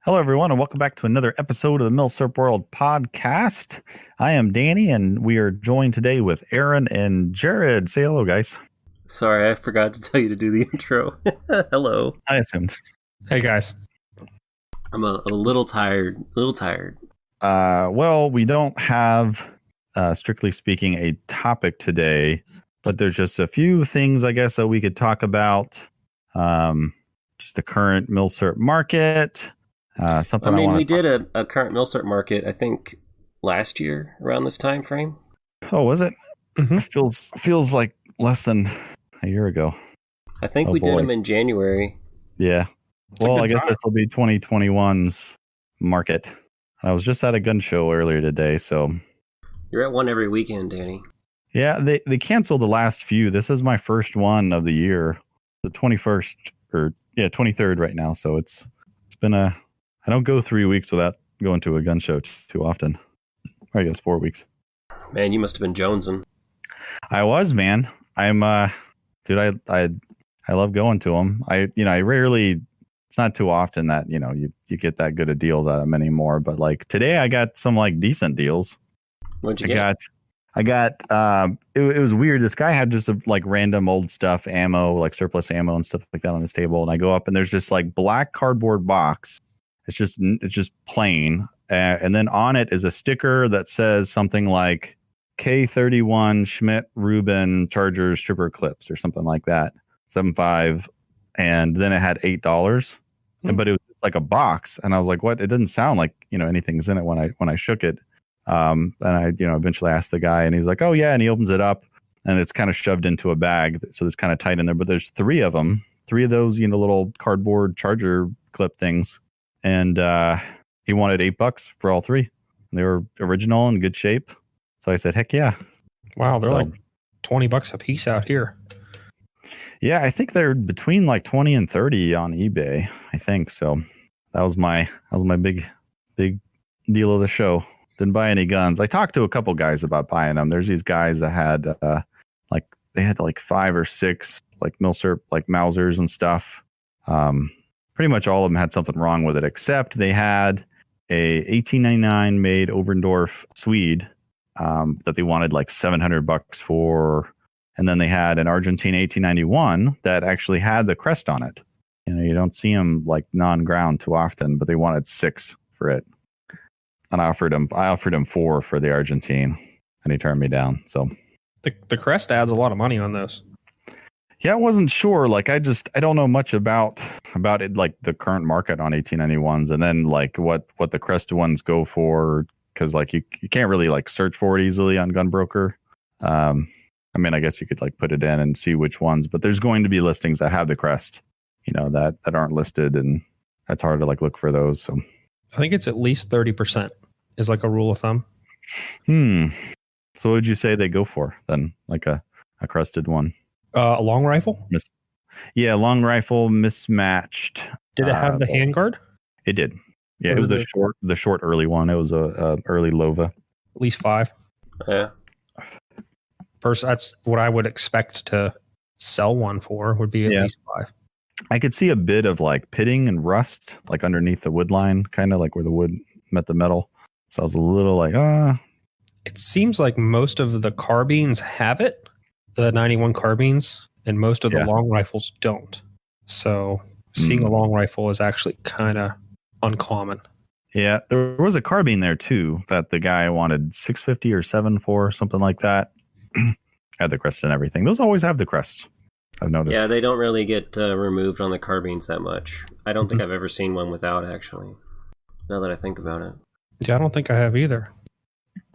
Hello, everyone, and welcome back to another episode of the Milsurp World podcast. I am Danny, and we are joined today with Aaron and Jared. Say hello, guys. Sorry, I forgot to tell you to do the intro. Hello. I assumed. Hey, guys. I'm a little tired. Well, we don't have, strictly speaking, a topic today, but there's just a few things, I guess, that we could talk about. Just the current Milsurp market. We did a current Milsurp market, I think, last year around this time frame. Oh, was it? Mm-hmm. It feels like less than a year ago. I think we did them in January. Yeah. Well, I guess this will be 2021's market. I was just at a gun show earlier today, so... You're at one every weekend, Danny. Yeah, they canceled the last few. This is my first one of the year. The 21st, 23rd right now, so it's been a... I don't go 3 weeks without going to a gun show too often. Or I guess 4 weeks. Man, you must have been jonesing. I was, man. I'm, dude, I love going to them. I rarely, it's not too often that, you get that good of deals out of them anymore. But like today I got some like decent deals. What'd you get? I got, it was weird. This guy had just like random old stuff, ammo, like surplus ammo and stuff like that on his table. And I go up and there's this like black cardboard box. It's just plain. And then on it is a sticker that says something like K31 Schmidt Rubin Charger Stripper Clips or something like that. 7.5. And then it had $8. But it was like a box. And I was like, what? It doesn't sound like, anything's in it when I shook it. And I, eventually asked the guy and he's like, oh yeah. And he opens it up and it's kind of shoved into a bag. So it's kind of tight in there, but there's three of those, little cardboard charger clip things. And he wanted $8 for all three. And they were original and good shape. So I said, heck yeah. Wow, they're like $20 a piece out here. Yeah, I think they're between like 20 and 30 on eBay, I think. So that was my big deal of the show. Didn't buy any guns. I talked to a couple guys about buying them. There's these guys that had they had 5 or 6 like Milsurp, like Mausers and stuff. Pretty much all of them had something wrong with it, except they had a 1899 made Oberndorf Swede that they wanted like $700 for, and then they had an Argentine 1891 that actually had the crest on it. You don't see them like non-ground too often, but they wanted $6 for it, and I offered him $4 for the Argentine, and he turned me down. So the crest adds a lot of money on those. Yeah, I wasn't sure. Like, I don't know much about it, like the current market on 1891s, and then like what the crested ones go for, because like you can't really like search for it easily on Gunbroker. I mean, I guess you could like put it in and see which ones, but there's going to be listings that have the crest, that aren't listed, and it's hard to like look for those. So I think it's at least 30% is like a rule of thumb. So what would you say they go for then? Like a crested one? A long rifle? Yeah, long rifle, mismatched. Did it have the handguard? It did. Yeah, it was the short early one. It was a early Lova. At least 5. Yeah. First, that's what I would expect to sell one for, would be at least 5. I could see a bit of like pitting and rust, like underneath the wood line, kind of like where the wood met the metal. So I was a little like, It seems like most of the carbines have it, the 91 carbines, and most of the long rifles don't. So seeing a long rifle is actually kind of uncommon. Yeah, there was a carbine there too that the guy wanted $650 or $7 for, something like that. Had the crest and everything. Those always have the crests, I've noticed. Yeah, they don't really get removed on the carbines that much. I don't think I've ever seen one without, actually, now that I think about it. Yeah, I don't think I have either.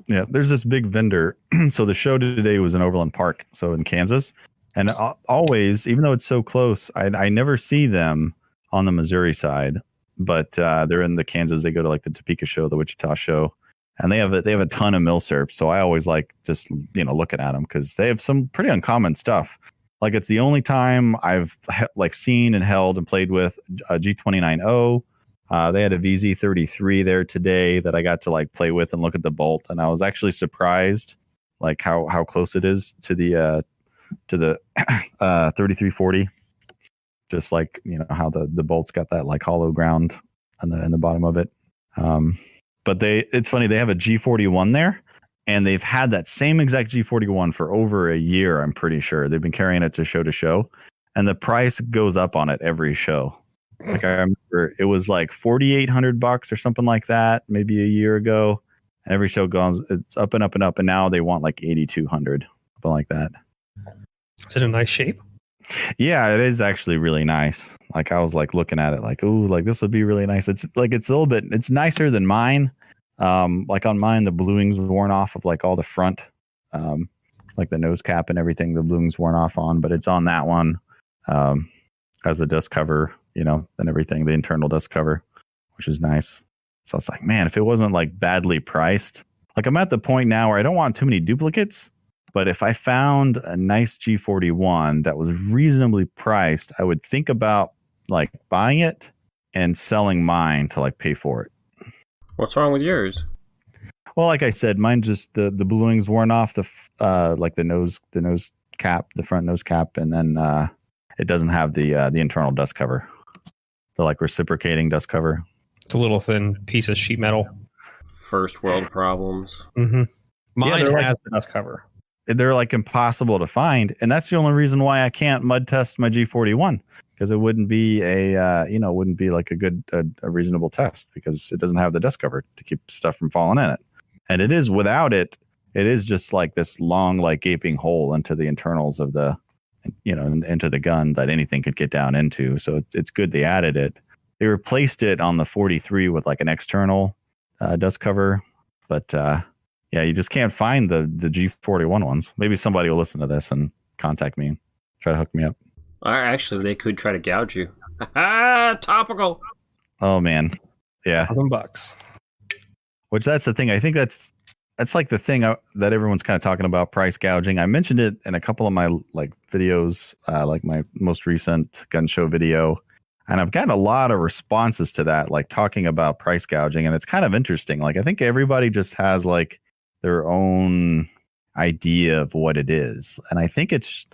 Yeah, there's this big vendor. So the show today was in Overland Park, so in Kansas. And always, even though it's so close, I never see them on the Missouri side. But they're in the Kansas. They go to like the Topeka show, the Wichita show, and they have a ton of Milsurp. So I always like just looking at them because they have some pretty uncommon stuff. Like it's the only time I've like seen and held and played with a G29O. They had a VZ33 there today that I got to like play with and look at the bolt, and I was actually surprised like how close it is to the 3340. Just like how the bolt's got that like hollow ground in the bottom of it. But it's funny, they have a G41 there, and they've had that same exact G41 for over a year. I'm pretty sure they've been carrying it to show, and the price goes up on it every show. Like I remember, it was like $4,800 or something like that, maybe a year ago. And every show goes, it's up and up and up, and now they want like 8,200, something like that. Is it a nice shape? Yeah, it is actually really nice. Like I was like looking at it, like, ooh, like this would be really nice. It's like it's a little bit, it's nicer than mine. Like on mine, the bluing's worn off of like all the front, like the nose cap and everything. The bluing's worn off on, but it's on that one. Has the dust cover, and everything, the internal dust cover, which is nice. So I was like, man, if it wasn't like badly priced, like I'm at the point now where I don't want too many duplicates, but if I found a nice G41 that was reasonably priced, I would think about like buying it and selling mine to like pay for it. What's wrong with yours? Well, like I said, mine just the bluing's worn off, like the nose cap, the front nose cap, and then it doesn't have the internal dust cover, the like reciprocating dust cover. It's a little thin piece of sheet metal. First world problems. Mm-hmm. Mine has like, the dust cover. They're like impossible to find, and that's the only reason why I can't mud test my G41, because it wouldn't be wouldn't be like a reasonable test, because it doesn't have the dust cover to keep stuff from falling in it. And it is without it, it is just like this long, like gaping hole into the internals of the, into the gun that anything could get down into. So it's good they added it. They replaced it on the 43 with like an external dust cover, but yeah, you just can't find the G41 ones. Maybe somebody will listen to this and contact me and try to hook me up. Actually, they could try to gouge you. Topical. Oh man, yeah. $1,000. Which that's the thing. I think that's like the thing that everyone's kind of talking about, price gouging. I mentioned it in a couple of my like videos, like my most recent gun show video, and I've gotten a lot of responses to that, like talking about price gouging, and it's kind of interesting. Like I think everybody just has like their own idea of what it is, and I think it's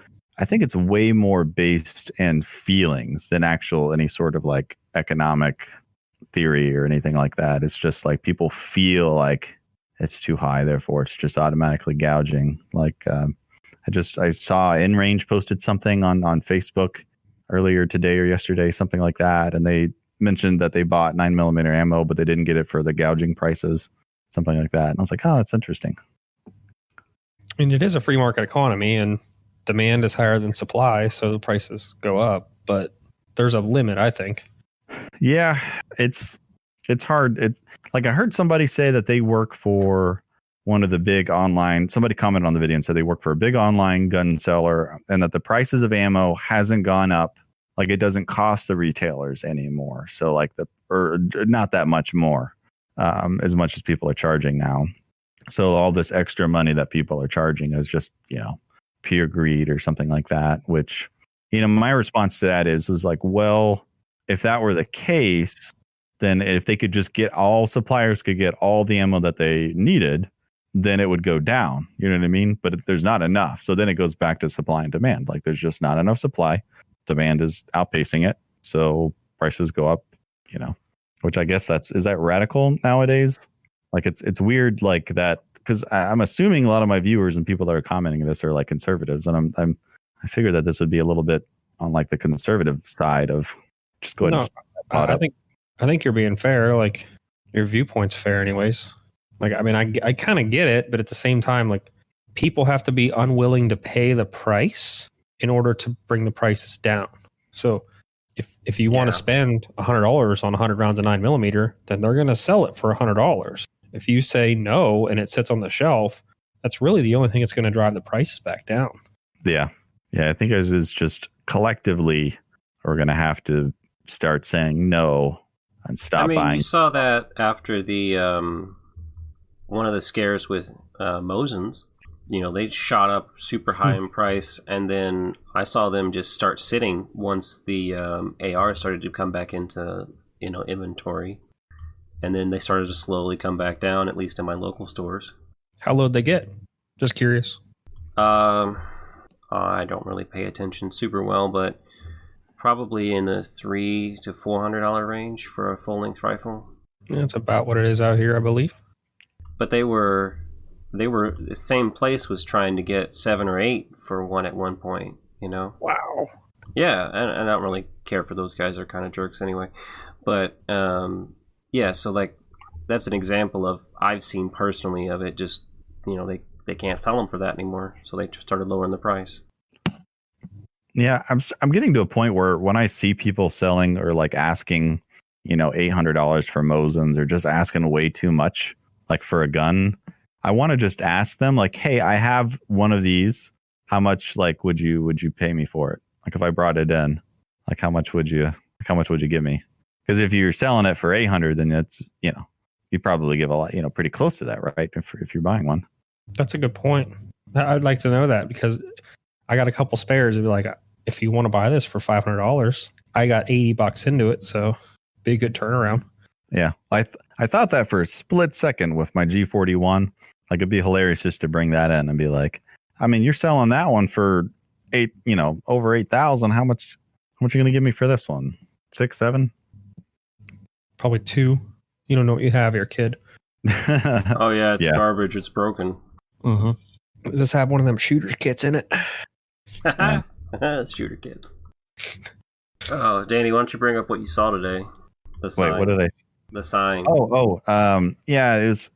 way more based in feelings than any sort of like economic theory or anything like that. It's just like people feel like it's too high, therefore it's just automatically gouging. Like I saw InRange posted something on Facebook earlier today or yesterday, something like that, and they mentioned that they bought 9mm ammo, but they didn't get it for the gouging prices, something like that. And I was like, oh, that's interesting. I mean, it is a free market economy, and demand is higher than supply, so the prices go up. But there's a limit, I think. Yeah, it's hard. Like I heard somebody say that they work for one of the big online. Somebody commented on the video and said they work for a big online gun seller, and that the prices of ammo hasn't gone up. Like it doesn't cost the retailers anymore. So like or not that much more, as much as people are charging now. So all this extra money that people are charging is just, pure greed or something like that, which, my response to that is like, well, if that were the case, then if they could just all suppliers could get all the ammo that they needed, then it would go down. You know what I mean? But there's not enough. So then it goes back to supply and demand. Like there's just not enough supply. Demand is outpacing it. So prices go up, which I guess is that radical nowadays? Like it's weird like that, because I'm assuming a lot of my viewers and people that are commenting this are like conservatives, and I figure that this would be a little bit on like the conservative side of just go ahead and start that pot up. I think you're being fair. Like your viewpoint's fair, anyways. Like I mean, I kind of get it, but at the same time, like people have to be unwilling to pay the price in order to bring the prices down. So if you want to spend $100 on 100 rounds of 9mm, then they're going to sell it for $100. If you say no and it sits on the shelf, that's really the only thing that's going to drive the prices back down. Yeah. Yeah. I think it is just collectively, we're going to have to start saying no and stop buying. You saw that after the one of the scares with Mosins. They shot up super high in price, and then I saw them just start sitting once the AR started to come back into inventory. And then they started to slowly come back down, at least in my local stores. How low did they get? Just curious. I don't really pay attention super well, but probably in the $300 to $400 range for a full-length rifle. That's about what it is out here, I believe. But they were the same place was trying to get 7 or 8 for one at one point. Wow. Yeah, and I don't really care for those guys. They're kind of jerks anyway. But yeah, so like that's an example of I've seen personally of it. Just they can't sell them for that anymore, so they started lowering the price. Yeah, I'm getting to a point where when I see people selling or like asking, $800 for Mosins or just asking way too much, like for a gun, I want to just ask them like, hey, I have one of these. How much like would you pay me for it? Like if I brought it in, like how much would you give me? Because if you're selling it for 800, then it's you probably give a lot, pretty close to that, right? If you're buying one. That's a good point. I'd like to know that because I got a couple spares. It'd be like, if you want to buy this for $500, I got $80 into it, so be a good turnaround. Yeah, I thought that for a split second with my G41. Like it'd be hilarious just to bring that in and be like, I mean, you're selling that one for over 8,000. How much are you gonna give me for this one? 6, 7? Probably 2. You don't know what you have here, kid. Oh yeah, it's garbage. It's broken. Mm-hmm. Does this have one of them shooter kits in it? Shooter kits. Oh, Danny, why don't you bring up what you saw today? The sign. Wait, what did I? The sign. Yeah, this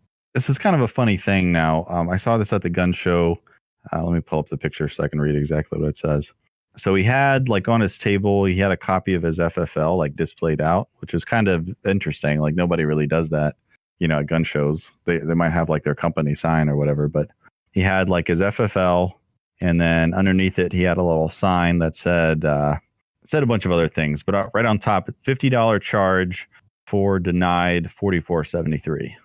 is kind of a funny thing now. I saw this at the gun show. Let me pull up the picture so I can read exactly what it says. So he had like on his table, he had a copy of his FFL like displayed out, which is kind of interesting. Like nobody really does that, at gun shows. They might have like their company sign or whatever, but he had like his FFL, and then underneath it he had a little sign that said a bunch of other things, but right on top, $50 charge for denied 4473,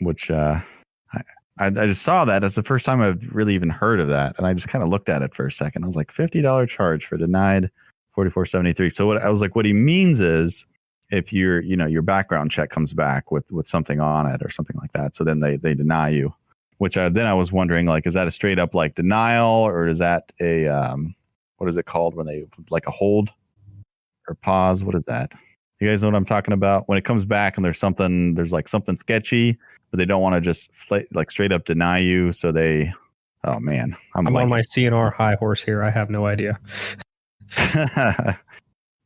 which I just saw that. That's the first time I've really even heard of that. And I just kind of looked at it for a second. I was like, $50 charge for denied 4473. So what he means is if your background check comes back with something on it or something like that. So then they deny you, which then I was wondering, like, is that a straight up like denial, or is that a, what is it called when they like a hold or pause? What is that? You guys know what I'm talking about? When it comes back and there's something sketchy, but they don't want to just like straight up deny you. So they, oh man, I'm on my CNR high horse here. I have no idea.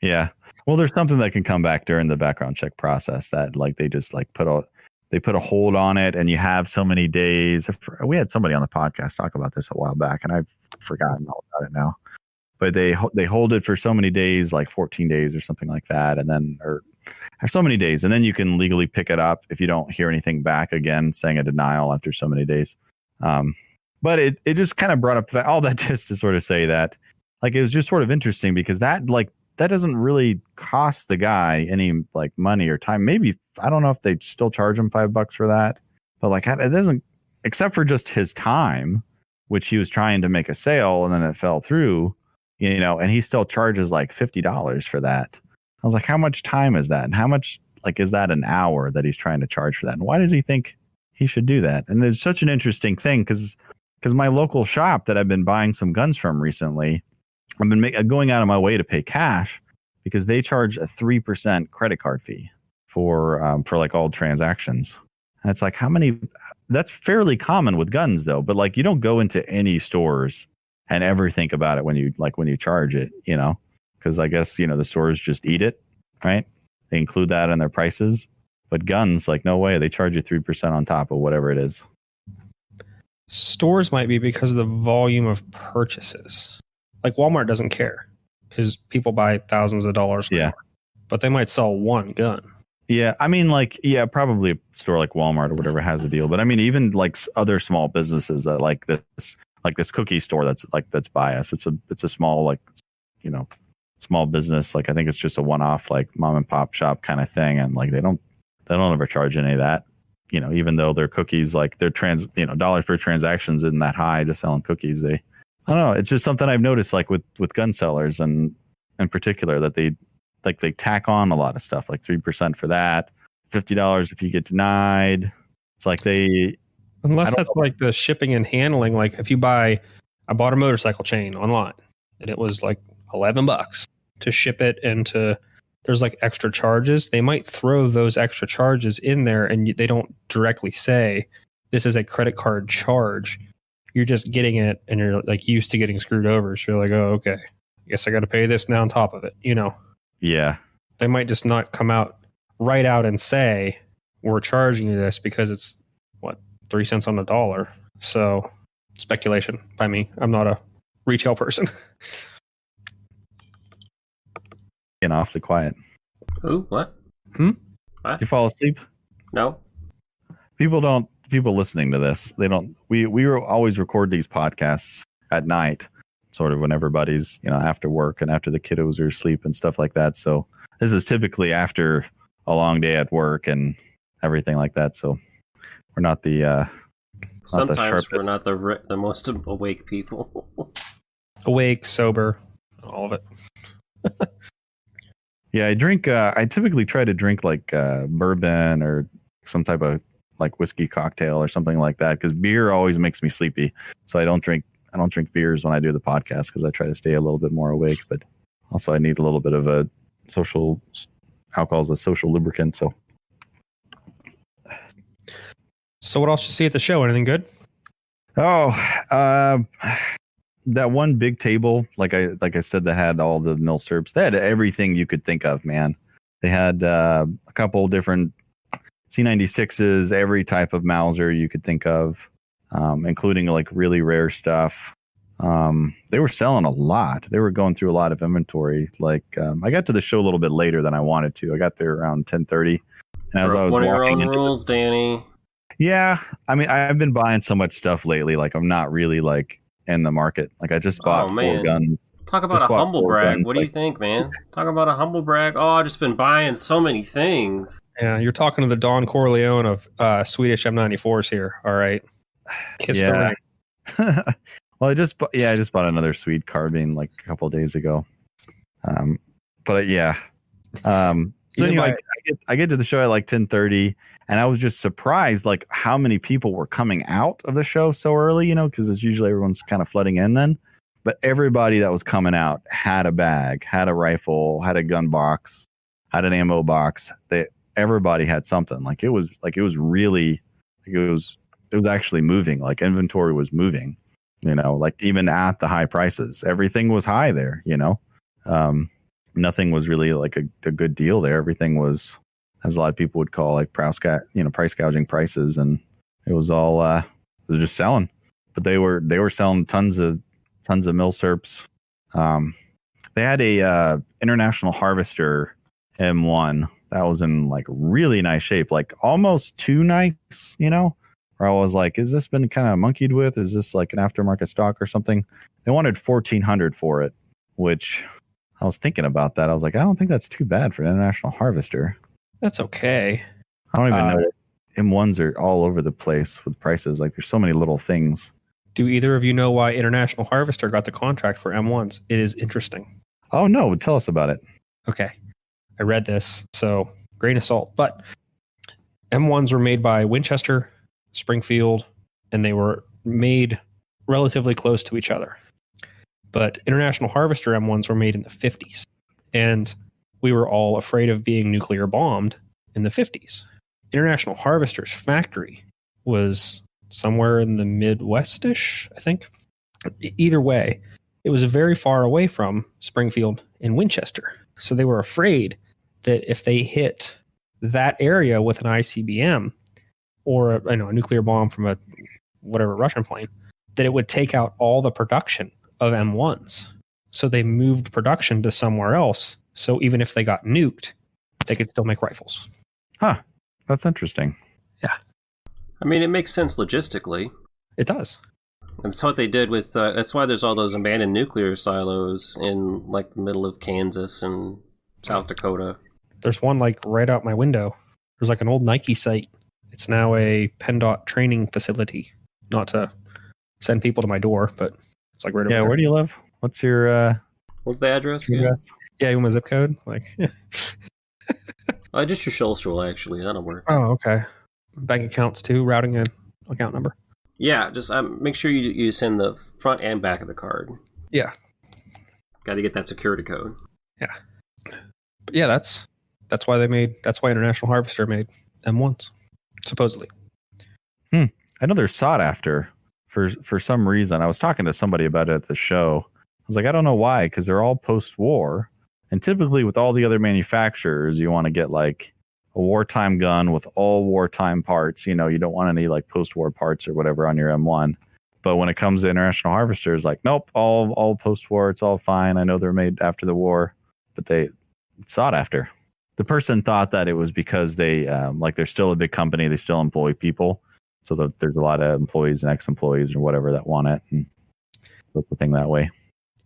Yeah. Well, there's something that can come back during the background check process that like they just like put a hold on it, and you have so many days. We had somebody on the podcast talk about this a while back, and I've forgotten all about it now. But they hold it for so many days, like 14 days or something like that, and then or so many days, and then you can legally pick it up if you don't hear anything back again saying a denial after so many days. But it just kind of brought up all that just to sort of say that like it was just sort of interesting because that doesn't really cost the guy any like money or time. Maybe I don't know if they still charge him $5 for that, but like it doesn't, except for just his time, which he was trying to make a sale and then it fell through, and he still charges like $50 for that. I was like, how much time is that? And how much like is that an hour that he's trying to charge for that? And why does he think he should do that? And it's such an interesting thing because my local shop that I've been buying some guns from recently, I've been going out of my way to pay cash because they charge a 3% credit card fee for like all transactions. And it's like, that's fairly common with guns though. But like, you don't go into any stores and ever think about it when you charge it, because I guess, the stores just eat it, right? They include that in their prices. But guns, like, no way. They charge you 3% on top of whatever it is. Stores might be because of the volume of purchases. Like Walmart doesn't care because people buy thousands of dollars. Yeah. But they might sell one gun. Yeah. I mean, like, yeah, probably a store like Walmart or whatever has a deal. But I mean, even like other small businesses that like this cookie store that's biased. It's a small, like, small business. Like I think it's just a one-off like mom and pop shop kind of thing, and like they don't ever charge any of that, even though their cookies, like their dollars per transactions isn't that high just selling cookies. I don't know, it's just something I've noticed like with gun sellers, and in particular that they tack on a lot of stuff, like 3% for that, $50 if you get denied. It's like unless that's like the shipping and handling. Like if I bought a motorcycle chain online and it was like $11 to ship it and there's like extra charges. They might throw those extra charges in there, and they don't directly say this is a credit card charge. You're just getting it, and you're like used to getting screwed over. So you're like, oh, okay, I guess I got to pay this now on top of it. Yeah. They might just not come out right out and say we're charging you this because it's 3 cents on the dollar. So speculation by me. I'm not a retail person. Getting awfully quiet. Ooh, what? What? You fall asleep? No. People listening to this, they don't. We always record these podcasts at night, sort of when everybody's after work and after the kiddos are asleep and stuff like that. So this is typically after a long day at work and everything like that. So we're not the sometimes we're not the most awake people. Awake, sober, all of it. Yeah, I drink. I typically try to drink like bourbon or some type of like whiskey cocktail or something like that, because beer always makes me sleepy. So I don't drink beers when I do the podcast because I try to stay a little bit more awake. But also I need a little bit of a alcohol is a social lubricant. So what else you see at the show? Anything good? Oh, that one big table, like I said, that had all the Milsurps. They had everything you could think of, man. They had a couple different C96s, every type of Mauser you could think of, including like really rare stuff. They were selling a lot. They were going through a lot of inventory. Like I got to the show a little bit later than I wanted to. I got there around 10:30, and as I was one of your walking own rules, Danny. Yeah, I mean, I've been buying so much stuff lately. Like I'm not really like in the market. Like I just bought 4 guns. Talk about a humble brag. What do you think, man? Talk about a humble brag. Oh, I've just been buying so many things. Yeah, you're talking to the Don Corleone of Swedish M94s here. All right. Kiss the ring. Well, I just bought another Swede carbine like a couple of days ago. But yeah. So anyway, I get to the show at like 10:30, and I was just surprised like how many people were coming out of the show so early, because it's usually everyone's kind of flooding in then. But everybody that was coming out had a bag, had a rifle, had a gun box, had an ammo box. Everybody had something. Like it was actually moving. Like inventory was moving, like even at the high prices, everything was high there, nothing was really like a good deal there. Everything was, as a lot of people would call like price gouging prices. And it was all, it was just selling, but they were selling tons of Milsurps. They had a International Harvester M1 that was in like really nice shape, like almost too nice, where I was like, is this been kind of monkeyed with? Is this like an aftermarket stock or something? They wanted $1,400 for it, which I was thinking about that. I was like, I don't think that's too bad for an International Harvester. That's okay. I don't even know. M1s are all over the place with prices. Like there's so many little things. Do either of you know why International Harvester got the contract for M1s? It is interesting. Oh, no. Tell us about it. Okay. I read this, so grain of salt. But M1s were made by Winchester, Springfield, and they were made relatively close to each other. But International Harvester M1s were made in the 50s. And we were all afraid of being nuclear bombed in the 50s. International Harvester's factory was somewhere in the Midwest-ish, I think. Either way, it was very far away from Springfield and Winchester. So they were afraid that if they hit that area with an ICBM or a nuclear bomb from a whatever Russian plane, that it would take out all the production of M1s. So they moved production to somewhere else. So even if they got nuked, they could still make rifles. Huh. That's interesting. Yeah. I mean, it makes sense logistically. It does. And that's what they did with, that's why there's all those abandoned nuclear silos in like the middle of Kansas and South Dakota. There's one like right out my window. There's like an old Nike site. It's now a PennDOT training facility. Not to send people to my door, but it's like right over there. Where do you live? What's your what's the address? Yeah, you want my zip code? Like just your social actually, that'll work. Oh, okay. Bank accounts too, routing and account number. Yeah, just make sure you send the front and back of the card. Yeah. Got to get that security code. But yeah, that's why International Harvester made M1s, supposedly. I know they're sought after for some reason. I was talking to somebody about it at the show. I was like, I don't know why, because they're all post-war. And typically with all the other manufacturers, you want to get like a wartime gun with all wartime parts. You don't want any like post-war parts or whatever on your M1. But when it comes to International Harvesters, like, nope, all post-war, it's all fine. I know they're made after the war, but they sought after. The person thought that it was because they they're still a big company, they still employ people, so that there's a lot of employees and ex-employees or whatever that want it, and that's the thing that way.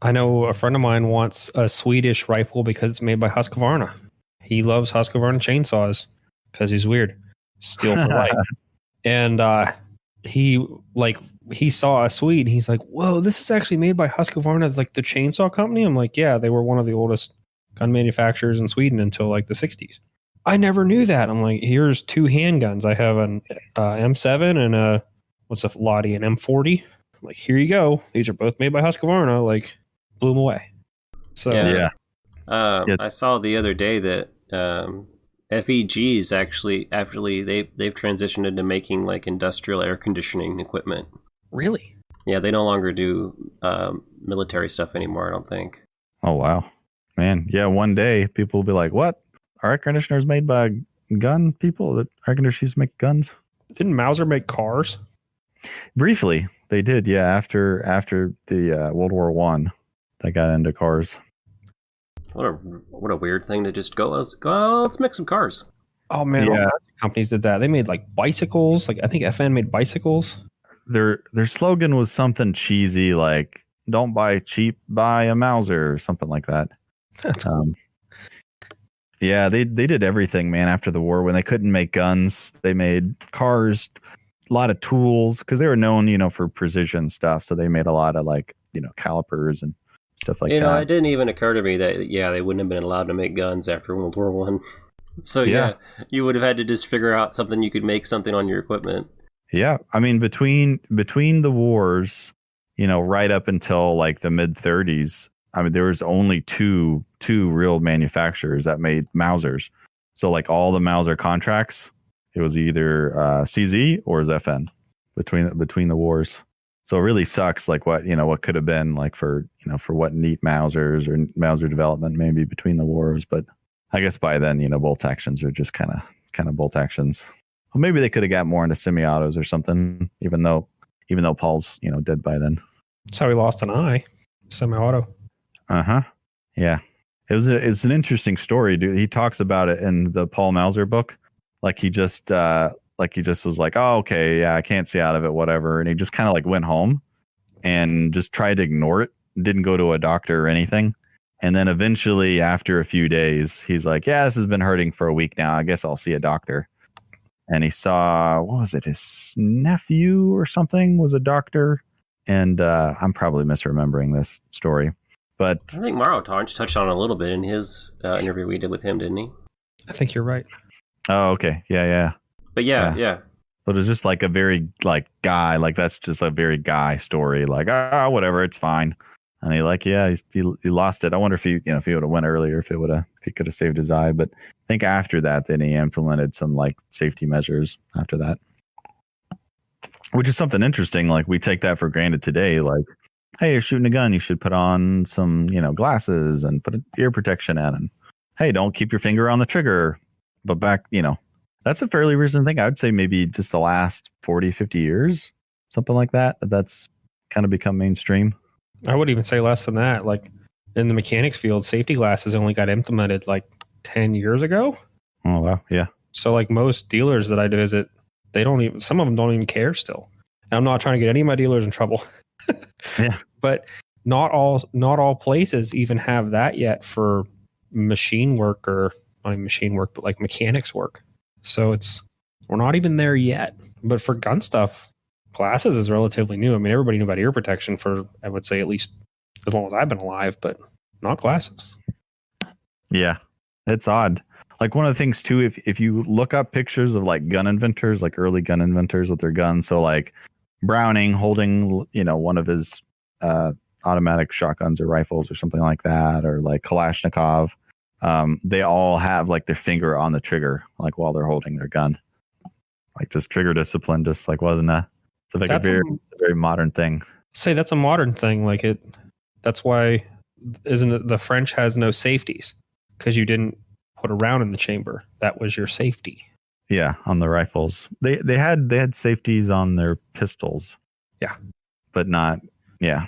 I know a friend of mine wants a Swedish rifle because it's made by Husqvarna. He loves Husqvarna chainsaws because he's weird. Steel for life. And he saw a Swede. And he's like, "Whoa, this is actually made by Husqvarna, like the chainsaw company." I'm like, "Yeah, they were one of the oldest gun manufacturers in Sweden until like the 60s." I never knew that. I'm like, here's two handguns. I have an M7 and an M40. I'm like, here you go. These are both made by Husqvarna. Like, blew them away. So Yeah. I saw the other day that FEG's actually they've transitioned into making like industrial air conditioning equipment. Really? Yeah, they no longer do military stuff anymore, I don't think. Oh wow, man. Yeah, one day people will be like, "What? Are air conditioners made by gun people? That air conditioners make guns?" Didn't Mauser make cars? Briefly, they did. Yeah, after the World War One, they got into cars. What a weird thing to just go. Let's make some cars. Oh man, Yeah. all kinds of companies did that. They made like bicycles. Like I think FN made bicycles. Their slogan was something cheesy like "Don't buy cheap, buy a Mauser" or something like that. That's cool. Yeah, they did everything, man. After the war, when they couldn't make guns, they made cars, a lot of tools, because they were known, for precision stuff. So they made a lot of calipers and stuff like that. It didn't even occur to me that they wouldn't have been allowed to make guns after World War One. So you would have had to just figure out something you could make something on your equipment. Yeah, I mean between the wars, right up until like the mid 30s. I mean, there was only two real manufacturers that made Mausers. So like all the Mauser contracts, it was either CZ or FN between the wars. So it really sucks. Like what could have been like for what neat Mausers or Mauser development maybe between the wars. But I guess by then bolt actions are just kind of bolt actions. Well, maybe they could have got more into semi-autos or something. Even though Paul's dead by then. That's how he lost an eye. Semi-auto. Yeah. It's an interesting story, dude. He talks about it in the Paul Mauser book. Like he just was like, "Oh, okay, yeah, I can't see out of it, whatever." And he just kind of like went home and just tried to ignore it. Didn't go to a doctor or anything. And then eventually, after a few days, he's like, "Yeah, this has been hurting for a week now. I guess I'll see a doctor." And he saw, what was it? His nephew or something was a doctor. And I'm probably misremembering this story. But I think Mauro touched on it a little bit in his interview we did with him, didn't he? I think you're right. Oh, okay. Yeah. But yeah. But it's just like a very guy, that's just a very guy story. Like, whatever, it's fine. And he lost it. I wonder if he would have went earlier, if he could have saved his eye. But I think after that, then he implemented some safety measures after that, which is something interesting. Like we take that for granted today. Like, hey, you're shooting a gun, you should put on some, glasses and put ear protection in. And hey, don't keep your finger on the trigger. But back, that's a fairly recent thing. I would say maybe just the last 40, 50 years, something like that. That's kind of become mainstream. I would even say less than that. Like in the mechanics field, safety glasses only got implemented 10 years ago. Oh, wow. Yeah. So most dealers that I visit, some of them don't even care still. And I'm not trying to get any of my dealers in trouble. Yeah. But not all places even have that yet for machine work, or not even machine work, but mechanics work. So we're not even there yet. But for gun stuff, glasses is relatively new. I mean, everybody knew about ear protection for, I would say, at least as long as I've been alive, but not glasses. Yeah. It's odd. One of the things too, if you look up pictures of gun inventors, early gun inventors with their guns, so Browning holding, one of his automatic shotguns or rifles or something like that, or like Kalashnikov, they all have like their finger on the trigger, like while they're holding their gun. Like just trigger discipline, just like wasn't a, it's like a very modern thing. Say that's a modern thing. Like that's why, isn't it, the French has no safeties because you didn't put a round in the chamber. That was your safety. Yeah, on the rifles. They had safeties on their pistols. Yeah. But not, yeah.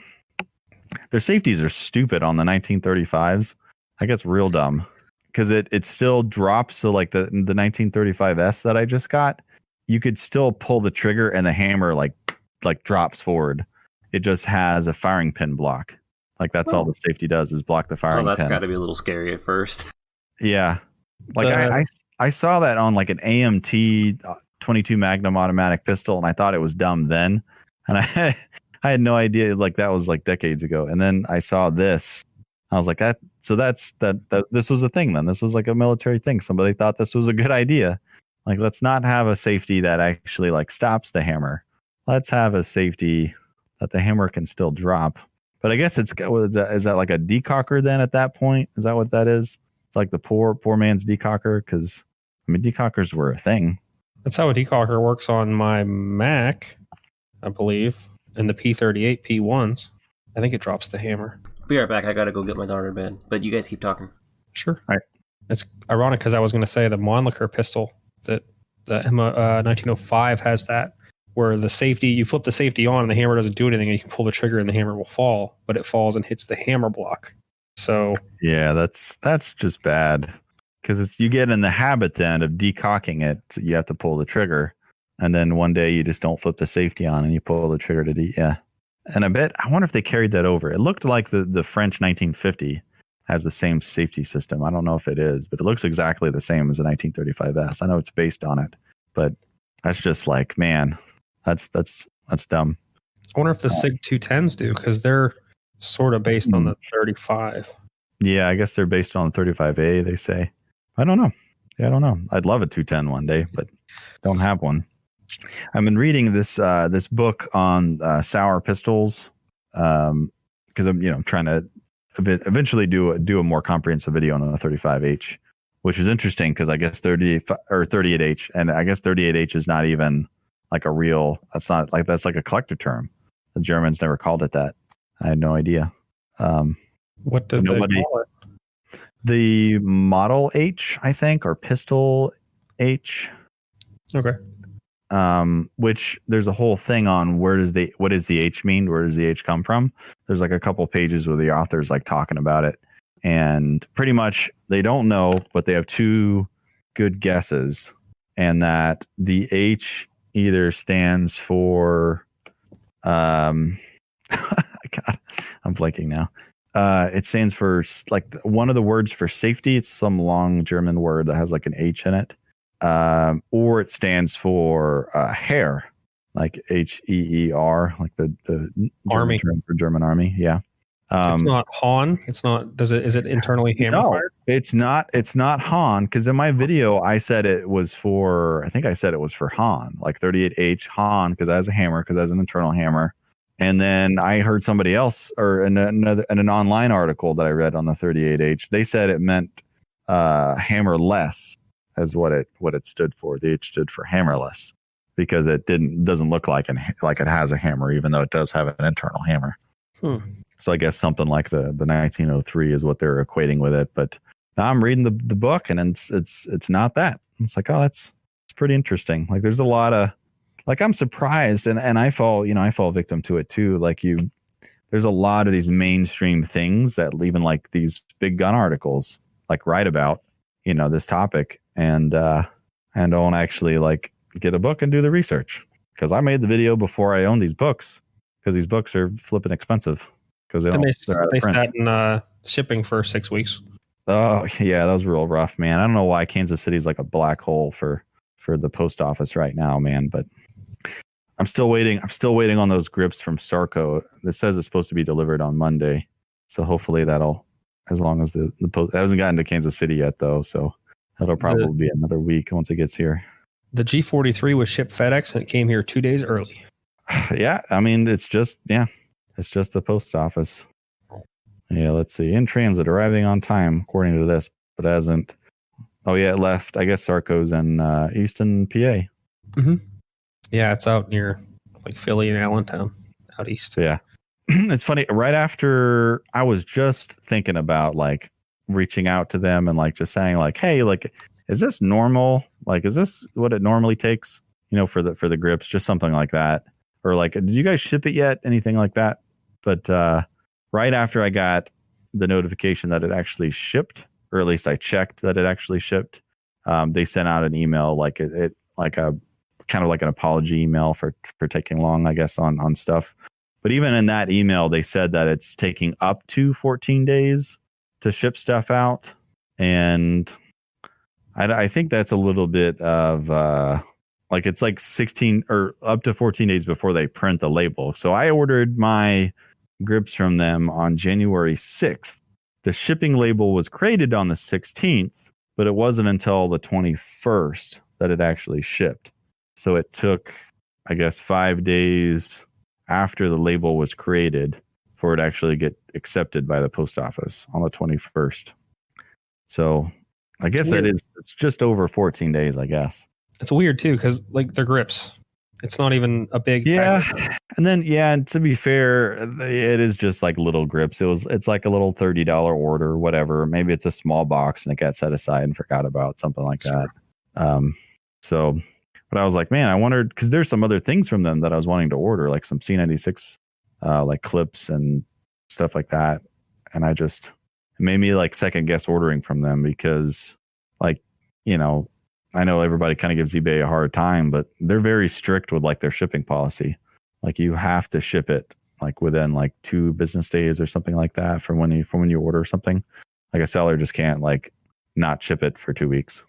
Their safeties are stupid on the 1935s. I guess real dumb. Because it still drops. So like the 1935S that I just got, you could still pull the trigger and the hammer like drops forward. It just has a firing pin block. Like that's all the safety does is block the firing pin. Oh, that's got to be a little scary at first. Yeah. Like I saw that on like an AMT 22 Magnum automatic pistol, and I thought it was dumb then. And I had no idea, like that was like decades ago. And then I saw this. I was like, this was a thing then. This was like a military thing. Somebody thought this was a good idea. Like, let's not have a safety that actually like stops the hammer. Let's have a safety that the hammer can still drop. But I guess is that like a decocker then at that point? Is that what that is? It's like the poor man's decocker, because I mean decockers were a thing. That's how a decocker works on my Mac, I believe, and the P38 P1s. I think it drops the hammer. Be right back. I gotta go get my daughter to bed. But you guys keep talking. Sure. All right. It's ironic because I was going to say the Mannlicher pistol that the 1905 has that, where the safety, you flip the safety on and the hammer doesn't do anything, and you can pull the trigger and the hammer will fall, but it falls and hits the hammer block. So yeah, that's just bad, because you get in the habit then of decocking it. So you have to pull the trigger, and then one day you just don't flip the safety on and you pull the trigger to yeah. And I wonder if they carried that over. It looked like the French 1950 has the same safety system. I don't know if it is, but it looks exactly the same as the 1935S. I know it's based on it, but that's just like, man, that's dumb. I wonder if the SIG 210s do, because they're sort of based on the 35. Yeah, I guess they're based on the 35A, they say. I don't know. Yeah, I don't know. I'd love a 210 one day, but don't have one. I've been reading this book on sour pistols, because I'm trying to eventually do a more comprehensive video on the 35H, which is interesting because I guess 38H, and I guess 38H is not even like a real. That's like a collector term. The Germans never called it that. I had no idea. What did they call it? The Model H, I think, or Pistol H. Okay. Which there's a whole thing on what does the H mean? Where does the H come from? There's like a couple pages where the author's like talking about it, and pretty much they don't know, but they have two good guesses, and that the H either stands for, God, I'm blanking now. It stands for like one of the words for safety. It's some long German word that has like an H in it. Or it stands for hair, like HEER, like the Army term for German Army. Yeah. It's not Hahn. It's not. Is it internally hammer fired? It's not Hahn, because in my video I said it was for. I think I said it was for Hahn, like 38H Hahn, because it has a hammer, because it has an internal hammer. And then I heard somebody else, or in an online article that I read on the 38H, they said it meant hammerless. As what it stood for. The H stood for hammerless, because it doesn't look like it has a hammer, even though it does have an internal hammer. So I guess something like the 1903 is what they're equating with it. But now I'm reading the book, and it's not that. It's like, oh, it's pretty interesting. Like there's a lot of, like, I'm surprised, and I fall victim to it too. Like there's a lot of these mainstream things that even like these big gun articles like write about this topic, and don't actually like get a book and do the research, because I made the video before I owned these books, because these books are flipping expensive, because they sat in shipping for 6 weeks. Oh yeah, that was real rough, man. I don't know why Kansas City is like a black hole for the post office right now, man, but I'm still waiting on those grips from Sarco. It says it's supposed to be delivered on Monday, so hopefully that'll, as long as the post, it hasn't gotten to Kansas City yet though, so it'll probably be another week once it gets here. The G43 was shipped FedEx, and it came here 2 days early. Yeah, I mean, it's It's just the post office. Yeah, let's see. In transit, arriving on time, according to this, but hasn't. Oh, yeah, it left. I guess Sarco's in Easton, PA. Mm-hmm. Yeah, it's out near like Philly and Allentown, out east. Yeah. It's funny. Right after I was just thinking about like reaching out to them and like just saying like, hey, like, is this normal? Like, is this what it normally takes, for the grips? Just something like that. Or like, did you guys ship it yet? Anything like that? But right after I got the notification that it actually shipped, or at least I checked that it actually shipped, they sent out an email like it like a kind of like an apology email for taking long, I guess, on stuff. But even in that email, they said that it's taking up to 14 days to ship stuff out. And I think that's a little bit of like it's like 16 or up to 14 days before they print the label. So I ordered my grips from them on January 6th. The shipping label was created on the 16th, but it wasn't until the 21st that it actually shipped. So it took, I guess, 5 days after the label was created for it to actually get accepted by the post office on the 21st. So I guess it's just over 14 days, I guess. It's weird too, because like they're grips. It's not even a big And then and to be fair, it is just like little grips. It's like a little $30 order, whatever. Maybe it's a small box and it got set aside and forgot about, something like that. But I was like, man, I wondered, because there's some other things from them that I was wanting to order, like some C96 like clips and stuff like that. And it made me like second guess ordering from them because like, I know everybody kind of gives eBay a hard time, but they're very strict with like their shipping policy. Like you have to ship it like within like 2 business days or something like that from when you order something. Like a seller just can't like not ship it for 2 weeks.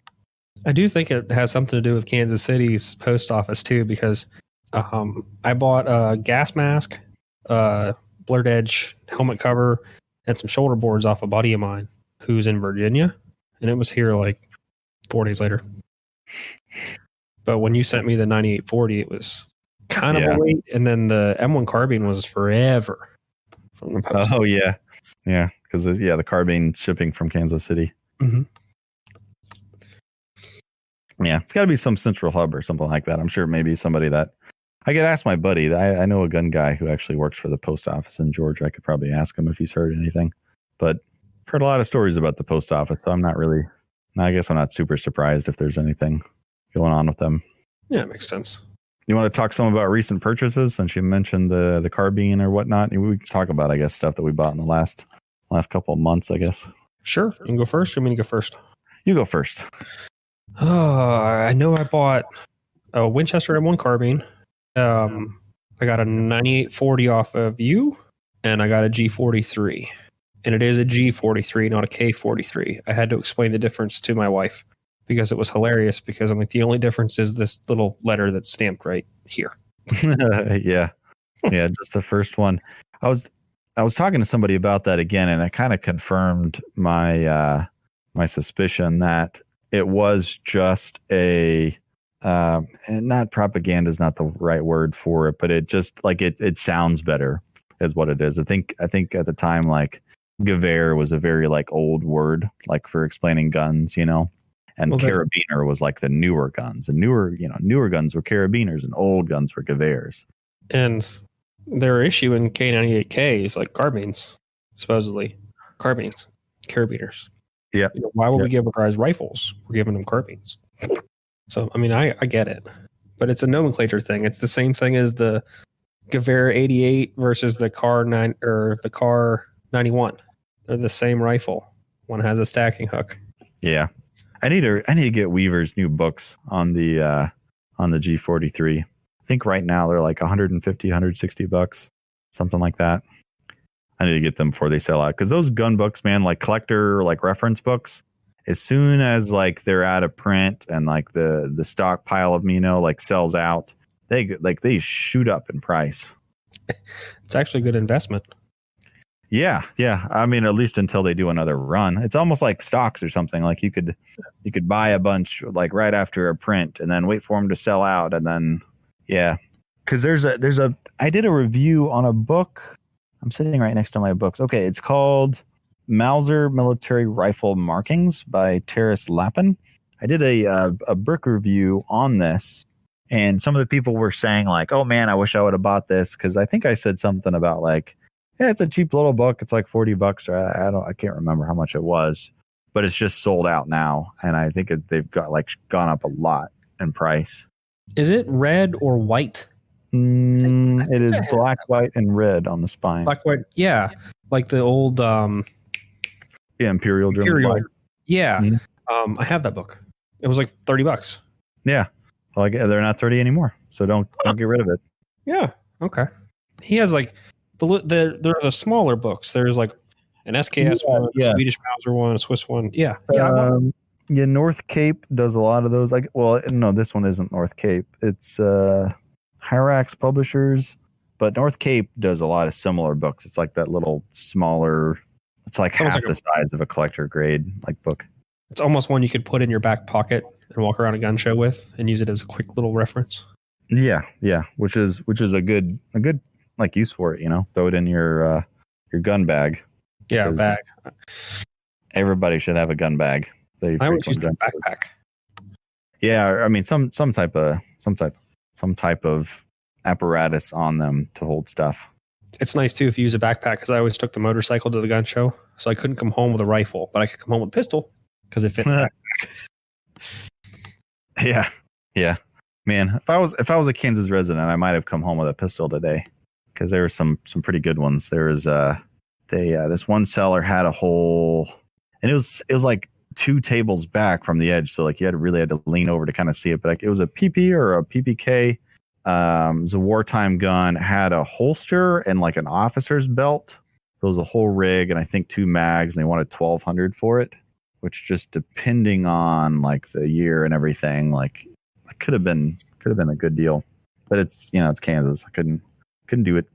I do think it has something to do with Kansas City's post office too, because I bought a gas mask, blurred edge helmet cover, and some shoulder boards off a buddy of mine who's in Virginia, and it was here like 4 days later. But when you sent me the 9840, it was kind of a wait, and then the M1 carbine was forever from the post. Oh yeah, because the carbine shipping from Kansas City. Mm-hmm. Yeah, it's got to be some central hub or something like that. I'm sure maybe somebody that I could ask my buddy. I know a gun guy who actually works for the post office in Georgia. I could probably ask him if he's heard anything. But I've heard a lot of stories about the post office, so I'm not really. I guess I'm not super surprised if there's anything going on with them. Yeah, it makes sense. You want to talk some about recent purchases since you mentioned the carbine or whatnot? We can talk about, I guess, stuff that we bought in the last couple of months, I guess. Sure. You can go first. You want me to go first? You go first. I know I bought a Winchester M1 carbine. I got a 9840 off of you, and I got a G43. And it is a G43, not a K43. I had to explain the difference to my wife because it was hilarious, because I'm like, the only difference is this little letter that's stamped right here. Yeah, just the first one. I was talking to somebody about that again, and it kind of confirmed my my suspicion that it was just a and not propaganda is not the right word for it, but it just like it sounds better is what it is. I think at the time, like Gewehr was a very like old word like for explaining guns, and carabiner was like the newer guns, and newer guns were carabiners and old guns were Gewehrs. And their issue in K98K is like carbines, supposedly carbines, carabiners. Yeah. Why would we give our guys rifles? We're giving them carbines. So, I mean, I get it, but it's a nomenclature thing. It's the same thing as the Gewehr 88 versus the Car 9 or the Car 91. They're the same rifle. One has a stacking hook. Yeah. I need to get Weaver's new books on the G43. I think right now they're like $150, $160, something like that. I need to get them before they sell out, because those gun books, man, like collector, like reference books, as soon as like they're out of print and like the stockpile of them, like sells out, they shoot up in price. It's actually a good investment. Yeah. I mean, at least until they do another run. It's almost like stocks or something. Like you could buy a bunch like right after a print and then wait for them to sell out, and then because I did a review on a book I'm sitting right next to my books. Okay, it's called Mauser Military Rifle Markings by Terrace Lappin. I did a book review on this, and some of the people were saying like, "Oh man, I wish I would have bought this," because I think I said something about like, "Yeah, it's a cheap little book. It's like $40, or I can't remember how much it was, but it's just sold out now, and I think they've gone up a lot in price." Is it red or white? It is black, white, and red on the spine. Black, white, yeah, like the old Imperial German flag. Yeah, I have that book. It was like $30. Yeah, well, they're not 30 anymore, so don't get rid of it. Yeah, okay. He has like there are the smaller books. There's like an SKS one, a Swedish Mauser one, a Swiss one. Yeah, yeah. North Cape does a lot of those. Like, well, no, this one isn't North Cape. It's Hyrax Publishers, but North Cape does a lot of similar books. It's like that little smaller. It's like half the size of a collector grade like book. It's almost one you could put in your back pocket and walk around a gun show with, and use it as a quick little reference. Yeah, which is a good like use for it. Throw it in your gun bag. Yeah, bag. Everybody should have a gun bag. So I would use a backpack. Yeah, I mean some type of apparatus on them to hold stuff. It's nice too if you use a backpack, because I always took the motorcycle to the gun show, so I couldn't come home with a rifle, but I could come home with a pistol because it fit in the backpack. Yeah, man. If I was a Kansas resident, I might have come home with a pistol today, because there were some pretty good ones. There was this one seller had a hole, and it was like 2 tables back from the edge, so like you had to lean over to kind of see it. But like, it was a PP or a PPK. It was a wartime gun. It had a holster and like an officer's belt. It was a whole rig, and I think 2 mags, and they wanted $1,200 for it, which, just depending on like the year and everything, like it could have been a good deal. But it's it's Kansas. I couldn't do it.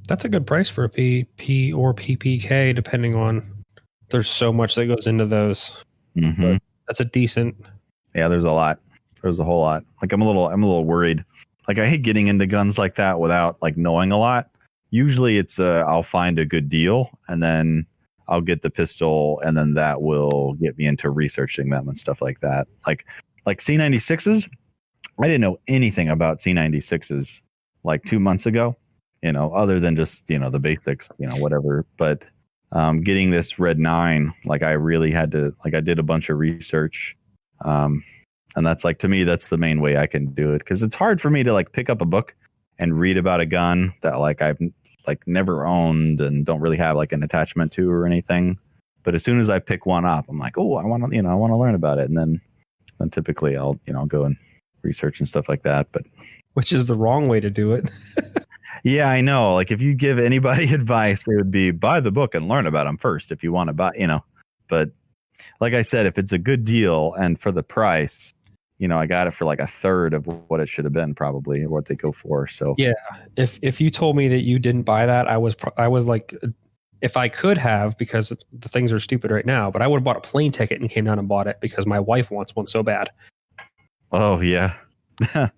That's a good price for a PP or PPK, depending on. There's so much that goes into those. Mm-hmm. But that's a decent. Yeah, there's a lot. There's a whole lot. Like I'm a little worried. Like I hate getting into guns like that without like knowing a lot. Usually it's I'll find a good deal, and then I'll get the pistol, and then that will get me into researching them and stuff like that. Like C96s. I didn't know anything about C96s like 2 months ago, other than just, the basics, whatever. But getting this Red 9, like I really had to, like I did a bunch of research. And that's like, to me, that's the main way I can do it. Cause it's hard for me to like pick up a book and read about a gun that like I've like never owned and don't really have like an attachment to or anything. But as soon as I pick one up, I'm like, oh, I want to learn about it. And then typically I'll, go and research and stuff like that. But which is the wrong way to do it. Yeah, I know. Like if you give anybody advice, it would be buy the book and learn about them first if you want to buy, But like I said, if it's a good deal and for the price, I got it for like a third of what it should have been, probably what they go for. So yeah, if you told me that you didn't buy that, I was like, if I could have, because the things are stupid right now, but I would have bought a plane ticket and came down and bought it because my wife wants one so bad. Oh yeah, yeah,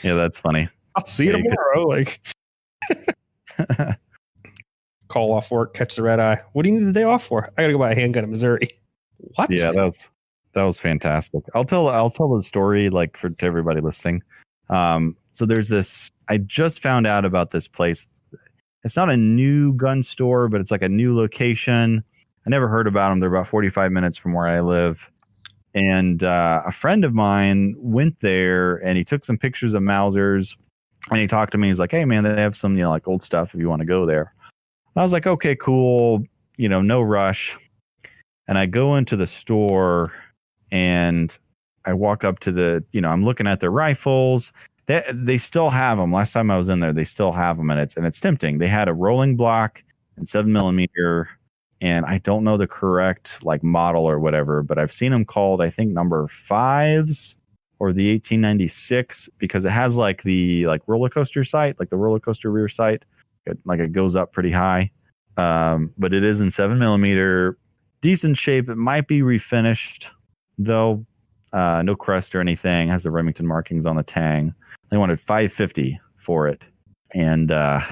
that's funny. I'll see you tomorrow. Like, call off work, catch the red eye. What do you need the day off for? I gotta go buy a handgun in Missouri. What? Yeah, that was fantastic. I'll tell the story like to everybody listening. So there's this. I just found out about this place. It's not a new gun store, but it's like a new location. I never heard about them. They're about 45 minutes from where I live. And a friend of mine went there, and he took some pictures of Mausers. And he talked to me. He's like, "Hey, man, they have some, like old stuff if you want to go there." And I was like, "Okay, cool. No rush." And I go into the store, and I walk up to the, I'm looking at their rifles. They still have them. Last time I was in there, they still have them, and it's tempting. They had a rolling block and 7mm, and I don't know the correct like model or whatever, but I've seen them called, I think, number 5s. Or the 1896, because it has like the roller coaster sight, like the roller coaster rear sight, it goes up pretty high. But it is in 7mm, decent shape. It might be refinished though, no crust or anything. Has the Remington markings on the tang. They wanted $550 for it, and I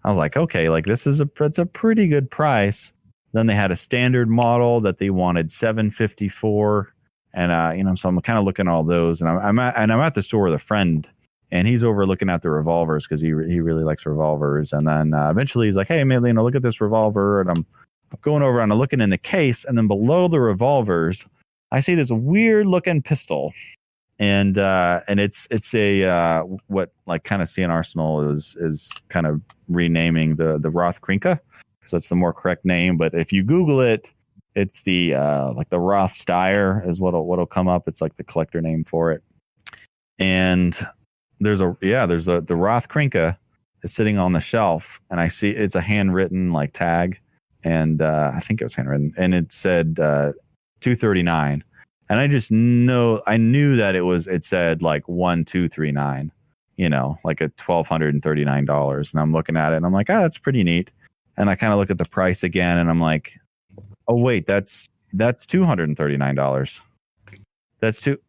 I was like, okay, like it's a pretty good price. Then they had a standard model that they wanted $750 for, and so I'm kind of looking at all those, and I'm at the store with a friend, and he's over looking at the revolvers because he really likes revolvers, and then eventually he's like, hey man, look at this revolver, and I'm going over and I'm looking in the case, and then below the revolvers, I see this weird looking pistol. And it's a what like kind of CN Arsenal is kind of renaming the Roth Krinka, because that's the more correct name. But if you Google it, it's the like the Roth Steyr is what'll come up. It's like the collector name for it. And there's the Roth Krinka is sitting on the shelf, and I see it's a handwritten like tag, and I think it was handwritten, and it said $239. And I knew that it said like 1239, like a $1,239. And I'm looking at it and I'm like, that's pretty neat. And I kind of look at the price again and I'm like, oh wait, that's $239. That's two.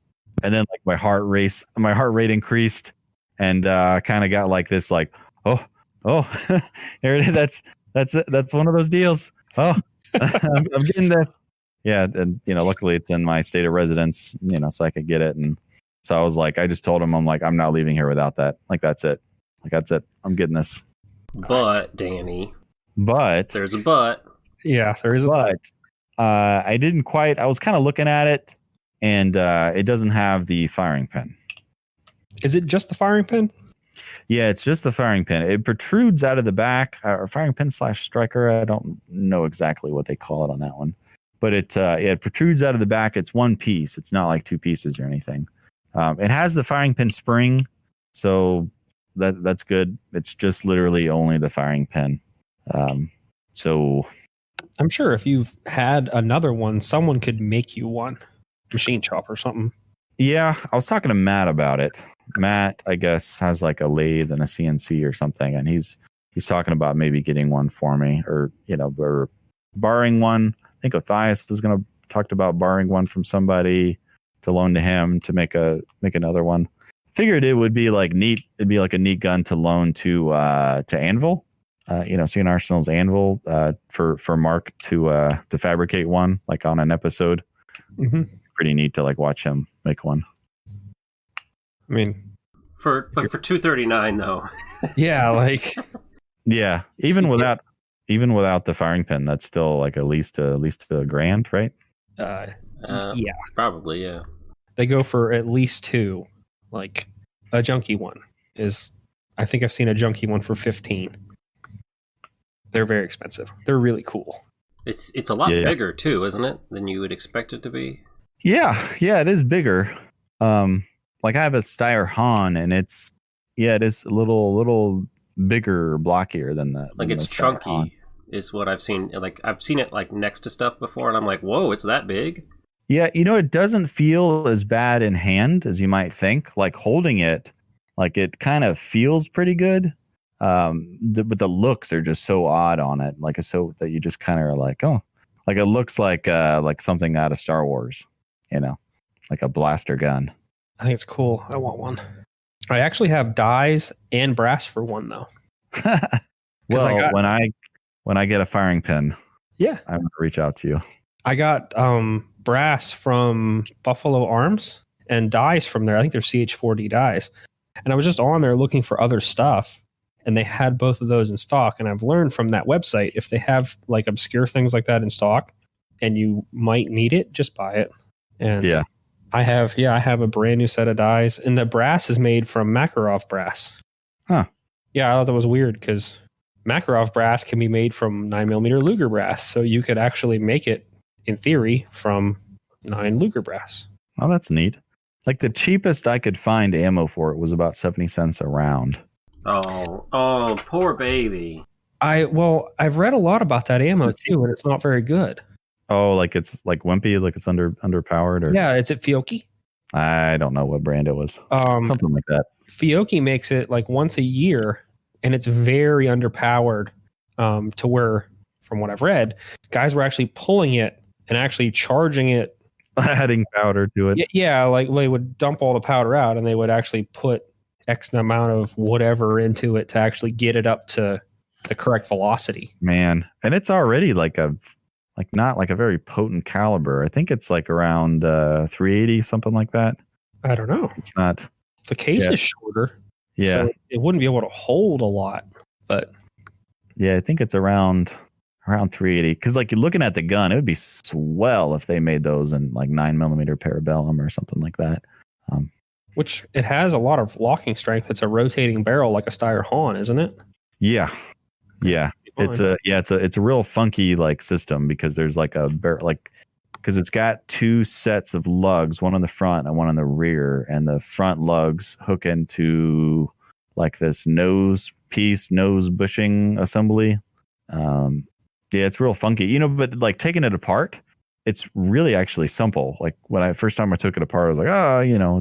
And then like my heart rate increased, and kind of got like this, like, oh, here it is. That's one of those deals. Oh, I'm getting this. Yeah, and luckily it's in my state of residence, so I could get it. And so I was like, I just told him, I'm like, I'm not leaving here without that. Like that's it. I'm getting this. But Danny, there's a but. Yeah, there is a but. I didn't quite. I was kind of looking at it, and it doesn't have the firing pin. Is it just the firing pin? Yeah, it's just the firing pin. It protrudes out of the back, or firing pin / striker. I don't know exactly what they call it on that one. But it protrudes out of the back. It's one piece. It's not like two pieces or anything. It has the firing pin spring, so that's good. It's just literally only the firing pin. So I'm sure if you've had another one, someone could make you one, machine shop or something. Yeah, I was talking to Matt about it. Matt, I guess, has like a lathe and a CNC or something, and he's talking about maybe getting one for me, or or borrowing one. I think Othnius is going to talk about borrowing one from somebody to loan to him to make another one. Figured it would be like neat. It'd be like a neat gun to loan to Anvil. CN Arsenal's Anvil for Mark to fabricate one like on an episode. Mm-hmm. Pretty neat to like watch him make one. I mean, for $239 though. Yeah, like yeah, even without the firing pin, that's still like at least a grand, right? Yeah, probably, yeah. They go for at least two. Like a junky one is, I think I've seen a junky one for 15. They're very expensive. They're really cool. It's a lot bigger too, isn't it, than you would expect it to be? Yeah, it is bigger. Like I have a Steyr Han, and it is a little bigger, blockier than the. Like it's chunky, Han. Is what I've seen. Like I've seen it like next to stuff before, and I'm like, whoa, it's that big. Yeah, it doesn't feel as bad in hand as you might think. Like holding it, like it kind of feels pretty good. But the looks are just so odd on it. Like so that you just kind of are like, oh, like it looks like something out of Star Wars, like a blaster gun. I think it's cool. I want one. I actually have dies and brass for one though. Well, when I get a firing pin, yeah, I'm gonna reach out to you. I got brass from Buffalo Arms and dies from there. I think they're CH4D dies. And I was just on there looking for other stuff, and they had both of those in stock. And I've learned from that website, if they have like obscure things like that in stock and you might need it, just buy it. And yeah. I have a brand new set of dies, and the brass is made from Makarov brass. Huh. Yeah, I thought that was weird because Makarov brass can be made from 9mm Luger brass. So you could actually make it, in theory, from 9 Luger brass. Oh, that's neat. Like the cheapest I could find ammo for it was about 70 cents a round. Oh, poor baby. I've read a lot about that ammo too, and it's not very good. Oh, like it's like wimpy, like it's underpowered, or yeah, it's at Fiocchi. I don't know what brand it was. Something like that. Fiocchi makes it like once a year, and it's very underpowered. To where, from what I've read, guys were actually pulling it and actually charging it, adding powder to it. Yeah, like they would dump all the powder out, and they would actually put X amount of whatever into it to actually get it up to the correct velocity. Man, and it's already not like a very potent caliber. I think it's like around 380, something like that. I don't know. It's not. The case is shorter. Yeah. So it wouldn't be able to hold a lot, but yeah, I think it's around 380. Because like you're looking at the gun, it would be swell if they made those in like 9mm parabellum or something like that. Which it has a lot of locking strength. It's a rotating barrel like a Steyr Hahn, isn't it? Yeah. It's a real funky like system because there's like a because it's got two sets of lugs, one on the front and one on the rear, and the front lugs hook into like this nose bushing assembly. It's real funky, but like taking it apart, it's really actually simple. Like when first time I took it apart, I was like,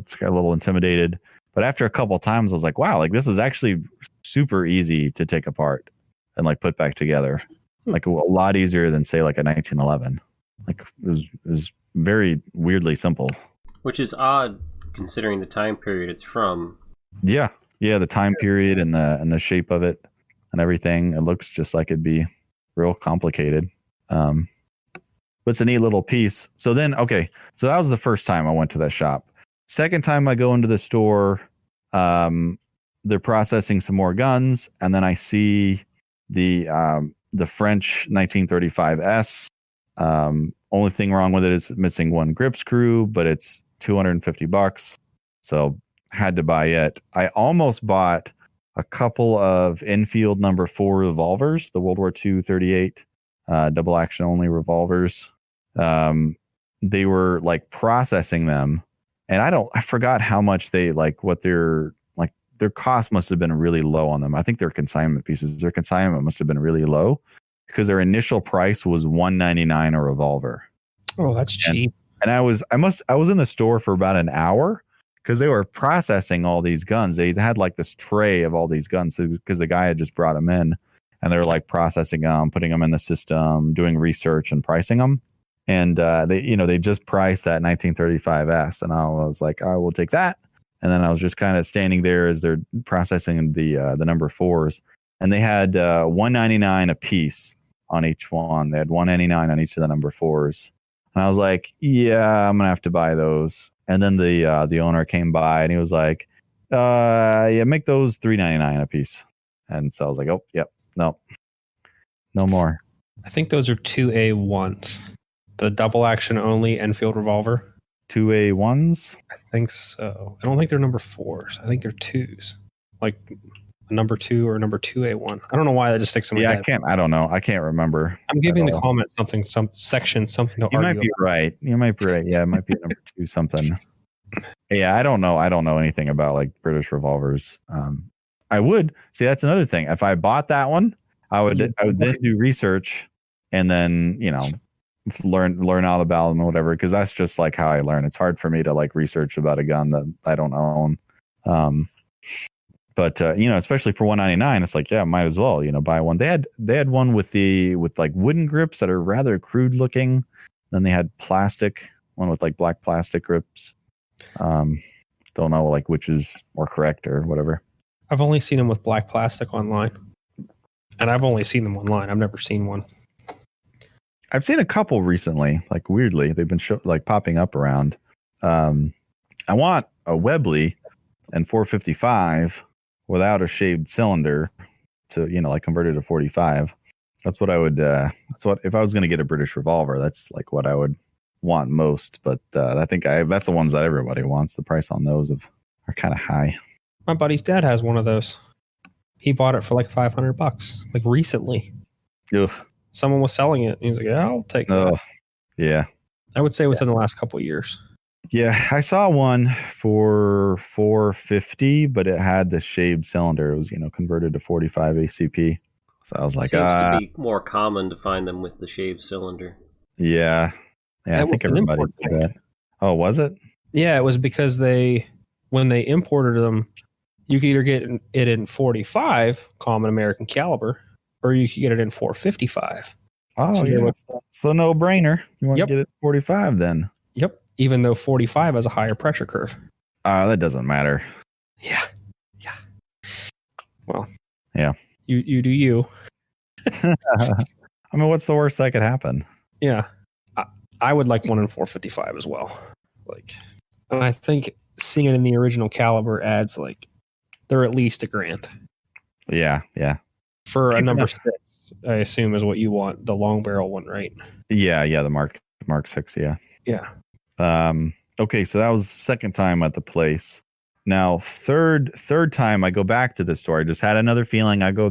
it's got a little intimidated. But after a couple of times, I was like, wow, like this is actually super easy to take apart and like put back together. Like a lot easier than say like a 1911. Like it was very weirdly simple. Which is odd considering the time period it's from. Yeah, the time period and the shape of it and everything. It looks just like it'd be real complicated. But it's a neat little piece. So then, okay, so that was the first time I went to that shop. Second time I go into the store, they're processing some more guns, and then I see the French 1935S. Only thing wrong with it is missing one grip screw, but it's $250. So had to buy it. I almost bought a couple of Enfield number 4 revolvers, the World War II 38 double action only revolvers. They were like processing them, and I forgot how much they their cost must have been really low on them. I think they're consignment pieces. Their consignment must have been really low because their initial price was $199 a revolver. Oh, that's cheap. And I was in the store for about an hour because they were processing all these guns. They had like this tray of all these guns because the guy had just brought them in, and they were like processing them, putting them in the system, doing research and pricing them. And they just priced that 1935S, and I was like, I will take that. And then I was just kind of standing there as they're processing the number 4s, and they had $199 a piece on each one. They had $199 on each of the number 4s, and I was like, yeah, I'm gonna have to buy those. And then the owner came by and he was like, yeah, make those $399 a piece. And so I was like, oh, yep, no more. I think those are 2A1s, the double action only Enfield revolver. 2A1s? I think so. I don't think they're number 4s. I think they're 2s. Like a number 2 or number 2A1. I don't know why that just sticks in my head. I don't know. I can't remember. I'm giving the comment something to argue. You might be right. Yeah, it might be number 2 something. Yeah, I don't know anything about like British revolvers. I would see, that's another thing. If I bought that one, I would then do research and then, learn all about them or whatever, because that's just like how I learn. It's hard for me to like research about a gun that I don't own. But especially for $199, it's like, yeah, might as well, buy one. They had one with like wooden grips that are rather crude looking. Then they had one with like black plastic grips. Don't know like which is more correct or whatever. I've only seen them with black plastic online, and I've only seen them online. I've never seen one. I've seen a couple recently, like weirdly, they've been popping up around. I want a Webley and 455 without a shaved cylinder to, like convert it to 45. That's what I would, if I was going to get a British revolver, that's like what I would want most. But I think that's the ones that everybody wants. The price on those are kind of high. My buddy's dad has one of those. He bought it for like $500, like recently. Ugh. Someone was selling it. And he was like, yeah, I'll take that. Oh, yeah. I would say within the last couple of years. Yeah, I saw one for $450, but it had the shaved cylinder. It was, converted to 45 ACP. So I was like, seems to be more common to find them with the shaved cylinder. Yeah. Yeah, I think everybody did that. Oh, was it? Yeah, it was because when they imported them, you could either get it in 45 common American caliber, or you could get it in 455. Oh, so yeah. So no brainer. You want to get it 45 then? Yep. Even though 45 has a higher pressure curve. That doesn't matter. Yeah. Well. Yeah. You do you. I mean, what's the worst that could happen? Yeah. I would like one in 455 as well. Like, and I think seeing it in the original caliber adds like they're at least $1,000 Yeah. for a Cheap number enough. 6. I assume is what you want, the long barrel one, right? Yeah. The Mark 6. Yeah. Yeah. Okay, so that was the second time at the place. Now, third time I go back to the store. I just had another feeling. I go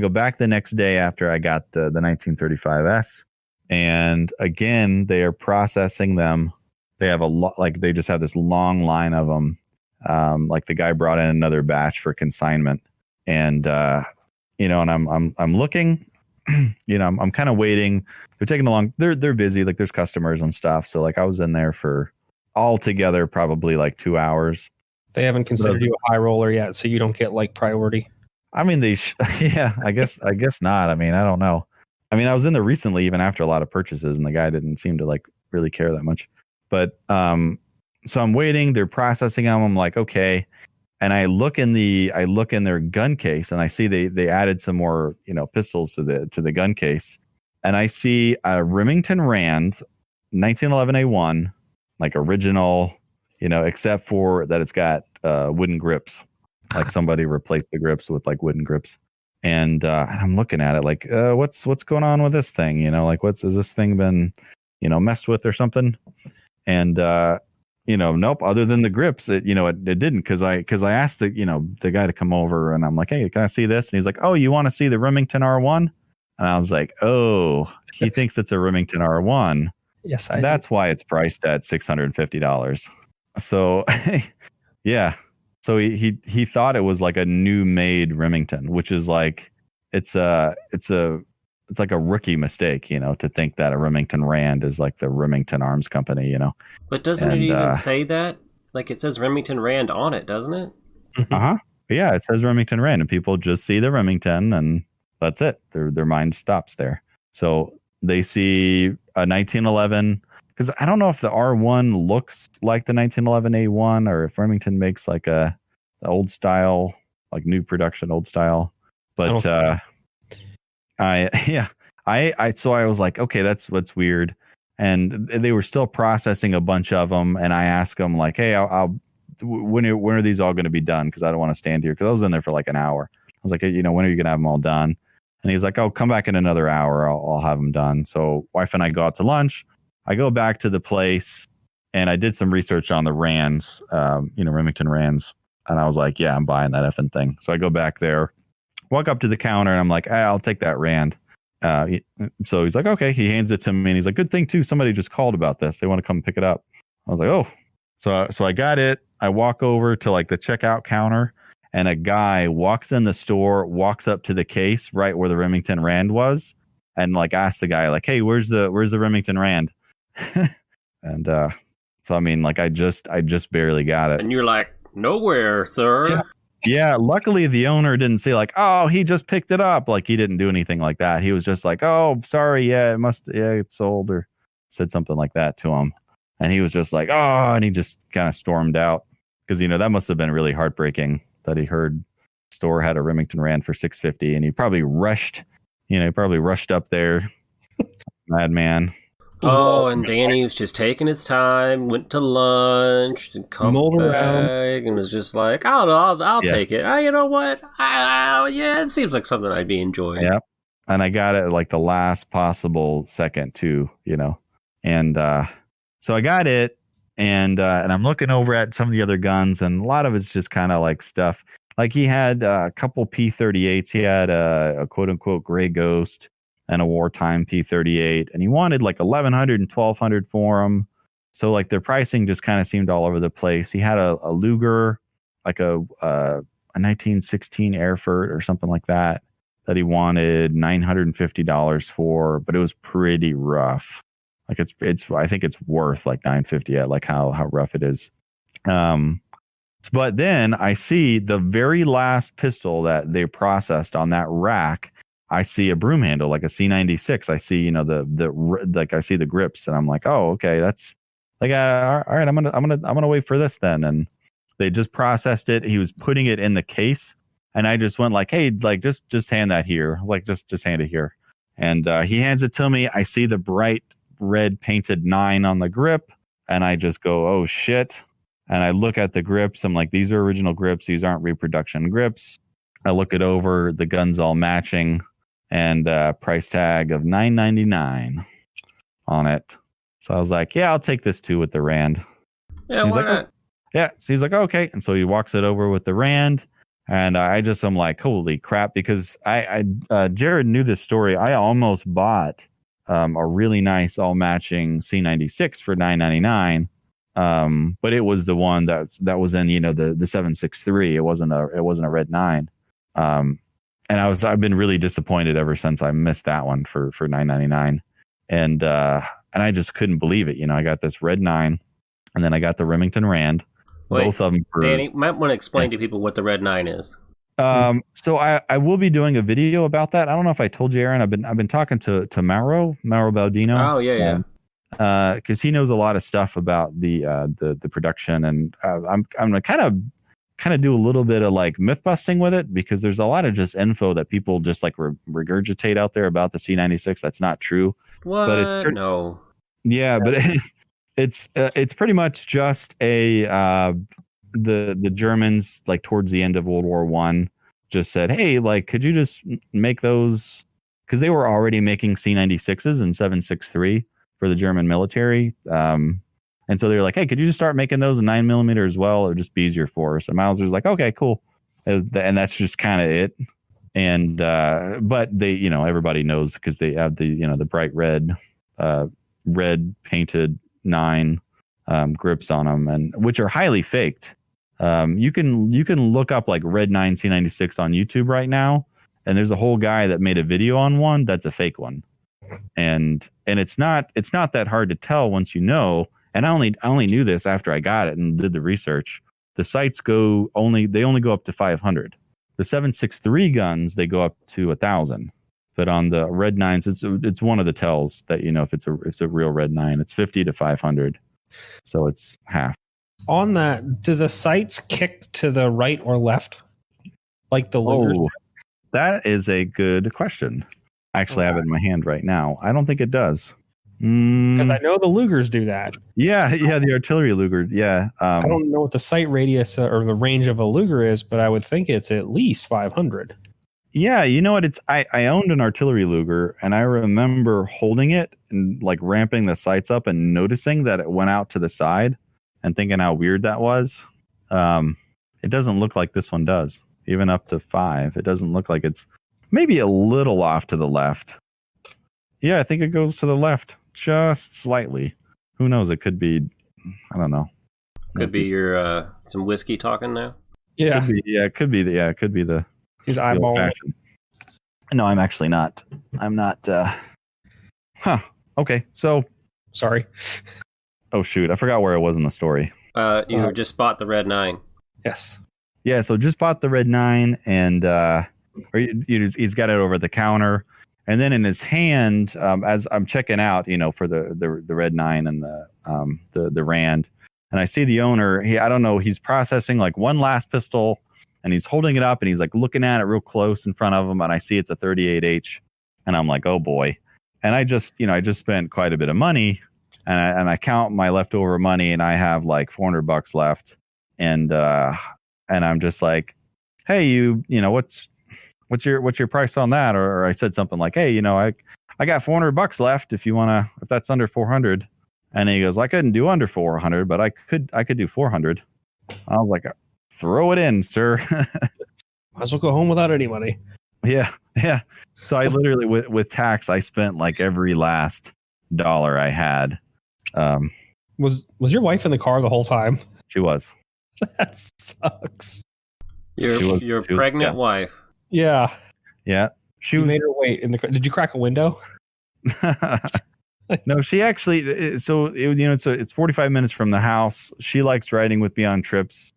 back the next day after I got the 1935S, and again they are processing them. They have a lot, like they just have this long line of them. Like the guy brought in another batch for consignment, and and I'm looking. I'm kind of waiting. They're taking a long. They're busy. Like there's customers and stuff. So like I was in there for altogether probably like 2 hours. They haven't considered you a high roller yet, so you don't get like priority. I mean, yeah, I guess not. I mean, I don't know. I mean, I was in there recently, even after a lot of purchases, and the guy didn't seem to like really care that much. But so I'm waiting. They're processing them. I'm like, okay. And I look in their gun case, and I see they added some more pistols to the gun case, and I see a Remington Rand 1911A1, like original, except for that it's got wooden grips, like somebody replaced the grips with like wooden grips, and I'm looking at it like, what's going on with this thing? Like has this thing been messed with or something? And nope. Other than the grips, it didn't, because I asked the guy to come over, and I'm like, hey, can I see this? And he's like, oh, you want to see the Remington R1? And I was like, oh, he thinks it's a Remington R1. Yes, That's why it's priced at $650. So, yeah. So he thought it was like a new made Remington, which is like it's like a rookie mistake, to think that a Remington Rand is like the Remington Arms Company, But doesn't it even say that? Like it says Remington Rand on it, doesn't it? Yeah, it says Remington Rand, and people just see the Remington, and that's it. Their mind stops there. So they see a 1911, because I don't know if the R1 looks like the 1911A1 or if Remington makes like the old style, like new production old style. But so I was like, okay, that's what's weird. And they were still processing a bunch of them, and I asked them like, hey, when are these all going to be done? Because I don't want to stand here, because I was in there for like an hour. I was like, when are you going to have them all done? And he's like, oh, come back in another hour. I'll have them done. So wife and I go out to lunch. I go back to the place, and I did some research on the Rands, Remington Rands. And I was like, yeah, I'm buying that effing thing. So I go back there, walk up to the counter, and I'm like, I'll take that Rand. So he's like, okay. He hands it to me, and he's like, good thing too, somebody just called about this. They want to come pick it up. I was like, oh. So I got it. I walk over to like the checkout counter, and a guy walks in the store, walks up to the case right where the Remington Rand was, and like asks the guy like, hey, where's the Remington Rand? And so I mean, like I just barely got it. And you're like, nowhere, sir. Yeah. Luckily the owner didn't say like, oh, he just picked it up. Like he didn't do anything like that. He was just like, oh, sorry. Yeah, it's sold, or said something like that to him. And he was just like, oh, and he just kind of stormed out, because, that must have been really heartbreaking that he heard the store had a Remington Rand for $650, and he probably rushed, up there. Madman. Oh, and Danny was just taking his time, went to lunch, and come back, and was just like, I'll take it. You know what? It seems like something I'd be enjoying. Yeah. And I got it at like the last possible second too, and so I got it, and I'm looking over at some of the other guns, and a lot of it's just kind of like stuff. Like he had a couple P38s. He had a quote unquote Gray Ghost and a wartime P38, and he wanted like $1,100 and $1,200 for them. So like their pricing just kind of seemed all over the place. He had a Luger, like a 1916 Erfurt or something like that he wanted $950 for, but it was pretty rough. Like it's I think it's worth like $950 at like how rough it is. But then I see the very last pistol that they processed on that rack. I see a broom handle, like a C96. I see, the I see the grips, and I'm like, oh, okay, that's like, all right, I'm gonna wait for this then. And they just processed it. He was putting it in the case, And I just went like, hey, like just hand that here. Like just hand it here. And he hands it to me. I see the bright red painted 9 on the grip, and I just go, oh shit. And I look at the grips. I'm like, these are original grips. These aren't reproduction grips. I look it over. The gun's all matching, and price tag of $9.99 on it. So I was like, yeah, I'll take this too with the Rand. Yeah, he's why like, not? oh. Yeah. So he's like, okay. And so he walks it over with the Rand. And I'm like, holy crap, because Jared knew this story. I almost bought a really nice all matching C96 for $9.99. But it was the one that was in, the 763. It wasn't a red 9. And I've been really disappointed ever since I missed that one for $9.99. And I just couldn't believe it. I got this red 9, and then I got the Remington Rand. Wait, both of them for, Danny, might want to explain to people what the red 9 is. So I will be doing a video about that. I don't know if I told you, Aaron. I've been talking to Mauro Baldino. Oh yeah. Because he knows a lot of stuff about the production, and I'm gonna kind of do a little bit of like myth busting with it, because there's a lot of just info that people just like regurgitate out there about the C96 that's not true. What? But it's no. Yeah, but it's pretty much just the Germans, like towards the end of World War I, just said, hey, like, could you just make those, because they were already making C96s and 763 for the German military. And so they were like, hey, could you just start making those in 9mm as well? It would just be easier for us. And Mauser's like, okay, cool. And that's just kind of it. And but they, everybody knows, because they have the bright red painted 9 grips on them, and which are highly faked. You can look up like red 9 C96 on YouTube right now, and there's a whole guy that made a video on one that's a fake one. And it's not that hard to tell once you know. And I only knew this after I got it and did the research. The sights only go up to 500. The 763 guns, they go up to 1,000. But on the red 9s, it's one of the tells that if it's a real red 9, it's 50 to 500. So it's half. On that, do the sights kick to the right or left, like the Lugers? Oh, that is a good question. I actually have it in my hand right now. I don't think it does. Because I know the Lugers do that. Yeah, the artillery Luger. Yeah. I don't know what the sight radius or the range of a Luger is, but I would think it's at least 500. Yeah, you know what? I owned an artillery Luger, and I remember holding it and like ramping the sights up and noticing that it went out to the side and thinking how weird that was. It doesn't look like this one does, even up to 5. It doesn't look like it's maybe a little off to the left. Yeah, I think it goes to the left just slightly. Who knows? It could be, I don't know. Could be your some whiskey talking now. Yeah, it could be the his eyeball. No, I'm actually not. I'm not. Okay. So. Sorry. Oh shoot! I forgot where I was in the story. You just bought the red 9. Yes. Yeah. So just bought the red 9, and he's got it over the counter, and then in his hand, as I'm checking out, for the red 9 and the Rand, and I see the owner. I don't know. He's processing like one last pistol. And he's holding it up, and he's like looking at it real close in front of him. And I see it's a 38H, and I'm like, oh boy. And I just spent quite a bit of money, and I count my leftover money, and I have like $400 left. And I'm just like, hey, what's your price on that? Or I said something like, hey, I got $400 left if if that's under 400. And he goes, I couldn't do under 400, but I could do 400. I was like, throw it in, sir. Might as well go home without any money. Yeah. So I literally, with tax, I spent like every last dollar I had. Was your wife in the car the whole time? She was. That sucks. Your pregnant wife. Yeah. Yeah. She made her wait in the car. Did you crack a window? No, she actually. So it's 45 minutes from the house. She likes riding with me on trips.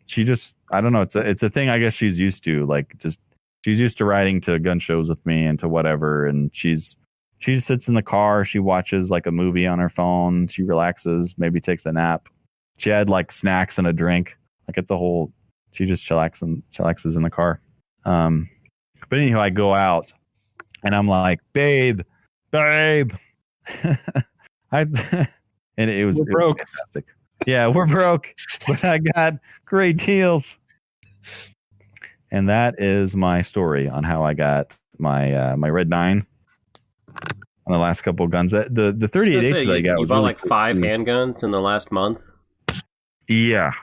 She just, I don't know. It's a thing I guess she's used to. Like, just she's used to riding to gun shows with me and to whatever. And she just sits in the car. She watches like a movie on her phone. She relaxes, maybe takes a nap. She had like snacks and a drink. Like, it's a whole. She just chillaxes in the car. But anyhow, I go out and I'm like, babe. And it was broke. Fantastic. Yeah, we're broke, but I got great deals. And that is my story on how I got my my Red 9 on the last couple of guns. The 38H that I got you was bought really like 5 handguns in the last month. Yeah.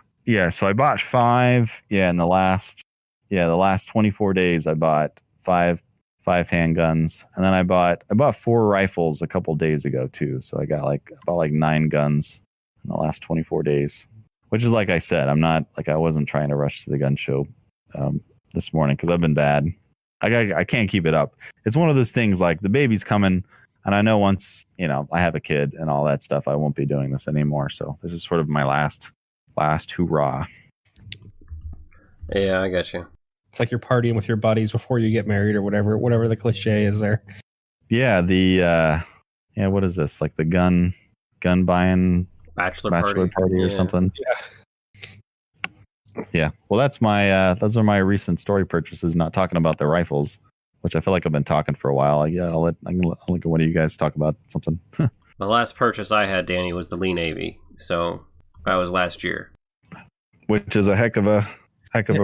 So I bought 5. Yeah, in the last 24 days I bought 5 handguns, and then I bought 4 rifles a couple days ago too. So I got about 9 guns in the last 24 days, which is, like I said, I wasn't trying to rush to the gun show this morning because I've been bad. I can't keep it up. It's one of those things, like the baby's coming, and I know once I have a kid and all that stuff, I won't be doing this anymore. So this is sort of my last hurrah. Yeah, I got you. It's like you're partying with your buddies before you get married or whatever the cliche is there. Yeah, what is this? Like the gun buying bachelor party or something. Yeah. Well, those are my recent story purchases, not talking about the rifles, which I feel like I've been talking for a while. Yeah, I'll let one of you guys talk about something. The last purchase I had, Danny, was the Lee Navy. So that was last year. Which is a heck of a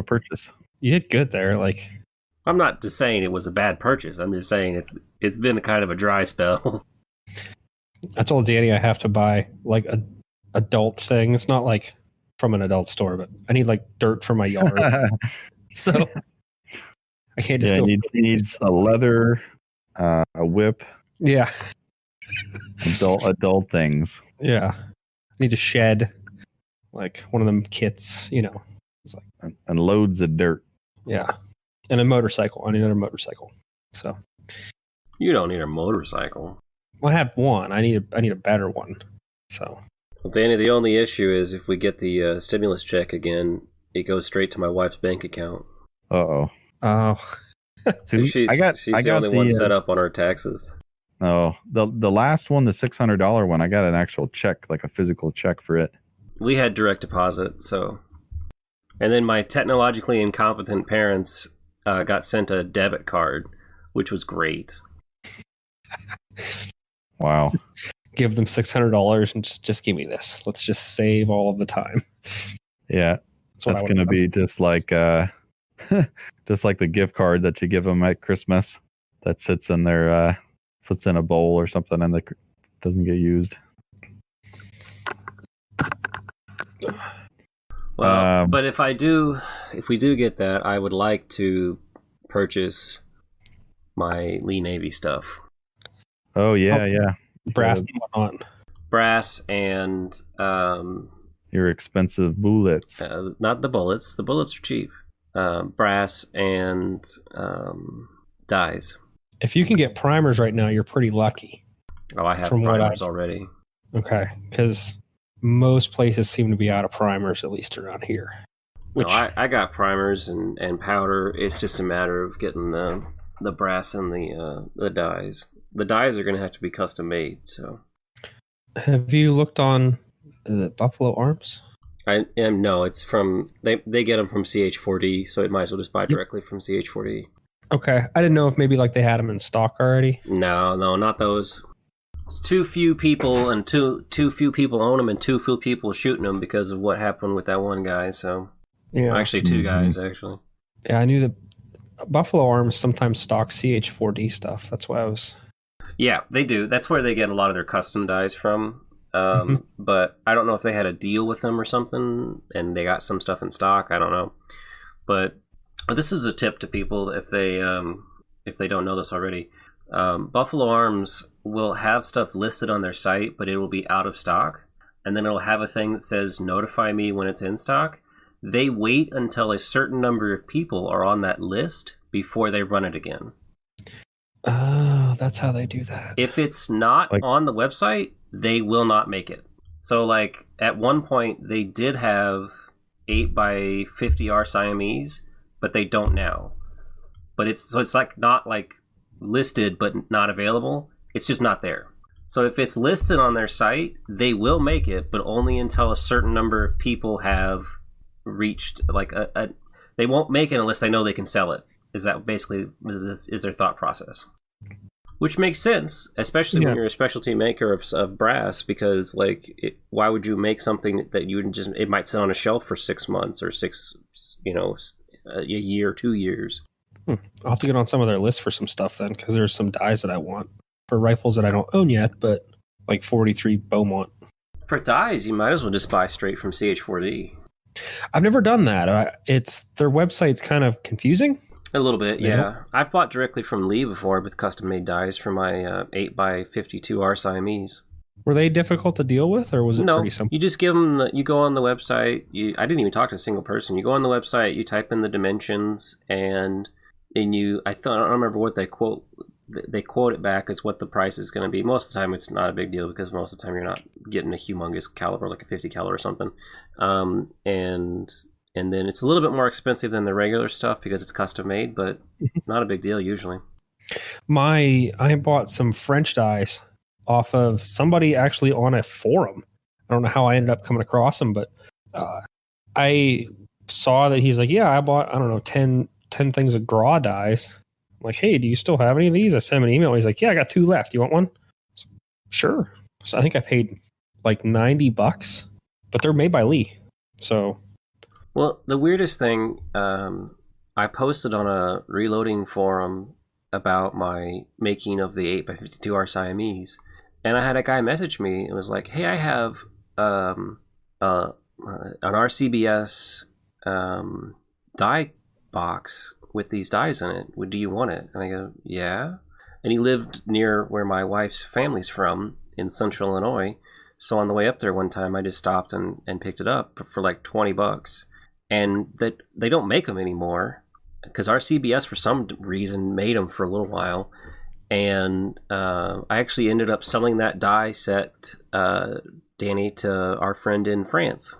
purchase. You did good there. Like, I'm not just saying it was a bad purchase. I'm just saying it's been kind of a dry spell. I told Danny I have to buy like adult things, not like from an adult store, but I need like dirt for my yard. So I can't just go. He needs a leather, a whip. Yeah. Adult things. Yeah. I need a shed, like one of them kits, It's like, and loads of dirt. Yeah. And a motorcycle. I need another motorcycle. So you don't need a motorcycle. Well, I have one. I need a better one. So well, Danny, the only issue is if we get the stimulus check again, it goes straight to my wife's bank account. Oh. So she's the only one set up on her taxes. Oh, the last one, the $600 one, I got an actual check, like a physical check for it. We had direct deposit, so. And then my technologically incompetent parents got sent a debit card, which was great. Wow. Just give them $600 and just give me this. Let's just save all of the time. Yeah. That's going to be just like just like the gift card that you give them at Christmas that sits in their sits in a bowl or something and doesn't get used. Well, but if we do get that, I would like to purchase my Lee Navy stuff. Oh yeah. Brass and whatnot. Brass and your expensive bullets. Not the bullets. The bullets are cheap. Brass and dyes. If you can get primers right now, you're pretty lucky. Oh, I have primers already. Okay, because most places seem to be out of primers, at least around here. No, I got primers and powder. It's just a matter of getting the brass and the dyes. The dyes are going to have to be custom made. So, have you looked on Buffalo Arms? No, it's from they get them from CH4D, so it might as well just buy directly from CH4D. Okay, I didn't know if maybe like they had them in stock already. No, not those. It's too few people, and too few people own them, and too few people shooting them because of what happened with that one guy. So, yeah, actually, 2 guys actually. Yeah, I knew that Buffalo Arms sometimes stock CH4D stuff. That's why I was. Yeah, they do. That's where they get a lot of their custom dyes from. But I don't know if they had a deal with them or something, and they got some stuff in stock. I don't know, but this is a tip to people if they don't know this already. Buffalo Arms will have stuff listed on their site, but it will be out of stock, and then it'll have a thing that says "Notify me when it's in stock." They wait until a certain number of people are on that list before they run it again. Oh, that's how they do that. If it's not on the website, they will not make it. So, like, at one point, they did have 8x50R Siamese, but they don't now. But it's like not like listed but not available. It's just not there. So if it's listed on their site, they will make it, but only until a certain number of people have reached like they won't make it unless they know they can sell it. Is that basically is their thought process? Which makes sense, especially when you're a specialty maker of brass, because why would you make something that you would just, it might sit on a shelf for 6 months or a year, 2 years. I'll have to get on some of their lists for some stuff then, because there's some dies that I want for rifles that I don't own yet, but like 43 Beaumont. For dies, you might as well just buy straight from CH4D. I've never done that. Their website's kind of confusing. A little bit, yeah. I've bought directly from Lee before with custom-made dies for my 8x52R Siamese. Were they difficult to deal with, or was it pretty simple? You just give them. You go on the website. I didn't even talk to a single person. You go on the website, you type in the dimensions, and I don't remember what they quote. They quote it back as what the price is going to be. Most of the time, it's not a big deal because most of the time you're not getting a humongous caliber like a 50 caliber or something. And then it's a little bit more expensive than the regular stuff because it's custom made, but not a big deal usually. I bought some French dies off of somebody actually on a forum. I don't know how I ended up coming across them, but I saw that he's like, yeah, I bought, I don't know, 10 things of Gras dies. I'm like, hey, do you still have any of these? I sent him an email. He's like, yeah, I got 2 left. You want one? Sure. So I think I paid like $90, but they're made by Lee. So... Well, the weirdest thing, I posted on a reloading forum about my making of the 8x52R Siamese, and I had a guy message me and was like, hey, I have an RCBS die box with these dies in it. Do you want it? And I go, yeah. And he lived near where my wife's family's from in central Illinois. So on the way up there one time, I just stopped and picked it up for like $20. And that they don't make them anymore because RCBS for some reason made them for a little while. And I actually ended up selling that die set, Danny, to our friend in France.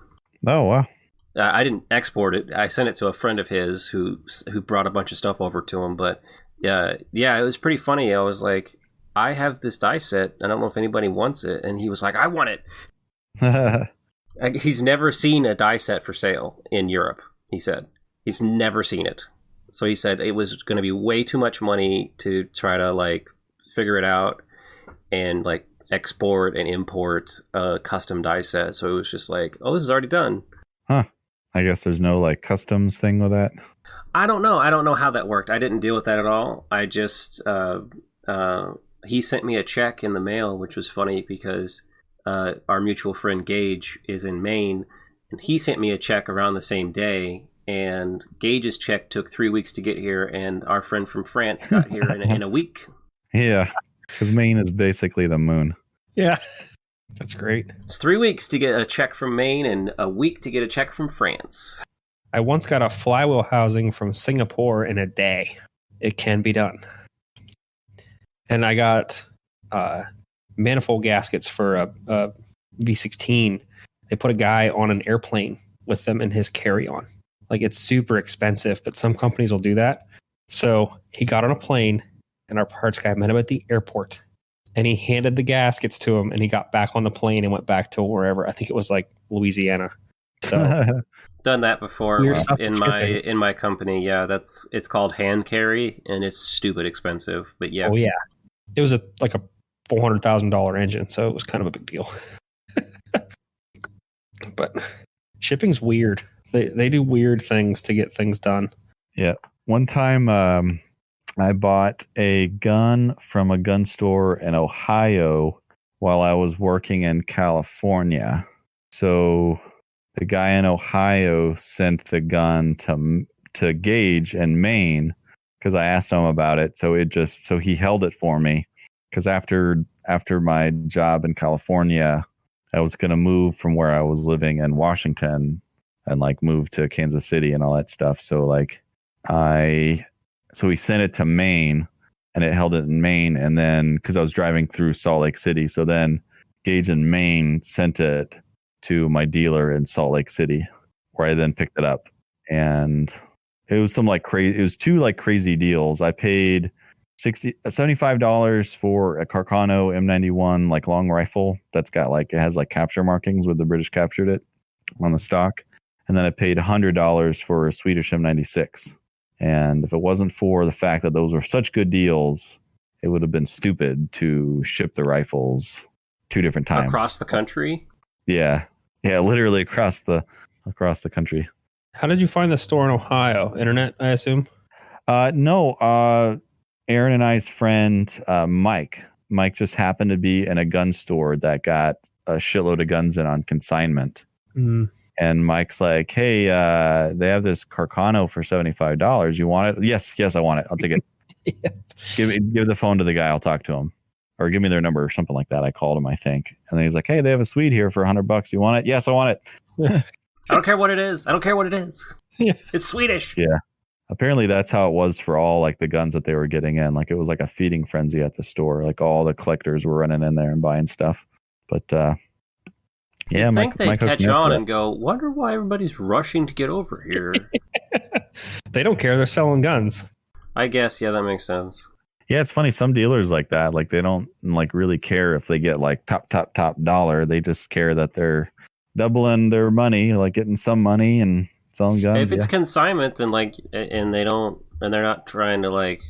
Oh, wow. I didn't export it. I sent it to a friend of his who brought a bunch of stuff over to him. But yeah, it was pretty funny. I was like, I have this die set. I don't know if anybody wants it. And he was like, I want it. He's never seen a die set for sale in Europe, he said. He's never seen it. So he said it was going to be way too much money to try to figure it out and export and import a custom die set. So it was just like, oh, this is already done. Huh. I guess there's no customs thing with that. I don't know. I don't know how that worked. I didn't deal with that at all. I just, he sent me a check in the mail, which was funny because our mutual friend Gage is in Maine, and he sent me a check around the same day, and Gage's check took 3 weeks to get here, and our friend from France got here in a week. Yeah, because Maine is basically the moon. Yeah, that's great. It's 3 weeks to get a check from Maine and a week to get a check from France. I once got a flywheel housing from Singapore in a day. It can be done. And I got... manifold gaskets for a V16. They put a guy on an airplane with them in his carry-on. It's super expensive, but some companies will do that. So he got on a plane, and our parts guy met him at the airport, and he handed the gaskets to him, and he got back on the plane and went back to wherever. I think it was Louisiana. So done that before in my company. Yeah, it's called hand carry, and it's stupid expensive. But yeah, oh yeah, it was a $400,000 engine, so it was kind of a big deal. But shipping's weird. They do weird things to get things done. Yeah. One time I bought a gun from a gun store in Ohio while I was working in California. So the guy in Ohio sent the gun to Gage in Maine because I asked him about it. So he held it for me. Because after my job in California, I was going to move from where I was living in Washington and move to Kansas City and all that stuff. So he sent it to Maine, and it held it in Maine. And then because I was driving through Salt Lake City, so then Gage in Maine sent it to my dealer in Salt Lake City, where I then picked it up. And it was some crazy. It was 2 crazy deals. I paid $75 for a Carcano M91 long rifle that's got it has capture markings where the British captured it on the stock, and then I paid $100 for a Swedish M96. And if it wasn't for the fact that those were such good deals, it would have been stupid to ship the rifles 2 different times across the country. Yeah, literally across the country. How did you find the store in Ohio? Internet, I assume. No. Aaron and I's friend Mike. Mike just happened to be in a gun store that got a shitload of guns in on consignment. Mm. And Mike's like, "Hey, they have this Carcano for $75. You want it?" Yes, I want it. I'll take it. Yeah. Give the phone to the guy. I'll talk to him, or give me their number or something like that. I called him, I think, and then he's like, "Hey, they have a Swede here for $100. You want it?" Yes, I want it. I don't care what it is. Yeah. It's Swedish. Yeah. Apparently that's how it was for all like the guns that they were getting in. Like it was like a feeding frenzy at the store. Like all the collectors were running in there and buying stuff. But yeah, I think they Mike catch on and go, wonder why everybody's rushing to get over here. They don't care. They're selling guns. I guess, yeah, that makes sense. Yeah, it's funny. Some dealers like that, like they don't like really care if they get like top dollar. They just care that they're doubling their money, like getting some money and selling guns. If it's consignment, then like, and they're not trying to like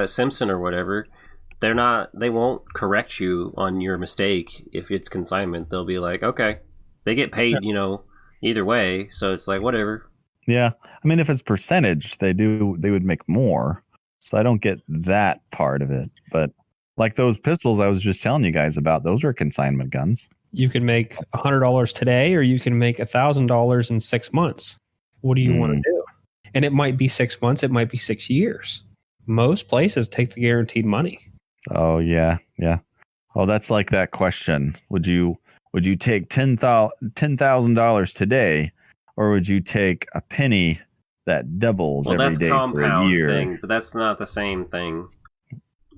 Simpson or whatever. They won't correct you on your mistake if it's consignment. They'll be like, okay, they get paid, either way. So it's like, whatever. Yeah. I mean, if it's percentage, they would make more. So I don't get that part of it. But like those pistols I was just telling you guys about, those were consignment guns. You can make $100 today, or you can make $1,000 in 6 months. What do you want to do? And it might be 6 months. It might be 6 years. Most places take the guaranteed money. Oh yeah. Oh, that's like that question. Would you take $10,000 today, or would you take a penny that doubles every day for a year? Thing, but that's not the same thing.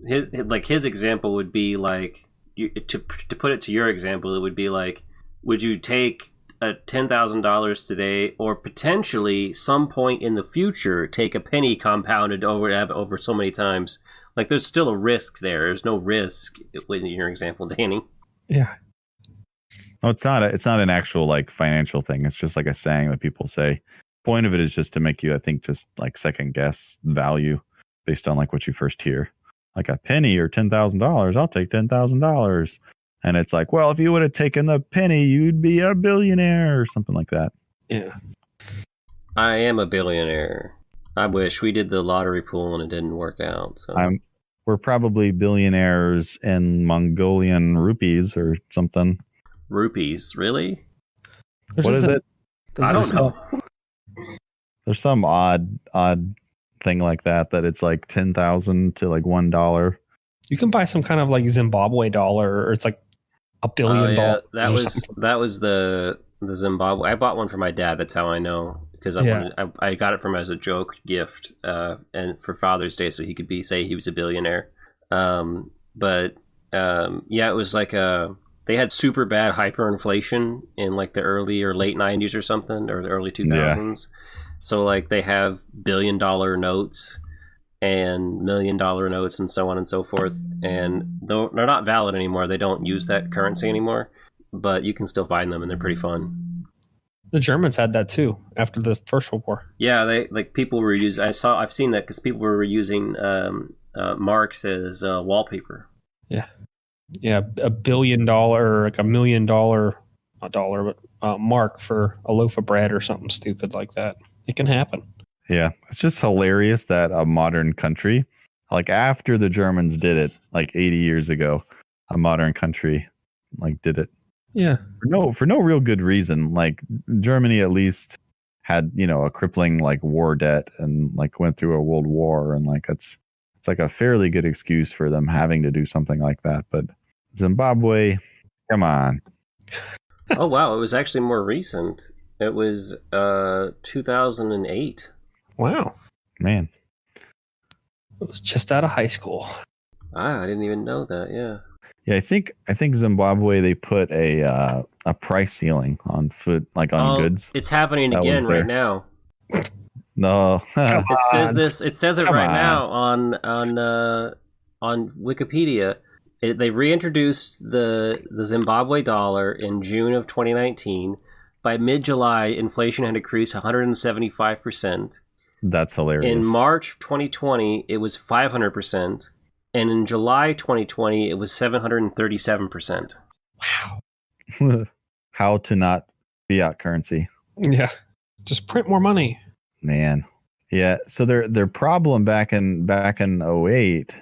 His example would be like, to put it to your example, it would be like, would you take a $10,000 today, or potentially some point in the future take a penny compounded over so many times? Like, there's still a risk there. There's no risk in your example, Danny. Yeah. No, it's not an actual like financial thing. It's just like a saying that people say. Point of it is just to make you, I think, just like second guess value based on like what you first hear. Like a penny or $10,000, I'll take $10,000. And it's like, well, if you would have taken the penny, you'd be a billionaire or something like that. Yeah. I am a billionaire. I wish. We did the lottery pool and it didn't work out. So we're probably billionaires in Mongolian rupees or something. Rupees, really? What is it? I don't know. There's some odd thing like that it's like 10,000 to like $1. You can buy some kind of like Zimbabwe dollar, or it's like $1 billion. That was the Zimbabwe. I bought one for my dad. That's how I know, because I got it from him as a joke gift, and for Father's Day, so he could say he was a billionaire. It was like they had super bad hyperinflation in like the early or late 90s or something, or the early 2000s. Yeah. So like they have $1 billion notes and $1 million notes and so on and so forth. And they're not valid anymore. They don't use that currency anymore, but you can still find them and they're pretty fun. The Germans had that too after the First World War. Yeah, people were using. I've seen that because people were using marks as wallpaper. Yeah, $1 billion, like $1 million, not dollar, but mark for a loaf of bread or something stupid like that. It can happen. Yeah, it's just hilarious that a modern country, like after the Germans did it, like 80 years ago, a modern country like did it. Yeah. For no real good reason. Like Germany at least had, a crippling like war debt and like went through a world war, and like it's like a fairly good excuse for them having to do something like that. But Zimbabwe, come on. Oh wow, it was actually more recent. It was 2008. Wow. Man. It was just out of high school. I didn't even know that, yeah. Yeah, I think Zimbabwe, they put a price ceiling on food, like on goods. It's happening again right now. No. It says it right now on Wikipedia. They reintroduced the Zimbabwe dollar in June of 2019, by mid-July, inflation had increased 175%. That's hilarious. In March 2020, it was 500%. And in July 2020, it was 737%. Wow. How to not fiat currency. Yeah. Just print more money. Man. Yeah. So their problem back in 08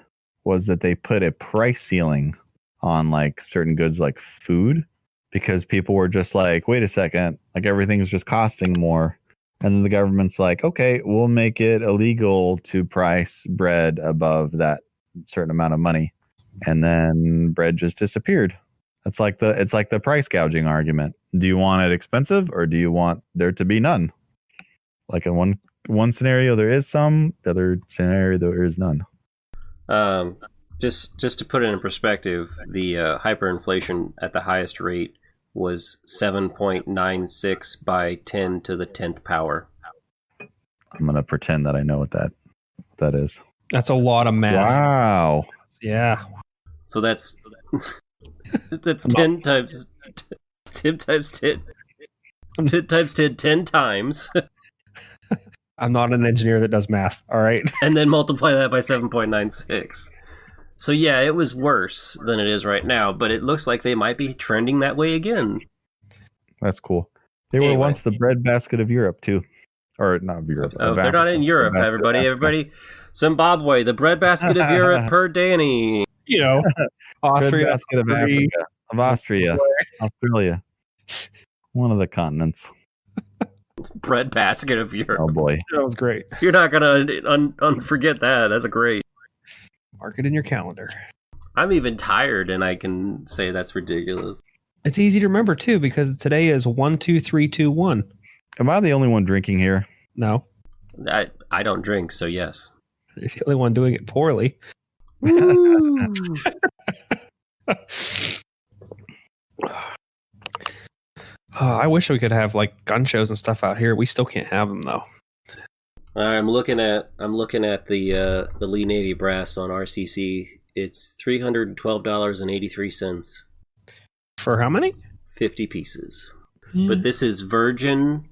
was that they put a price ceiling on like certain goods like food, because people were just like, wait a second, like everything's just costing more. And then the government's like, okay, we'll make it illegal to price bread above that certain amount of money. And then bread just disappeared. It's like the price gouging argument. Do you want it expensive or do you want there to be none? Like in one scenario there is some, the other scenario there is none. Just to put it in perspective, the hyperinflation at the highest rate was 7.96 by 10 to the 10th power. I'm gonna pretend that I know what that is. That's a lot of math. Wow. Yeah. So that's 10 times 10 times 10 10 times 10 10 times. I'm not an engineer that does math. All right. And then multiply that by 7.96. So yeah, it was worse than it is right now, but it looks like they might be trending that way again. That's cool. They were once the breadbasket of Europe too. Or not of Europe. Oh, they're not in Europe, everybody. Zimbabwe, the breadbasket of Europe per Danny. You know, Austria, breadbasket of Africa, of Austria, Australia. One of the continents. Breadbasket of Europe. Oh boy. That was great. You're not going to forget that. That's great. Mark it in your calendar. I'm even tired and I can say that's ridiculous. It's easy to remember too, because today is 1 2 3 2 1. Am I the only one drinking here? No. I don't drink, so yes. You're the only one doing it poorly. I wish we could have like gun shows and stuff out here. We still can't have them though. I'm looking at the Lee Navy brass on RCC. It's $312.83. For how many? 50 pieces. Yeah. But this is virgin,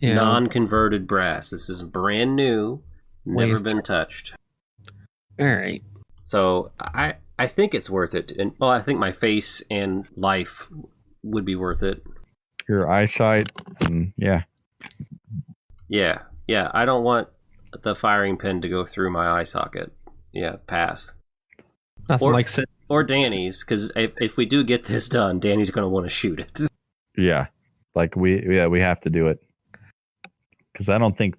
non-converted brass. This is brand new, never been touched. All right. So I think it's worth it. And I think my face and life would be worth it. Your eyesight, and yeah. I don't want the firing pin to go through my eye socket. Yeah, pass. Nothing or Danny's, because if we do get this done, Danny's going to want to shoot it. Yeah, like we have to do it, because I don't think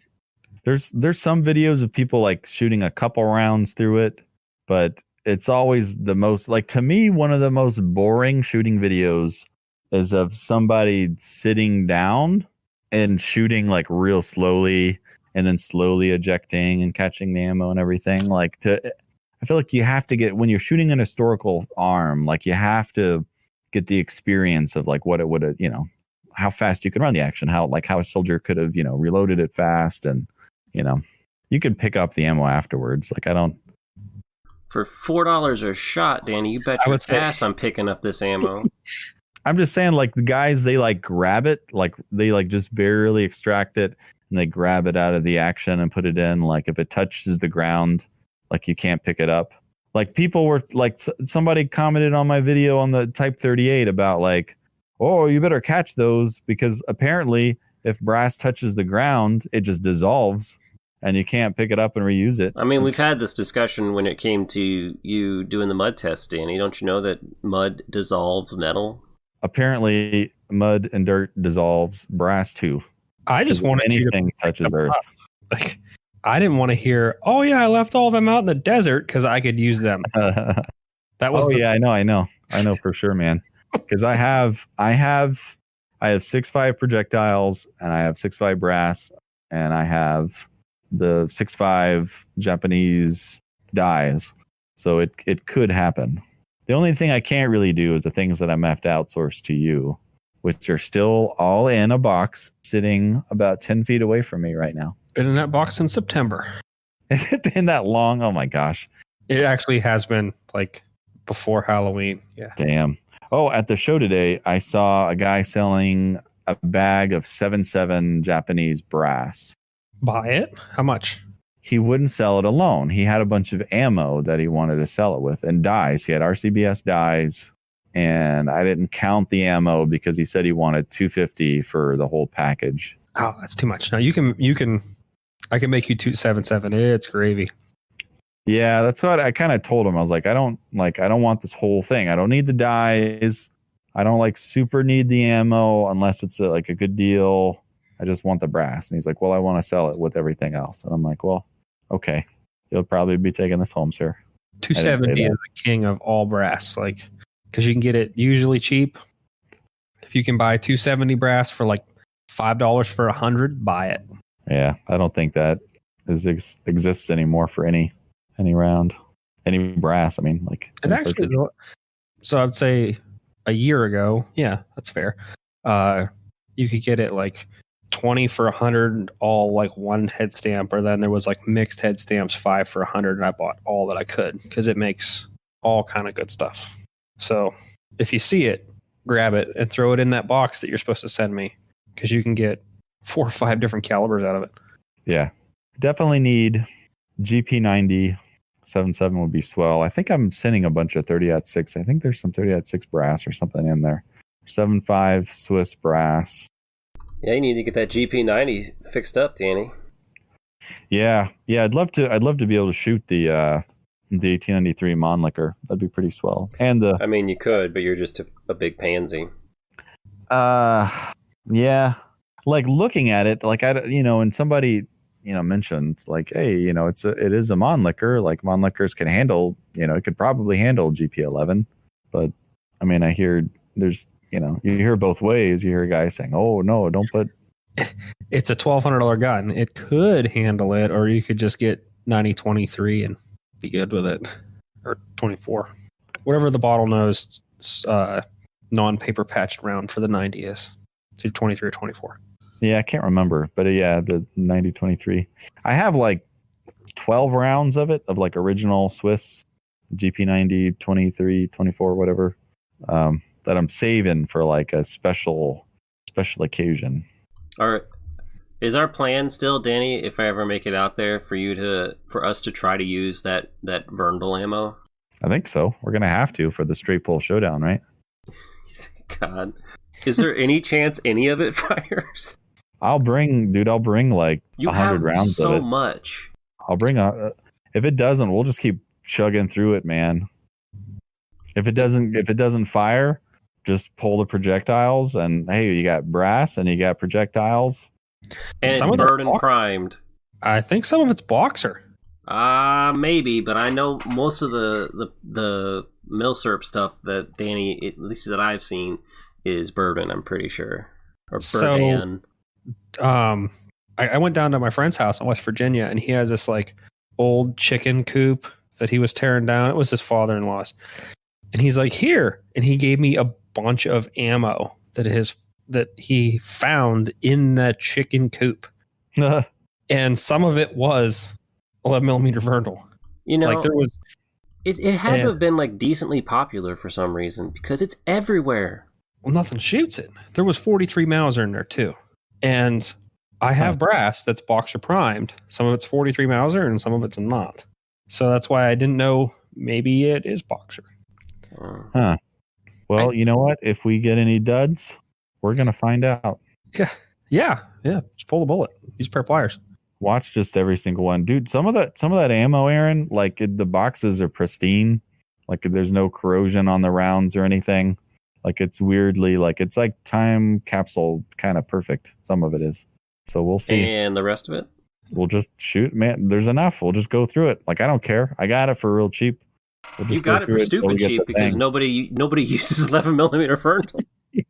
there's some videos of people like shooting a couple rounds through it, but it's always the most, like, to me, one of the most boring shooting videos is of somebody sitting down and shooting like real slowly and then slowly ejecting and catching the ammo and everything. Like, I feel like you have to get, when you're shooting an historical arm, like you have to get the experience of like what it would have, how fast you can run the action, how a soldier could have, reloaded it fast, and, you could pick up the ammo afterwards. Like, I don't. For $4 a shot, Danny, you bet your ass I'm picking up this ammo. I'm just saying, like, the guys, they like grab it, like they like just barely extract it and they grab it out of the action and put it in. Like, if it touches the ground, like, you can't pick it up. Like, people were like, somebody commented on my video on the Type 38 about like, oh, you better catch those, because apparently if brass touches the ground, it just dissolves and you can't pick it up and reuse it. I mean, we've had this discussion when it came to you doing the mud test, Danny. Don't you know that mud dissolves metal? Apparently, mud and dirt dissolves brass too. I just wanted anything touches earth. Like, I didn't want to hear, oh yeah, I left all of them out in the desert because I could use them. That was. I know for sure, man. Because I have 6.5 projectiles, and I have 6.5 brass, and I have the 6.5 Japanese dies. So it could happen. The only thing I can't really do is the things that I'm have to outsource to you, which are still all in a box sitting about 10 feet away from me right now. Been in that box since September. Has it been that long? Oh my gosh. It actually has been, like, before Halloween. Yeah. Damn. Oh, at the show today, I saw a guy selling a bag of 7.7 Japanese brass. Buy it? How much? He wouldn't sell it alone. He had a bunch of ammo that he wanted to sell it with, and dies. He had RCBS dies, and I didn't count the ammo because he said he wanted $250 for the whole package. Oh, that's too much. Now I can make you 277. It's gravy. Yeah, that's what I kind of told him. I was like, I don't want this whole thing. I don't need the dies. I don't super need the ammo unless it's a good deal. I just want the brass. And he's like, well, I want to sell it with everything else. And I'm like, well, okay. You'll probably be taking this home, sir. 270 is the king of all brass, because you can get it usually cheap. If you can buy 270 brass for $5 for 100, buy it. Yeah, I don't think that exists anymore for any round, any brass. I mean, and actually, so I'd say a year ago, yeah, that's fair. You could get it 20 for 100, all one head stamp, or then there was mixed head stamps, 5 for 100, and I bought all that I could because it makes all kind of good stuff. So if you see it, grab it and throw it in that box that you're supposed to send me, because you can get 4 or 5 different calibers out of it. Yeah, definitely need GP90 7.7 would be swell. I think I'm sending a bunch of 30-06. I think there's some 30-06 brass or something in there. 7.5 Swiss brass. Yeah, you need to get that GP90 fixed up, Danny. Yeah. I'd love to be able to shoot the 1893 Mannlicher. That'd be pretty swell. And I mean, you could, but you're just a big pansy. Yeah. Looking at it, and somebody mentioned hey, it is a Mannlicher. Mannlichers can handle, it could probably handle GP11. But I mean, I hear there's, you hear both ways. You hear guys saying, "Oh no, don't put." It's a $1,200 gun. It could handle it, or you could just get 90-23 and be good with it, or 24, whatever the bottlenose non-paper patched round for the 90 is. So 23 or 24. Yeah, I can't remember, but yeah, the 90-23. I have 12 rounds of it, of original Swiss GP90 23, 24, whatever. That I'm saving for a special occasion. All right. Is our plan still, Danny, if I ever make it out there, for us to try to use that Verndl ammo? I think so. We're gonna have to for the straight pull showdown, right? God, is there any chance any of it fires? I'll bring 100 rounds of it. So much. I'll bring if it doesn't, we'll just keep chugging through it, man. If it doesn't fire, just pull the projectiles, and hey, you got brass and you got projectiles. And it's burden primed. I think some of it's boxer. Maybe, but I know most of the Milsurp stuff that Danny, at least that I've seen, is bourbon, I'm pretty sure. Or bourbon. I went down to my friend's house in West Virginia, and he has this old chicken coop that he was tearing down. It was his father-in-law's. And he's like, here. And he gave me a bunch of ammo that he found in that chicken coop. And some of it was 11 millimeter Verndl. There was. It had to have been decently popular for some reason, because it's everywhere. Well, nothing shoots it. There was 43 Mauser in there too. And I have brass that's boxer primed. Some of it's 43 Mauser and some of it's not. So that's why I didn't know. Maybe it is boxer. Huh. Well, you know what? If we get any duds, we're gonna find out. Yeah. Just pull the bullet. Use a pair of pliers. Watch just every single one, dude. Some of that ammo, Aaron, the boxes are pristine. There's no corrosion on the rounds or anything. It's weirdly it's time capsule kind of perfect. Some of it is. So we'll see. And the rest of it? We'll just shoot, man. There's enough. We'll just go through it. I don't care. I got it for real cheap. You got it for stupid cheap because nobody uses 11 millimeter Verndl. Yeah.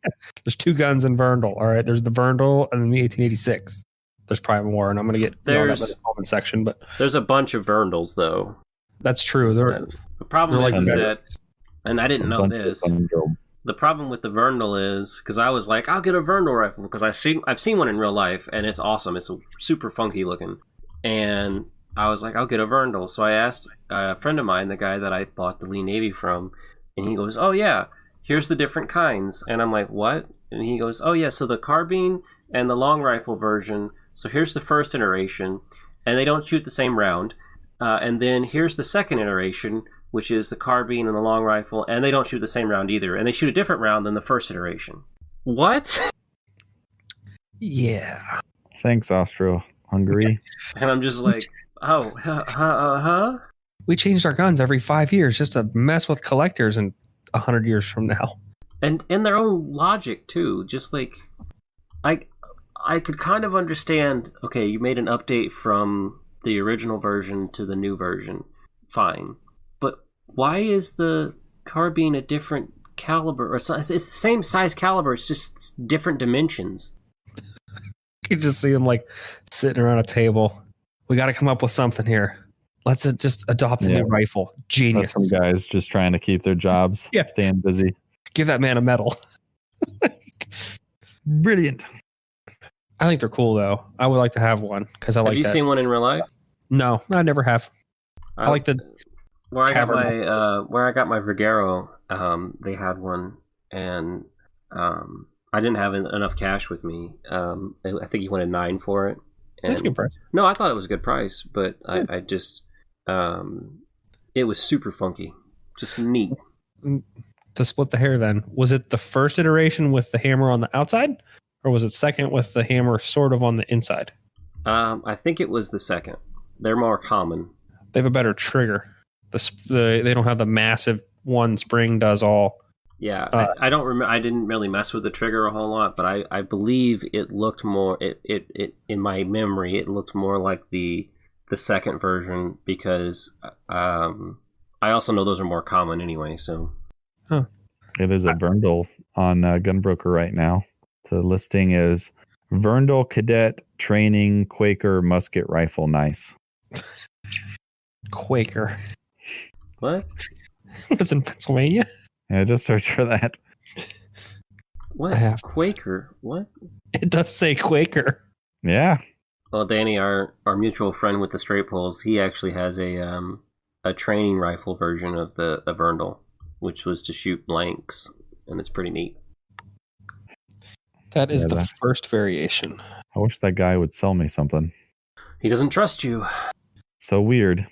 There's 2 guns in Verndl. All right. There's the Verndl and then the 1886. There's probably more, and I'm going to get yelled at in the comment section. But there's a bunch of Verndls, though. That's true. The problem is that, and I didn't know this. The problem with the Verndl is because I was like, I'll get a Verndl rifle because I've seen one in real life and it's awesome. It's super funky looking, and I was like, I'll get a Verndl. So I asked a friend of mine, the guy that I bought the Lee Navy from, and he goes, "Oh yeah, here's the different kinds." And I'm like, "What?" And he goes, oh yeah, so the carbine and the long rifle version, so here's the first iteration, and they don't shoot the same round. And then here's the second iteration, which is the carbine and the long rifle, and they don't shoot the same round either. And they shoot a different round than the first iteration. What? Yeah. Thanks, Austro-Hungary. And I'm just like, oh, huh? We changed our guns every 5 years just to mess with collectors and 100 years from now. And in their own logic, too. Just like, I could kind of understand, okay, you made an update from the original version to the new version. Fine. But why is the carbine a different caliber? Or it's the same size caliber, it's just different dimensions. You can just see them like sitting around a table. We got to come up with something here. Let's just adopt a new rifle. Genius. That's some guys just trying to keep their jobs, staying busy. Give that man a medal. Brilliant. I think they're cool, though. I would like to have one because I like that. Have you seen one in real life? No, I never have. I like the where I got my Vergero. They had one, and I didn't have enough cash with me. I think he wanted $9 for it. And that's a good price. No, I thought it was a good price, but I just it was super funky, just neat. To split the hair, then was it the first iteration with the hammer on the outside, or was it second with the hammer sort of on the inside? I think it was the second. They're more common. They have a better trigger. They don't have the massive one spring does all. Yeah, I don't remember. I didn't really mess with the trigger a whole lot, but I believe it looked more. It in my memory, it looked more like the second version because I also know those are more common anyway. So, It is a Verndl on Gunbroker right now. The listing is Verndl Cadet Training Quaker Musket Rifle. Nice. Quaker. What? It's in Pennsylvania. Yeah, just search for that. What? Quaker? What? It does say Quaker. Yeah. Well, Danny, our mutual friend with the straight poles, he actually has a training rifle version of the Verndl, which was to shoot blanks, and it's pretty neat. That is the first variation. I wish that guy would sell me something. He doesn't trust you. So weird.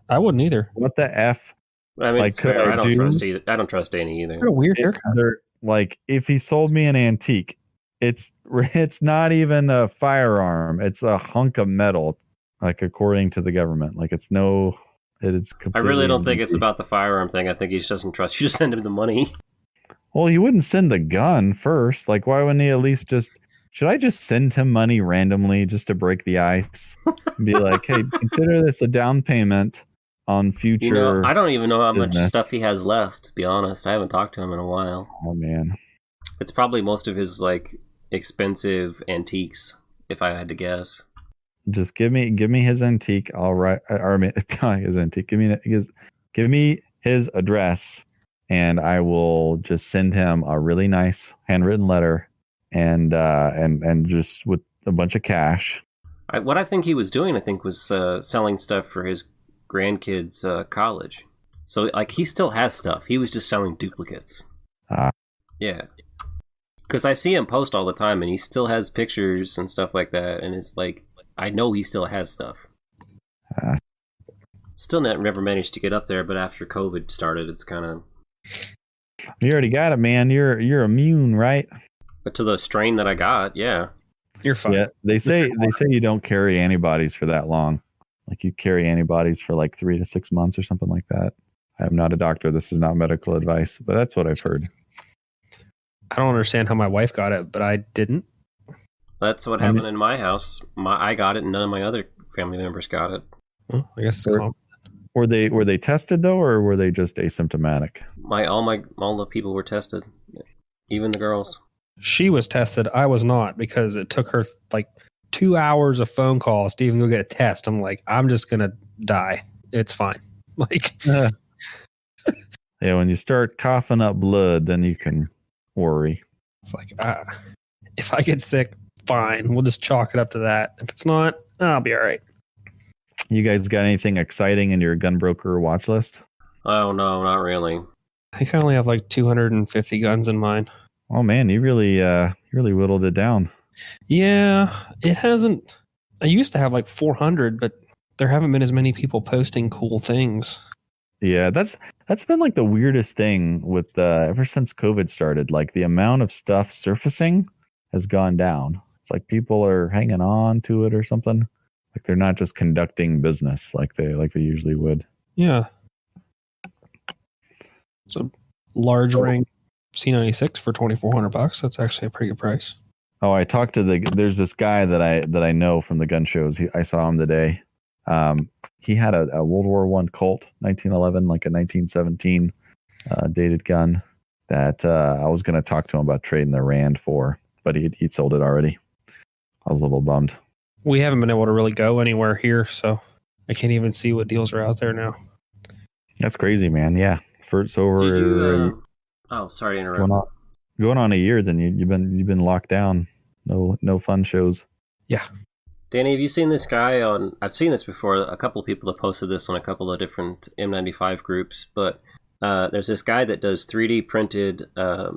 I wouldn't either. What the F? I mean, like, I don't trust Danny either. What a weird haircut. Like, if he sold me an antique, it's not even a firearm. It's a hunk of metal, like, according to the government. Like, it's completely I really don't think it's about the firearm thing. I think he just doesn't trust you to send him the money. Well, he wouldn't send the gun first. Like, why wouldn't he at least should I just send him money randomly just to break the ice? And be like, hey, consider this a down payment on future. I don't even know how much stuff he has left, to be honest. I haven't talked to him in a while. Oh, man. It's probably most of his, like, expensive antiques, if I had to guess. Just give me his antique. His antique. Give me his address, and I will just send him a really nice handwritten letter, and just with a bunch of cash. What I think he was doing, was selling stuff for his grandkids' college. So, like, he still has stuff. He was just selling duplicates. Yeah. Because I see him post all the time, and he still has pictures and stuff like that, and it's like, I know he still has stuff. Still never managed to get up there, but after COVID started, it's kind of... You already got it, man. You're immune, right? But to the strain that I got, yeah. You're fine. Yeah, they say you don't carry antibodies for that long. Like, you carry antibodies for like 3 to 6 months or something like that. I am not a doctor. This is not medical advice, but that's what I've heard. I don't understand how my wife got it, but I didn't. That's what happened in my house. I got it, and none of my other family members got it. Well, I guess it's common. Were they tested though, or were they just asymptomatic? All the people were tested, even the girls. She was tested. I was not, because it took her like 2 hours of phone calls to even go get a test. I'm like, I'm just gonna die. It's fine. Like, yeah, when you start coughing up blood, then you can worry. It's like, if I get sick, fine. We'll just chalk it up to that. If it's not, I'll be all right. You guys got anything exciting in your Gunbroker watch list? Oh, no, not really. I think I only have like 250 guns in mine. Oh man, you really whittled it down. Yeah, it hasn't. I used to have like 400, but there haven't been as many people posting cool things. Yeah, that's been like the weirdest thing with ever since COVID started. Like the amount of stuff surfacing has gone down. It's like people are hanging on to it or something. Like they're not just conducting business like they usually would. Yeah. So large ring C96 for $2,400. That's actually a pretty good price. Oh, I talked to there's this guy that I know from the gun shows. I saw him today. He had a World War I Colt, 1911, like a 1917 dated gun that I was going to talk to him about trading the Rand for, but he sold it already. I was a little bummed. We haven't been able to really go anywhere here, so I can't even see what deals are out there now. That's crazy, man. Yeah, for it's over. Did you? Oh, sorry to interrupt. Going on a year, then you've been locked down. No fun shows. Yeah. Danny, have you seen this guy on? I've seen this before. A couple of people have posted this on a couple of different M95 groups, but there's this guy that does 3D printed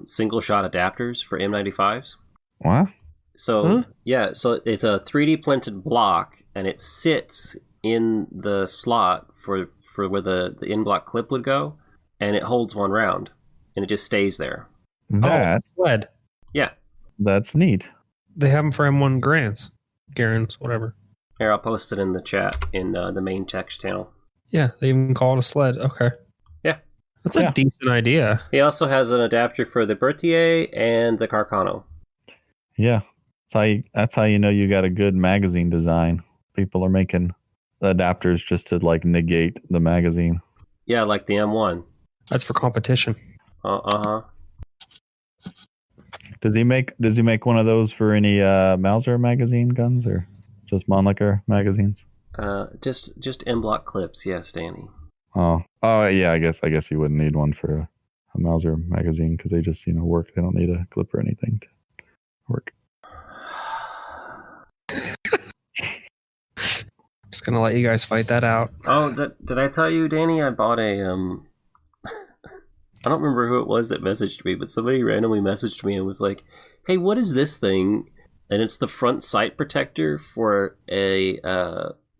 single shot adapters for M95s. What? So yeah, so it's a 3D printed block, and it sits in the slot for where the in block clip would go, and it holds one round, and it just stays there. Sled. Yeah, that's neat. They have them for M1 Garens, whatever. Here, I'll post it in the chat in the main text channel. Yeah, they even call it a sled. Okay. Yeah. That's a decent idea. He also has an adapter for the Berthier and the Carcano. Yeah. That's how you know you got a good magazine design. People are making adapters just to like negate the magazine. Yeah, like the M1. That's for competition. Uh-huh. Does he make one of those for any Mauser magazine guns or just Mannlicher magazines? Just M-block clips, yes, Danny. Oh yeah, I guess you wouldn't need one for a Mauser magazine because they just work. They don't need a clip or anything to work. Just gonna let you guys fight that out. Oh, did I tell you, Danny? I bought a I don't remember who it was that messaged me, but somebody randomly messaged me and was like, "Hey, what is this thing?" And it's the front sight protector for a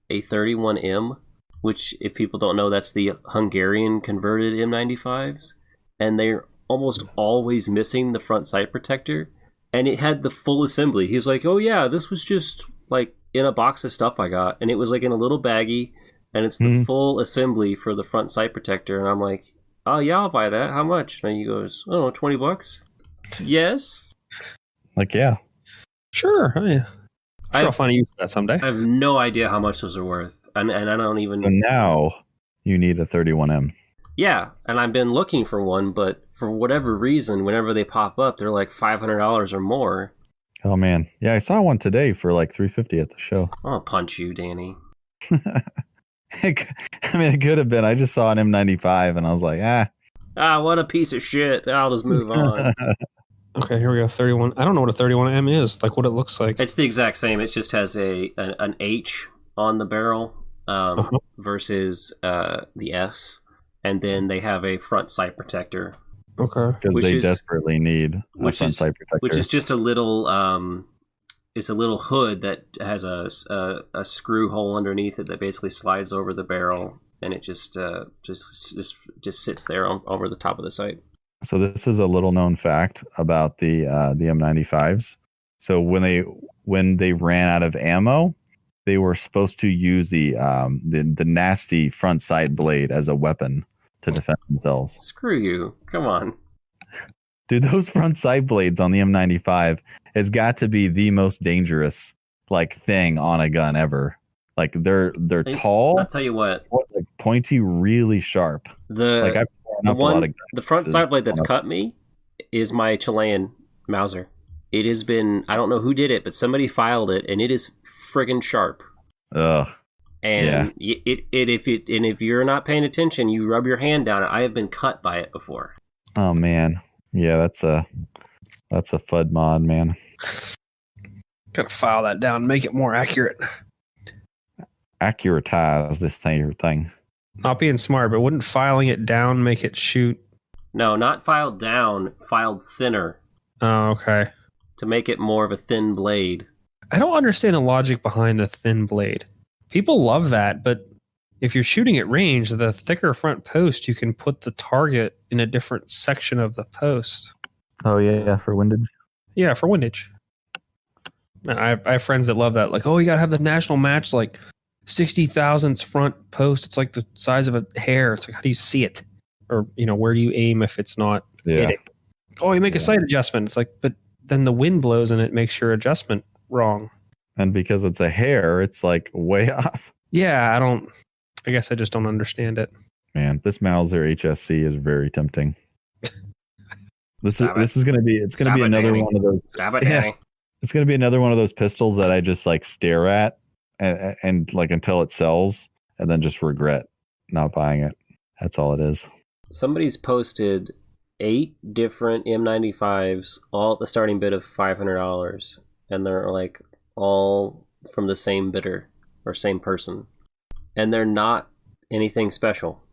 31M, which, if people don't know, that's the Hungarian converted M95s, and they're almost always missing the front sight protector. And it had the full assembly. He's like, "Oh yeah, this was just like in a box of stuff I got, and it was like in a little baggie, and it's the full assembly for the front sight protector." And I'm like, "Oh yeah, I'll buy that. How much?" And he goes, "Oh, $20. Yes. Like, yeah. Sure. I'll find a use for that someday. I have no idea how much those are worth, and I don't even. So now you need a 31M. Yeah, and I've been looking for one, but for whatever reason, whenever they pop up, they're like $500 or more. Oh man, yeah, I saw one today for like $350 at the show. I'll punch you, Danny. I mean, it could have been. I just saw an M95 and I was like, what a piece of shit. I'll just move on. Okay, here we go. 31. I don't know what a 31M is. Like what it looks like. It's the exact same. It just has an H on the barrel versus the S, and then they have a front sight protector. Okay, because they desperately need a front sight protector, which is just a little. It's a little hood that has a screw hole underneath it that basically slides over the barrel, and it just sits there over the top of the sight. So this is a little known fact about the M95s. So when they ran out of ammo, they were supposed to use the nasty front sight blade as a weapon to defend themselves. Screw you! Come on. Dude, those front sight blades on the M95 has got to be the most dangerous thing on a gun ever. Like they're tall. I'll tell you what. Like pointy, really sharp. The front sight blade that's cut me is my Chilean Mauser. It has been, I don't know who did it, but somebody filed it, and it is friggin' sharp. Ugh. And if you're not paying attention, you rub your hand down it. I have been cut by it before. Oh man. Yeah, that's a FUD mod, man. Gotta file that down, make it more accurate. Accuratize this thing. Not being smart, but wouldn't filing it down make it shoot? No, not filed down, filed thinner. Oh, okay. to make it more of a thin blade. I don't understand the logic behind the thin blade. People love that, but if you're shooting at range, the thicker front post, you can put the target in a different section of the post. Oh yeah, for windage. Yeah, for windage. And I have friends that love that. Like, oh, you gotta have the national match, like 60 thousandths front post. It's like the size of a hair. It's like, how do you see it? Or, where do you aim if it's not hitting? Oh, you make a sight adjustment. It's like, but then the wind blows and it makes your adjustment wrong. And because it's a hair, it's like way off. Yeah, I guess I just don't understand it. Man, this Mauser HSC is very tempting. This is going to be another one of those. Stop it, Danny. It's going to be another one of those pistols that I just like stare at and like until it sells and then just regret not buying it. That's all it is. Somebody's posted 8 different M95s, all at the starting bid of $500, and they're like all from the same bidder or same person, and they're not anything special.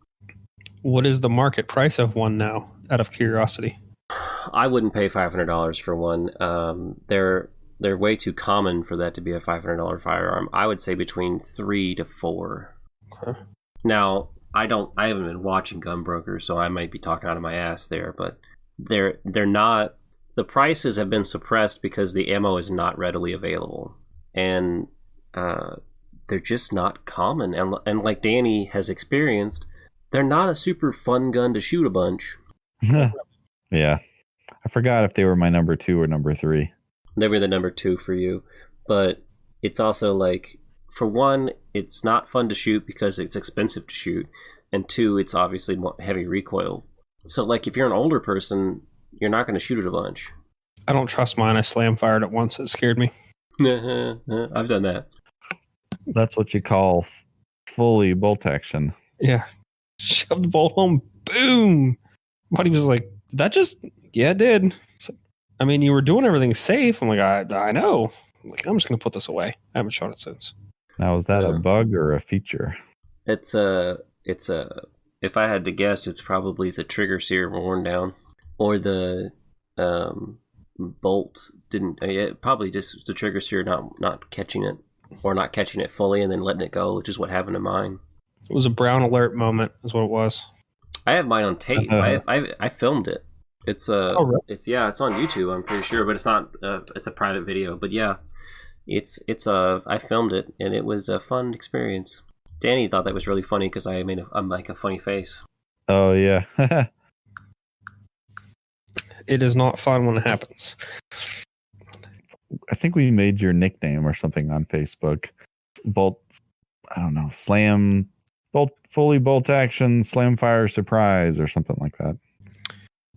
What is the market price of one now, out of curiosity? I wouldn't pay $500 for one. They're way too common for that to be a $500 firearm. I would say between 3 to 4. Okay. Now, I haven't been watching Gunbroker, so I might be talking out of my ass there, but they're not. The prices have been suppressed because the ammo is not readily available, and they're just not common. And like Danny has experienced, they're not a super fun gun to shoot a bunch. Yeah, I forgot if they were my number 2 or number 3. They were the number 2 for you, but it's also like, for one, it's not fun to shoot because it's expensive to shoot, and 2, it's obviously more heavy recoil. So like, if you're an older person, you're not going to shoot it a bunch. I don't trust mine. I slam fired it once. It scared me. I've done that. That's what you call fully bolt action. Yeah. Shoved the bolt home. Boom. Buddy was like, that just, yeah, it did. Like, I mean, you were doing everything safe. I'm like, I know. I'm like, I'm just going to put this away. I haven't shot it since. Now, is that a bug or a feature? It's if I had to guess, it's probably the trigger sear worn down, or the bolt didn't. Probably just the trigger sear not catching it, or not catching it fully and then letting it go, which is what happened to mine. It was a brown alert moment, is what it was. I have mine on tape. I filmed it. It's really? It's on YouTube, I'm pretty sure, but it's not. It's a private video, but yeah, it's I filmed it and it was a fun experience. Danny thought that was really funny because I'm like a funny face. Oh yeah. It is not fun when it happens. I think we made your nickname or something on Facebook. Bolt, I don't know, slam, fully bolt action, slam fire surprise or something like that.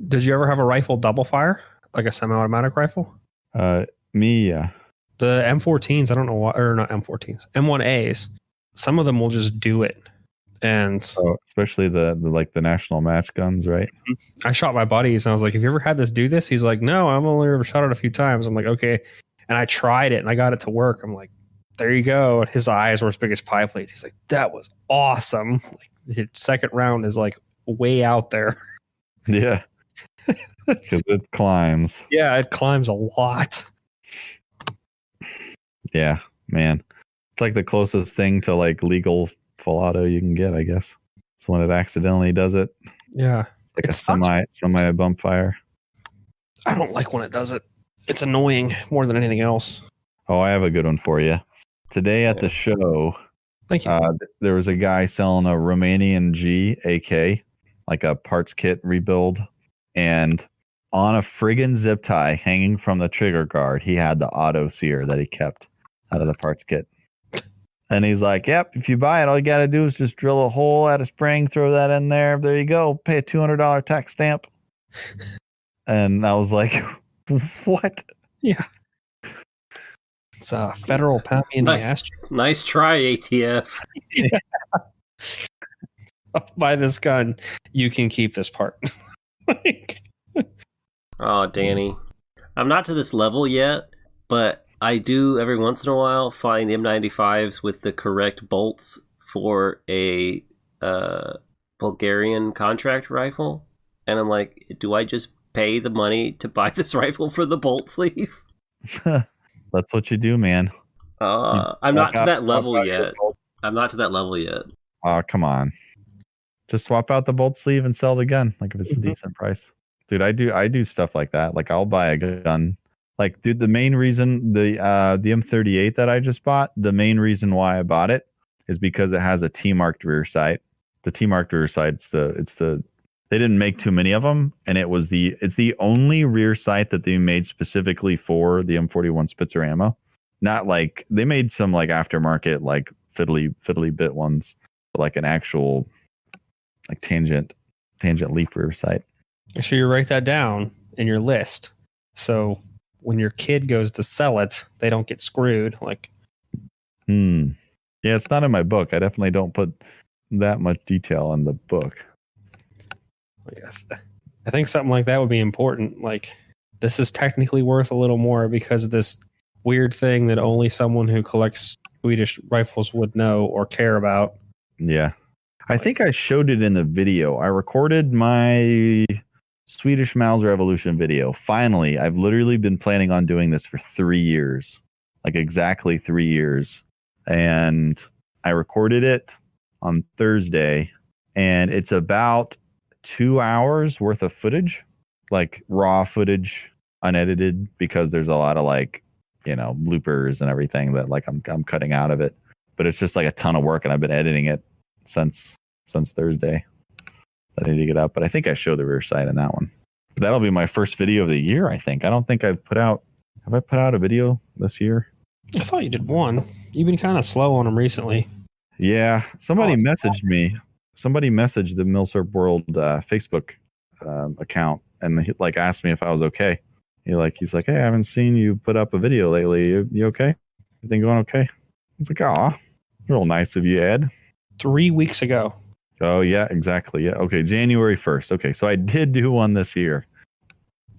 Did you ever have a rifle double fire? Like a semi-automatic rifle? Me, yeah. The M14s, I don't know why, or not M14s, M1As, some of them will just do it. And especially the national match guns, right? I shot my buddies and I was like, have you ever had this do this? He's like, no, I've only ever shot it a few times. I'm like, okay. And I tried it and I got it to work. I'm like, there you go. And his eyes were as big as pie plates. He's like, that was awesome. Like, the second round is like way out there. Yeah. Because it climbs. Yeah, it climbs a lot. Yeah, man. It's like the closest thing to like legal full auto you can get, I guess. It's when it accidentally does it. Yeah. It's like a semi bump fire. I don't like when it does it. It's annoying more than anything else. Oh, I have a good one for you. Today at the show, thank you. There was a guy selling a Romanian G AK, like a parts kit rebuild, and on a friggin' zip tie hanging from the trigger guard, he had the auto sear that he kept out of the parts kit. And he's like, yep, if you buy it, all you got to do is just drill a hole at a spring, throw that in there. There you go. Pay a $200 tax stamp. And I was like, what? Yeah. It's a federal pat me in the ass. Nice try, ATF. Yeah. I'll buy this gun. You can keep this part. Oh, Danny. I'm not to this level yet, but I do every once in a while find M95s with the correct bolts for a Bulgarian contract rifle. And I'm like, do I just pay the money to buy this rifle for the bolt sleeve? That's what you do, man. I'm not to that level yet. I'm not to that level yet. Oh, come on. Just swap out the bolt sleeve and sell the gun, like if it's a decent price. Dude, I do stuff like that. Like I'll buy a gun. Like, dude, the main reason the M38 that I just bought, the main reason why I bought it is because it has a T-marked rear sight. The T-marked rear sight, it's the they didn't make too many of them, and it's the only rear sight that they made specifically for the M41 Spitzer ammo. Not like they made some like aftermarket like fiddly bit ones, but like an actual like tangent leaf rear sight. Make sure you write that down in your list. So when your kid goes to sell it, they don't get screwed. Like, yeah, it's not in my book. I definitely don't put that much detail in the book. I think something like that would be important. Like, this is technically worth a little more because of this weird thing that only someone who collects Swedish rifles would know or care about. Yeah. I think I showed it in the video. I recorded my Swedish Mauser Evolution video. Finally, I've literally been planning on doing this for 3 years. Like exactly 3 years. And I recorded it on Thursday, and it's about 2 hours worth of footage, like raw footage, unedited, because there's a lot of like, you know, bloopers and everything that like I'm cutting out of it. But it's just like a ton of work, and I've been editing it since Thursday. I need to get up, but I think I showed the rear sight in that one. But that'll be my first video of the year, I think. I don't think Have I put out a video this year? I thought you did one. You've been kind of slow on them recently. Yeah, somebody messaged me. Somebody messaged the Milsurp World Facebook account and he like asked me if I was okay. He's like, hey, I haven't seen you put up a video lately. You okay? Everything going okay? I was like, aw, real nice of you, Ed. 3 weeks ago. Oh, yeah, exactly. Yeah. Okay. January 1st. Okay. So I did do one this year.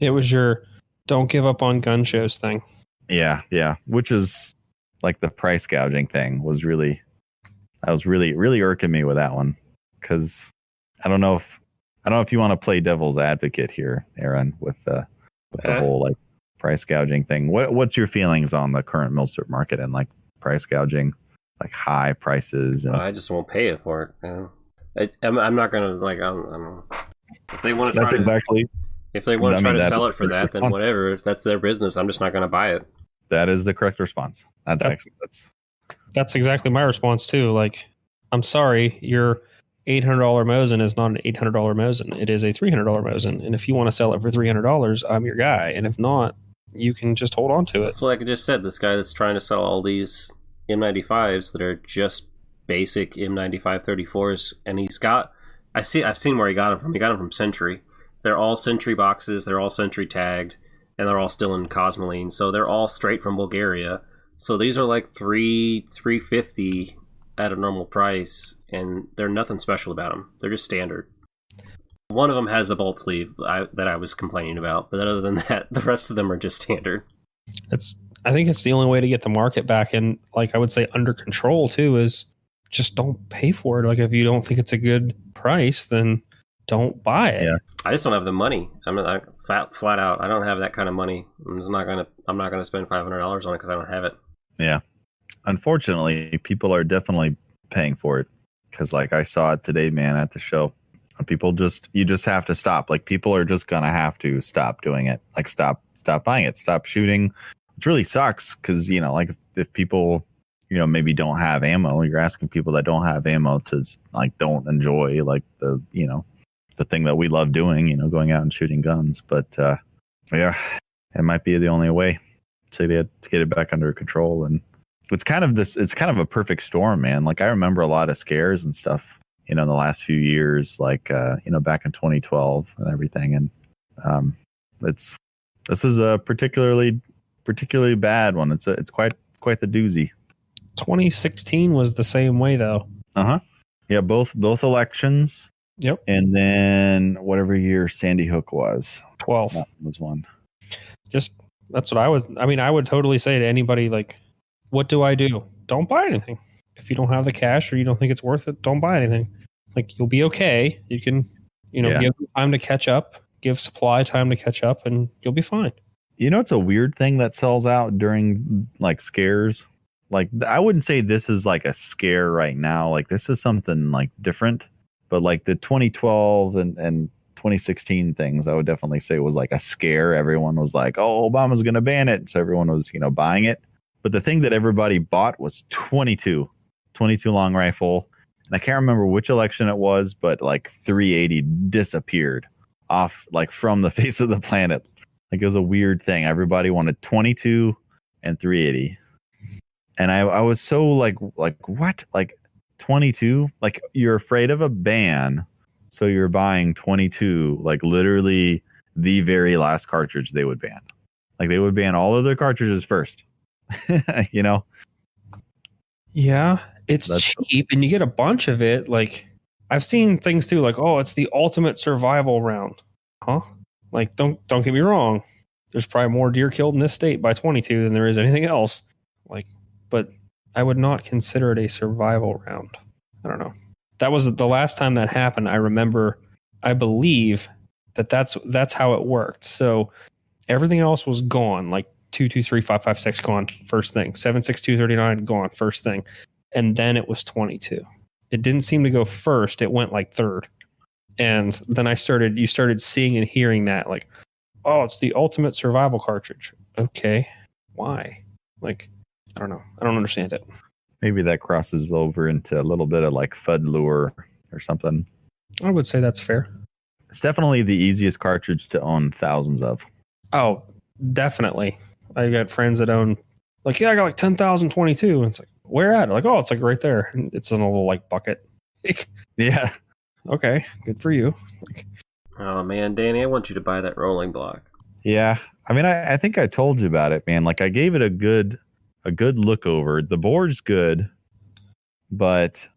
It was your don't give up on gun shows thing. Yeah. Yeah. Which is like the price gouging thing was really irking me with that one. Cause I don't know if you want to play devil's advocate here, Aaron, with the whole like price gouging thing. What's your feelings on the current Milsurp market and like price gouging, like high prices? And I just won't pay it for it. You know? I'm not gonna like. I don't know. If they want to, if they want to try to sell it for that, then whatever. If that's their business, I'm just not gonna buy it. That is the correct response. That's exactly my response too. Like, I'm sorry, your $800 Mosin is not an $800 Mosin. It is a $300 Mosin, and if you want to sell it for $300, I'm your guy. And if not, you can just hold on to it. That's what I just said. This guy that's trying to sell all these M95s that are just basic M95 34s, and I've seen where he got them from. He got them from Sentry. They're all Sentry boxes. They're all Sentry tagged, and they're all still in Cosmoline. So they're all straight from Bulgaria. So these are like $350 at a normal price, and they're nothing special about them. They're just standard. One of them has a bolt sleeve that I was complaining about, but other than that, the rest of them are just standard. I think it's the only way to get the market back in, like I would say, under control too, is just don't pay for it. Like, if you don't think it's a good price, then don't buy it. Yeah. I just don't have the money. I'm not flat out. I don't have that kind of money. I'm not gonna spend $500 on it because I don't have it. Yeah. Unfortunately, people are definitely paying for it because, like, I saw it today, man, at the show. People you just have to stop. Like, people are just gonna have to stop doing it. Like, stop buying it, stop shooting. Which really sucks because, you know, like if people, you know, maybe don't have ammo, you're asking people that don't have ammo to like don't enjoy like the, you know, the thing that we love doing, you know, going out and shooting guns. But yeah, it might be the only way to get it back under control. And it's kind of a perfect storm, man. Like, I remember a lot of scares and stuff, you know, in the last few years, like you know, back in 2012 and everything. And this is a particularly bad one. It's quite the doozy. 2016 was the same way though. Yeah, both elections. Yep. And then whatever year Sandy Hook was. 12 that was one. Just that's what I would totally say to anybody, like, what do I do? Don't buy anything. If you don't have the cash or you don't think it's worth it, don't buy anything. Like, you'll be okay. You can, you know, give time to catch up. give supply time to catch up, and you'll be fine. You know, it's a weird thing that sells out during like scares. Like, I wouldn't say this is like a scare right now. Like, this is something like different. But like the 2012 and 2016 things, I would definitely say was like a scare. Everyone was like, oh, Obama's going to ban it. So everyone was, buying it. But the thing that everybody bought was 22 long rifle. And I can't remember which election it was, but like 380 disappeared off like from the face of the planet. Like, it was a weird thing. Everybody wanted 22 and 380. And I was so like what? Like 22? Like, you're afraid of a ban, so you're buying 22, like literally the very last cartridge they would ban. Like, they would ban all of their cartridges first. Yeah, that's cheap, and you get a bunch of it. Like, I've seen things too, like, oh, it's the ultimate survival round. Huh? Like, don't get me wrong. There's probably more deer killed in this state by 22 than there is anything else. Like, but I would not consider it a survival round. I don't know. That was the last time that happened. I remember, I believe that's how it worked. So everything else was gone. Like 223 556 gone first thing. 76239 gone first thing. And then it was 22. It didn't seem to go first. It went like third. And then you started seeing and hearing that, like, oh, it's the ultimate survival cartridge. Okay. Why? Like, I don't know. I don't understand it. Maybe that crosses over into a little bit of like FUD lure or something. I would say that's fair. It's definitely the easiest cartridge to own thousands of. Oh, definitely. I got friends that own, like, yeah, I got like 10,022. And it's like, where at? Like, oh, it's like right there. And it's in a little like bucket. Yeah. Okay, good for you. Oh man, Danny, I want you to buy that rolling block. Yeah. I mean, I think I told you about it, man. Like, I gave it a good look over. The board's good, but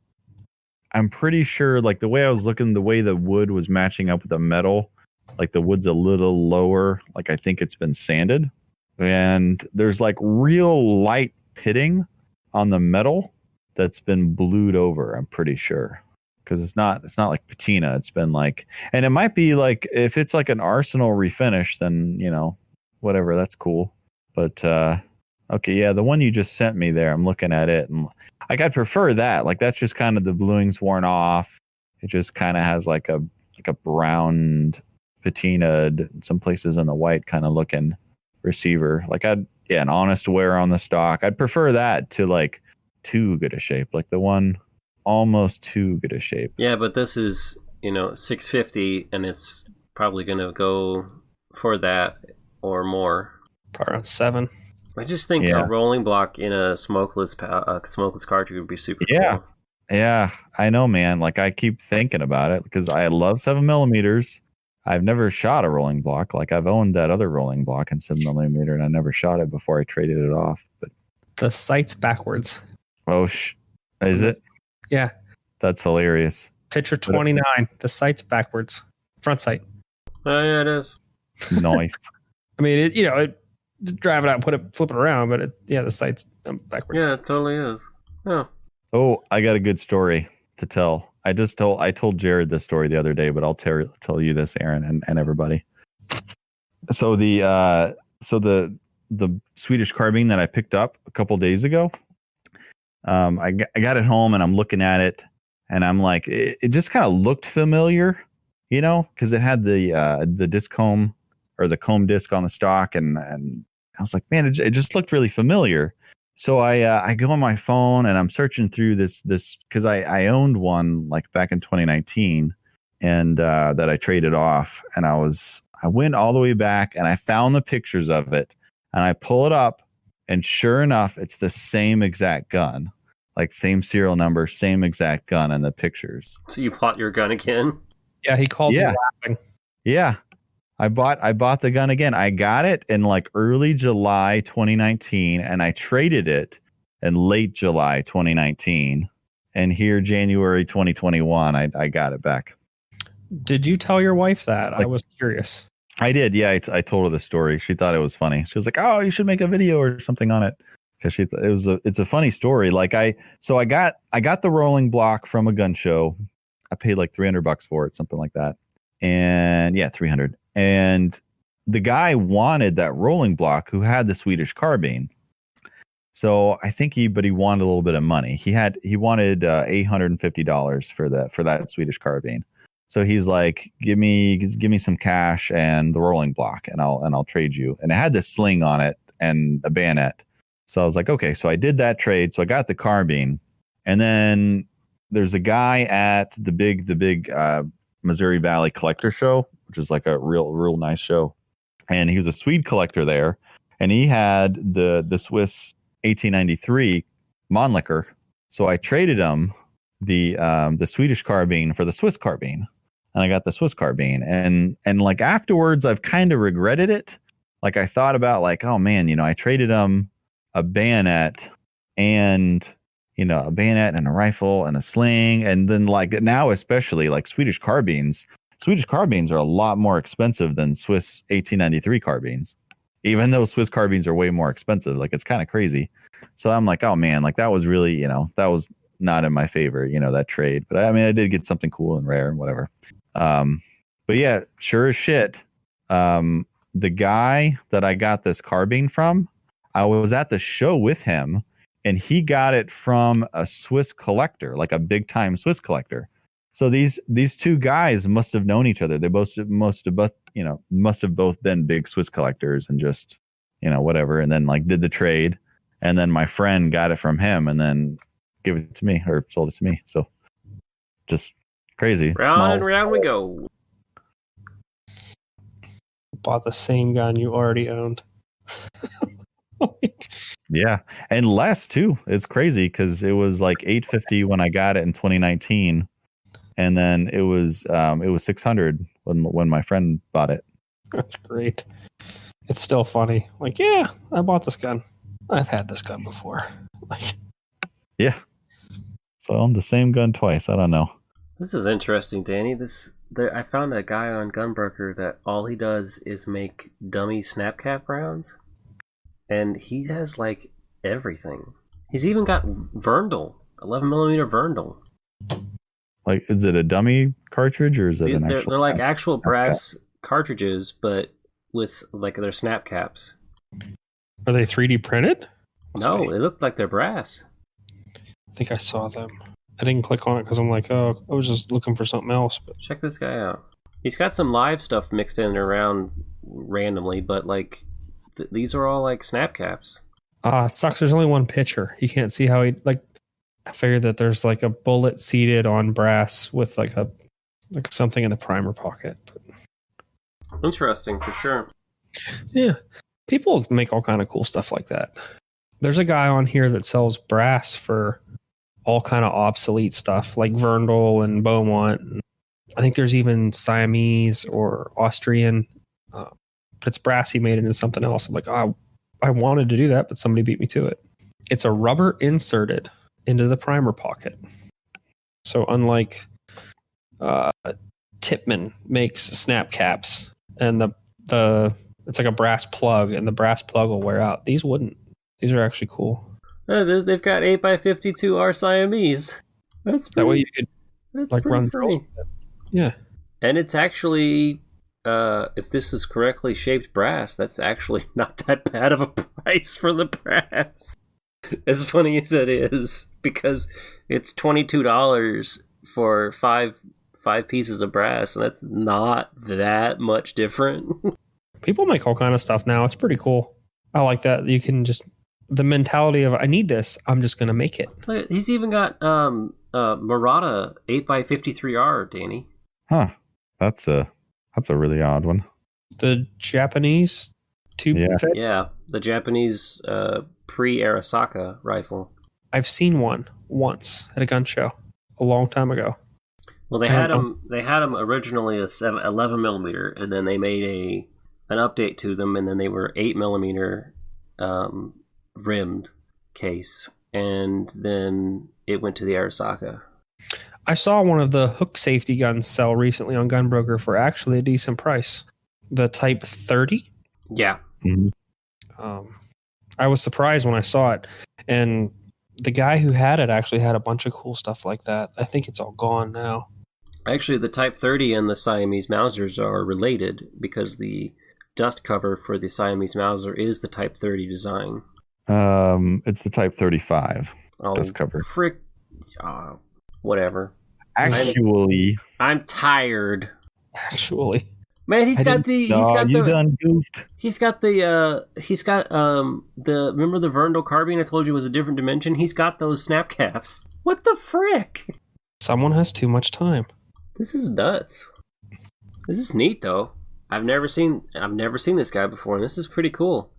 I'm pretty sure, like, the way I was looking, the way the wood was matching up with the metal, like the wood's a little lower. Like, I think it's been sanded, and there's like real light pitting on the metal that's been blued over. I'm pretty sure, because it's not like patina. It's been like, and it might be like, if it's like an Arsenal refinish, then whatever, that's cool. But okay, yeah, the one you just sent me there, I'm looking at it, and like, I'd prefer that. Like, that's just kind of, the bluing's worn off. It just kind of has like a browned, patinaed, some places in the white kind of looking receiver. Like, an honest wear on the stock. I'd prefer that to like too good a shape. Like the one almost too good a shape. Yeah, but this is, $650, and it's probably going to go for that or more. Probably around $7. I just think a rolling block in a smokeless cartridge would be super cool. Yeah, I know, man. Like, I keep thinking about it because I love 7mm. I've never shot a rolling block. Like, I've owned that other rolling block in 7mm, and I never shot it before I traded it off. But the sight's backwards. Oh, is it? Yeah. That's hilarious. Picture 29. The sight's backwards. Front sight. Oh, yeah, it is. Nice. I mean, it drive it out and flip it around, but the sight's backwards. Yeah, it totally is. Oh. Oh, I got a good story to tell. I told Jared this story the other day, but I'll tell you this, Aaron, and everybody. So the Swedish carbine that I picked up a couple days ago, I got it home and I'm looking at it and I'm like, it just kind of looked familiar, because it had the disc comb, or the comb disc on the stock, and I was like, man, it just looked really familiar. So I go on my phone and I'm searching through this because I owned one like back in 2019, and that I traded off, and I went all the way back and I found the pictures of it, and I pull it up, and sure enough, it's the same exact gun, like same serial number, same exact gun in the pictures. So you bought your gun again? Yeah, he called me laughing. Yeah. I bought the gun again. I got it in like early July 2019, and I traded it in late July 2019. And here, January 2021, I got it back. Did you tell your wife that? I was curious. I did. Yeah, I told her the story. She thought it was funny. She was like, "Oh, you should make a video or something on it," because it's a funny story. Like, I got the rolling block from a gun show. I paid like $300 for it, something like that. And yeah, 300. and the guy wanted that rolling block who had the Swedish carbine. So I think he wanted a little bit of money. He wanted $850 for that Swedish carbine. So he's like, give me some cash and the rolling block, and I'll trade you. And it had this sling on it and a bayonet. So I was like, okay. So I did that trade. So I got the carbine, and then there's a guy at the big Missouri Valley Collector Show, which is like a real nice show. And he was a Swede collector there, and he had the Swiss 1893 Mannlicher. So I traded him the Swedish carbine for the Swiss carbine, and I got the Swiss carbine. And like afterwards, I've kind of regretted it. Like I thought about like, oh man, I traded him a bayonet and a bayonet and a rifle and a sling, and then like now especially like Swedish carbines are a lot more expensive than Swiss 1893 carbines, even though Swiss carbines are way more expensive. Like it's kind of crazy. So I'm like, oh man, like that was really, that was not in my favor, that trade. But I mean, I did get something cool and rare and whatever. But yeah, sure as shit. The guy that I got this carbine from, I was at the show with him, and he got it from a Swiss collector, like a big time Swiss collector. So these two guys must have known each other. They must have both been big Swiss collectors and just, whatever. And then like did the trade, and then my friend got it from him and then gave it to me or sold it to me. So just crazy. Round we go. Bought the same gun you already owned. Yeah, and less too. It's crazy because it was like $850 when I got it in 2019, and then it was $600 when my friend bought it. That's great. It's still funny. Like, yeah, I bought this gun. I've had this gun before. Like, yeah. So I owned the same gun twice. I don't know. This is interesting, Danny. I found a guy on Gunbroker that all he does is make dummy snap cap rounds. And he has like everything. He's even got Verndl, 11mm Verndl. Like, is it a dummy cartridge or is it an actual? They're like actual brass cartridges, but with like their snap caps. Are they 3D printed? No, they look like they're brass. I think I saw them. I didn't click on it because I'm like, oh, I was just looking for something else. But check this guy out. He's got some live stuff mixed in and around randomly, but like. These are all like snap caps. It sucks. There's only one picture. You can't see how he like. I figured that there's like a bullet seated on brass with like something in the primer pocket. But interesting for sure. Yeah, people make all kind of cool stuff like that. There's a guy on here that sells brass for all kind of obsolete stuff like Verndl and Beaumont. I think there's even Siamese or Austrian. But it's brass. He made it into something else. I'm like, oh, I wanted to do that, but somebody beat me to it. It's a rubber inserted into the primer pocket. So unlike Tipman makes snap caps, and the it's like a brass plug, and the brass plug will wear out. These wouldn't. These are actually cool. They've got 8x52R Siamese. That's pretty, that way you could like run through. Yeah, and it's actually. If this is correctly shaped brass, that's actually not that bad of a price for the brass. As funny as it is, because it's $22 for five pieces of brass, and that's not that much different. People make all kind of stuff now. It's pretty cool. I like that. You can just the mentality of I need this. I'm just gonna make it. He's even got Murata 8x53R, Danny. Huh. That's a really odd one. The Japanese tube. Yeah, the Japanese pre-Arasaka rifle. I've seen one once at a gun show a long time ago. Well, they had them. They had them originally 11mm, and then they made an update to them, and then they were 8mm rimmed case, and then it went to the Arasaka. I saw one of the hook safety guns sell recently on Gunbroker for actually a decent price. The Type 30. Yeah. Mm-hmm. I was surprised when I saw it, and the guy who had it actually had a bunch of cool stuff like that. I think it's all gone now. Actually, the Type 30 and the Siamese Mausers are related because the dust cover for the Siamese Mauser is the Type 30 design. It's the Type 35 dust cover. Frick. Whatever. Actually, I'm tired. Actually, Man, he's got the done goofed. He's got the remember the Verndel carbine I told you was a different dimension? He's got those snap caps. What the frick? someone has too much time. This is nuts. This is neat though. I've never seen this guy before, and this is pretty cool.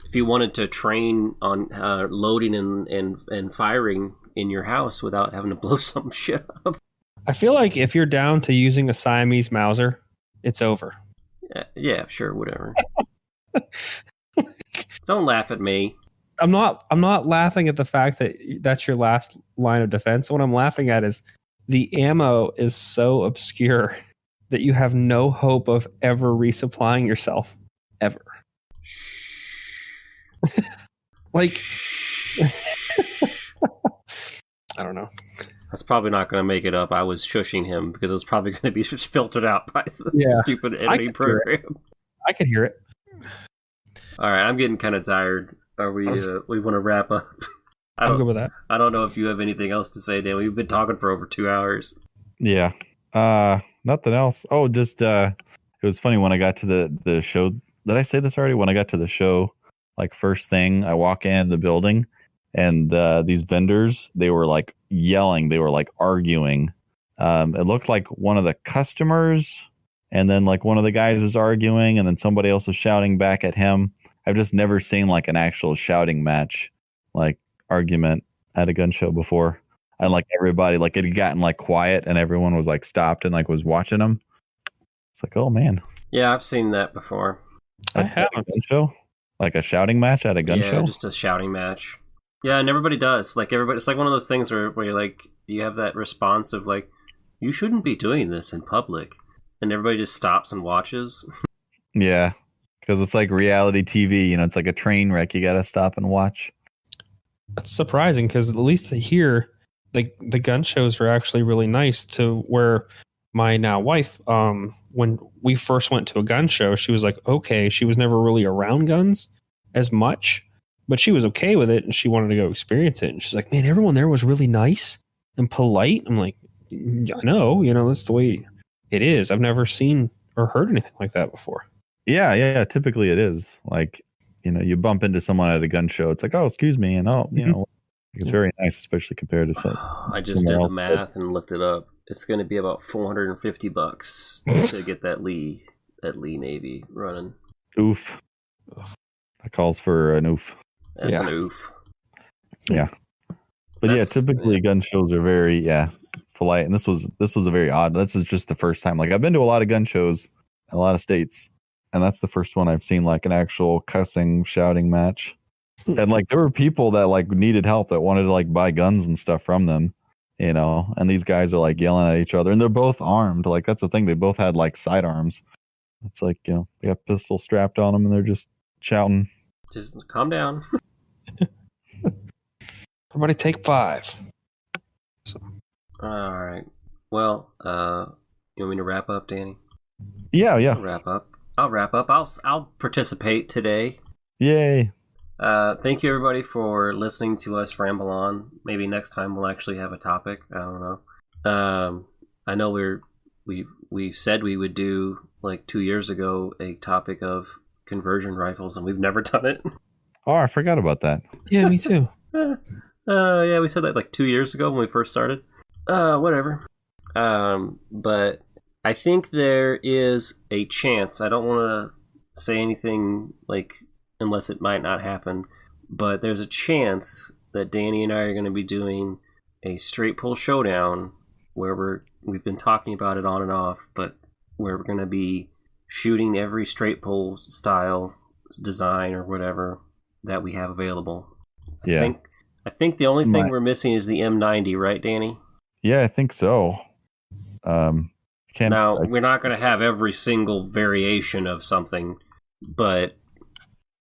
If you wanted to train on loading and firing in your house without having to blow some shit up. I feel like if you're down to using a Siamese Mauser, it's over. Yeah, sure, whatever. Don't laugh at me. I'm not laughing at the fact that that's your last line of defense. What I'm laughing at is the ammo is so obscure that you have no hope of ever resupplying yourself ever. Like I don't know. That's probably not going to make it up. I was shushing him because it was probably going to be just filtered out by the stupid editing program. I could hear it. All right, I'm getting kind of tired. Are we? We want to wrap up. I'm good with that. I don't know if you have anything else to say, Dan. We've been talking for over 2 hours. Yeah. Nothing else. Oh, just it was funny when I got to the show. Did I say this already? When I got to the show, like first thing, I walk in the building, and these vendors, they were like yelling, they were like arguing. It looked like one of the customers, and then like one of the guys was arguing, and then somebody else was shouting back at him. I've just never seen like an actual shouting match, like argument at a gun show before. And like everybody, like it had gotten like quiet, and everyone was like stopped and like was watching them. It's like, oh man. Yeah, I've seen that before. I haven't. Gun show, like a shouting match at a gun show. Yeah, just a shouting match. Yeah, and everybody does. Like everybody, it's like one of those things where you're like, you have that response of like, you shouldn't be doing this in public, and everybody just stops and watches. Yeah, because it's like reality TV. You know, it's like a train wreck. You got to stop and watch. That's surprising because at least here, the gun shows are actually really nice. To where my now wife, when we first went to a gun show, she was like, okay, she was never really around guns as much, but she was okay with it and she wanted to go experience it. And she's like, man, everyone there was really nice and polite. I'm like, I know, that's the way it is. I've never seen or heard anything like that before. Yeah. Typically it is like, you bump into someone at a gun show. It's like, oh, excuse me. And it's very nice, especially compared to some. I just did the math and looked it up. It's going to be about $450 to get that Lee Navy running. Oof. That calls for an oof. That's an oof. Yeah. But typically gun shows are very, polite. And this was a very odd. This is just the first time. Like I've been to a lot of gun shows in a lot of states, and that's the first one I've seen like an actual cussing, shouting match. And like there were people that like needed help that wanted to like buy guns and stuff from them, and these guys are like yelling at each other, and they're both armed. Like that's the thing. They both had like sidearms. It's like, they got pistols strapped on them and they're just shouting. Just calm down. Everybody take 5. So. All right. Well, you want me to wrap up, Danny? Yeah. I'll wrap up. I'll participate today. Yay. Thank you everybody for listening to us ramble on. Maybe next time we'll actually have a topic. I don't know. I know we said we would do like 2 years ago a topic of conversion rifles, and we've never done it. Oh, I forgot about that. Yeah, me too. Yeah, we said that like 2 years ago when we first started. Whatever. But I think there is a chance. I don't want to say anything like unless it might not happen, but there's a chance that Danny and I are going to be doing a straight pull showdown where we've been talking about it on and off, but where we're going to be shooting every straight pull style design or whatever that we have available. I think the only thing we're missing is the M90, right, Danny? Yeah, I think so. We're not going to have every single variation of something, but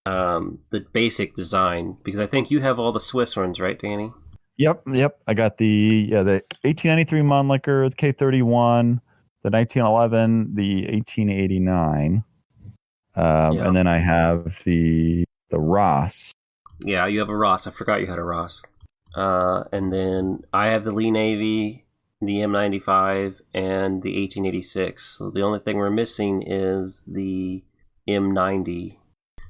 the basic design, because I think you have all the Swiss ones, right, Danny? Yep. I got the 1893 Mannlicher, the K31, the 1911, the 1889, and then I have the Ross. Yeah, you have a Ross. I forgot you had a Ross. And then I have the Lee Navy, the M95, and the 1886. So the only thing we're missing is the M90,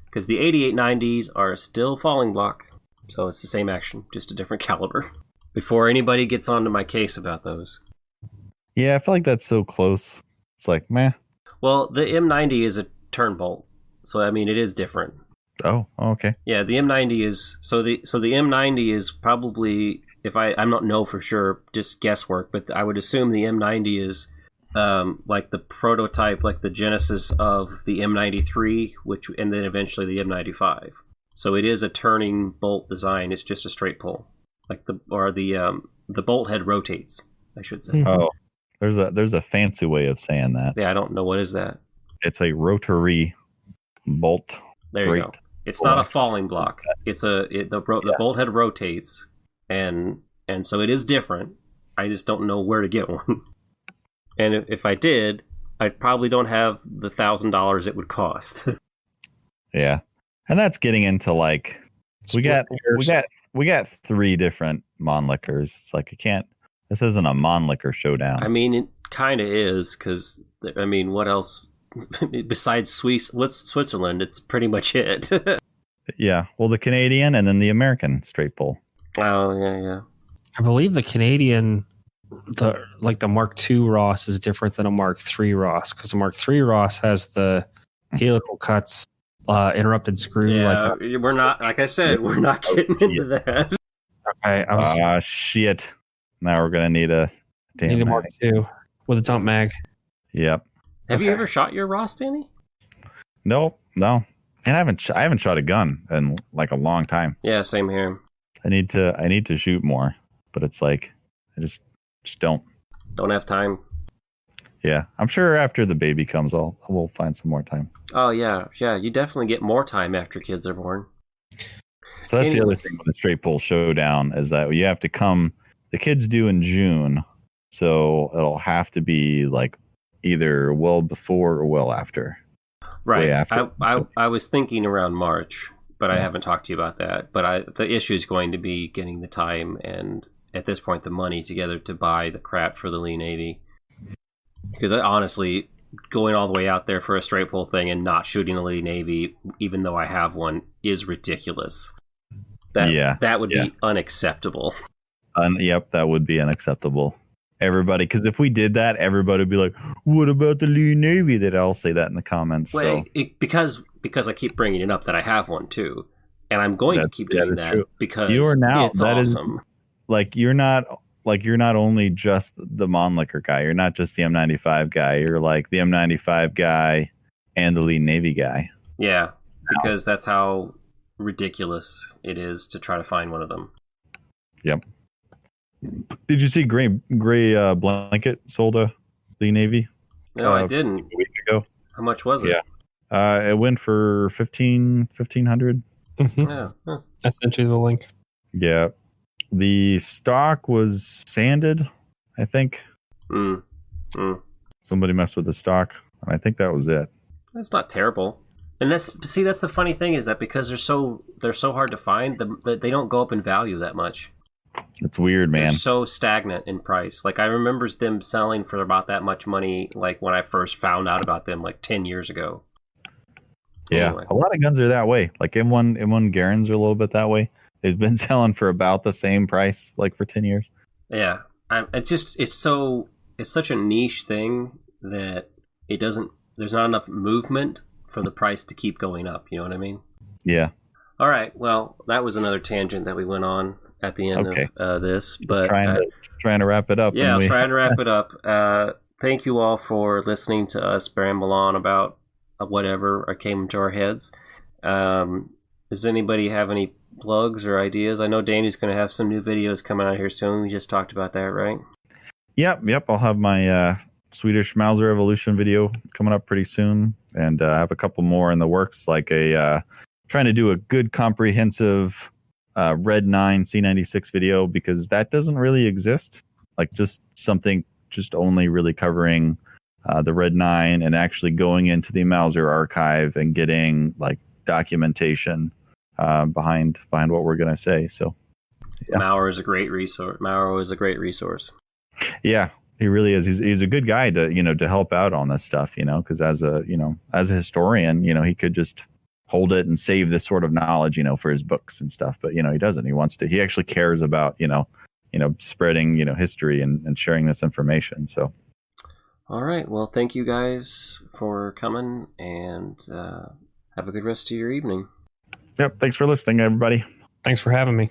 because the 8890s are still falling block. So it's the same action, just a different caliber. Before anybody gets onto my case about those. Yeah, I feel like that's so close. It's like, meh. Well, the M90 is a turn bolt, so I mean it is different. Oh, okay. Yeah, the M90 is so the M90 is probably, if I'm not know for sure, just guesswork, but I would assume the M90 is like the prototype, like the genesis of the M93, and then eventually the M95. So it is a turning bolt design. It's just a straight pull, like the bolt head rotates, I should say. Oh, there's a fancy way of saying that. Yeah, I don't know, what is that. It's a rotary bolt. There you go. It's not a falling block. It's the bolt head rotates, and so it is different. I just don't know where to get one. And if I did, I probably don't have the $1,000 it would cost. Yeah. And that's getting into like we got 3 different Mannlichers. It's like this isn't a Mannlicher showdown. I mean, it kind of is, because I mean, what else besides Switzerland? It's pretty much it. Yeah, well, the Canadian and then the American straight pull. Oh yeah. I believe the Canadian, the Mark II Ross is different than a Mark III Ross, because the Mark III Ross has the helical cuts. Interrupted screw. Yeah, we're not. Like I said, we're not getting into that. Okay. Shit. Now we're gonna need a Mark II with a dump mag. Yep. Have you ever shot your Ross, Danny? No. And I haven't shot a gun in like a long time. Yeah, same here. I need to shoot more, but it's like I just don't have time. Yeah, I'm sure after the baby comes, we'll find some more time. Oh yeah. You definitely get more time after kids are born. So that's the other thing with the straight pull showdown, is that you have to come. The kids due in June, so it'll have to be like either well before or well after. Right. After. I was thinking around March, but I haven't talked to you about that. But the issue is going to be getting the time and, at this point, the money together to buy the crap for the Lee Navy. Because honestly, going all the way out there for a straight pull thing and not shooting a Lee Navy, even though I have one, is ridiculous. That would be unacceptable. Yep, that would be unacceptable. Everybody, because if we did that, everybody would be like, "What about the Lee Navy?" They'd all say that in the comments. Well, because I keep bringing it up that I have one too, and I'm going to keep doing that because you are now. It's that awesome. You're not only just the Mannlicher guy. You're not just the M95 guy. You're like the M95 guy and the Lee Navy guy. Yeah, because that's how ridiculous it is to try to find one of them. Yep. Did you see Gray Blanket sold a Lee Navy? No, I didn't. A week ago. How much was it? Yeah. It went for $1,500. Mm-hmm. Yeah. Huh. I sent you the link. Yeah. The stock was sanded, I think. Somebody messed with the stock, and I think that was it. That's not terrible. And that's the funny thing, is that because they're so hard to find, they don't go up in value that much. It's weird, man. They're so stagnant in price. Like, I remember them selling for about that much money, like when I first found out about them, like 10 years ago. Yeah, anyway. A lot of guns are that way. Like M1 Garens are a little bit that way. They've been selling for about the same price, like for 10 years. Yeah, it's such a niche thing that there's not enough movement for the price to keep going up. You know what I mean? Yeah. All right. Well, that was another tangent that we went on at the end of this, but trying to wrap it up. Yeah, I'm trying to wrap it up. Thank you all for listening to us ramble on about whatever came into our heads. Does anybody have any plugs or ideas? I know Danny's going to have some new videos coming out here soon. We just talked about that, right? Yep. I'll have my Swedish Mauser Evolution video coming up pretty soon, and I have a couple more in the works, like trying to do a good comprehensive Red 9 C96 video, because that doesn't really exist. Like just something just only really covering the Red 9 and actually going into the Milsurp archive and getting like documentation behind what we're going to say. So yeah. Maurer is a great resource. Yeah, he really is. He's a good guy to help out on this stuff, because as a historian, he could just hold it and save this sort of knowledge, for his books and stuff. But, he doesn't. He actually cares about, spreading, history and sharing this information. So. All right. Well, thank you guys for coming, and have a good rest of your evening. Yep. Thanks for listening, everybody. Thanks for having me.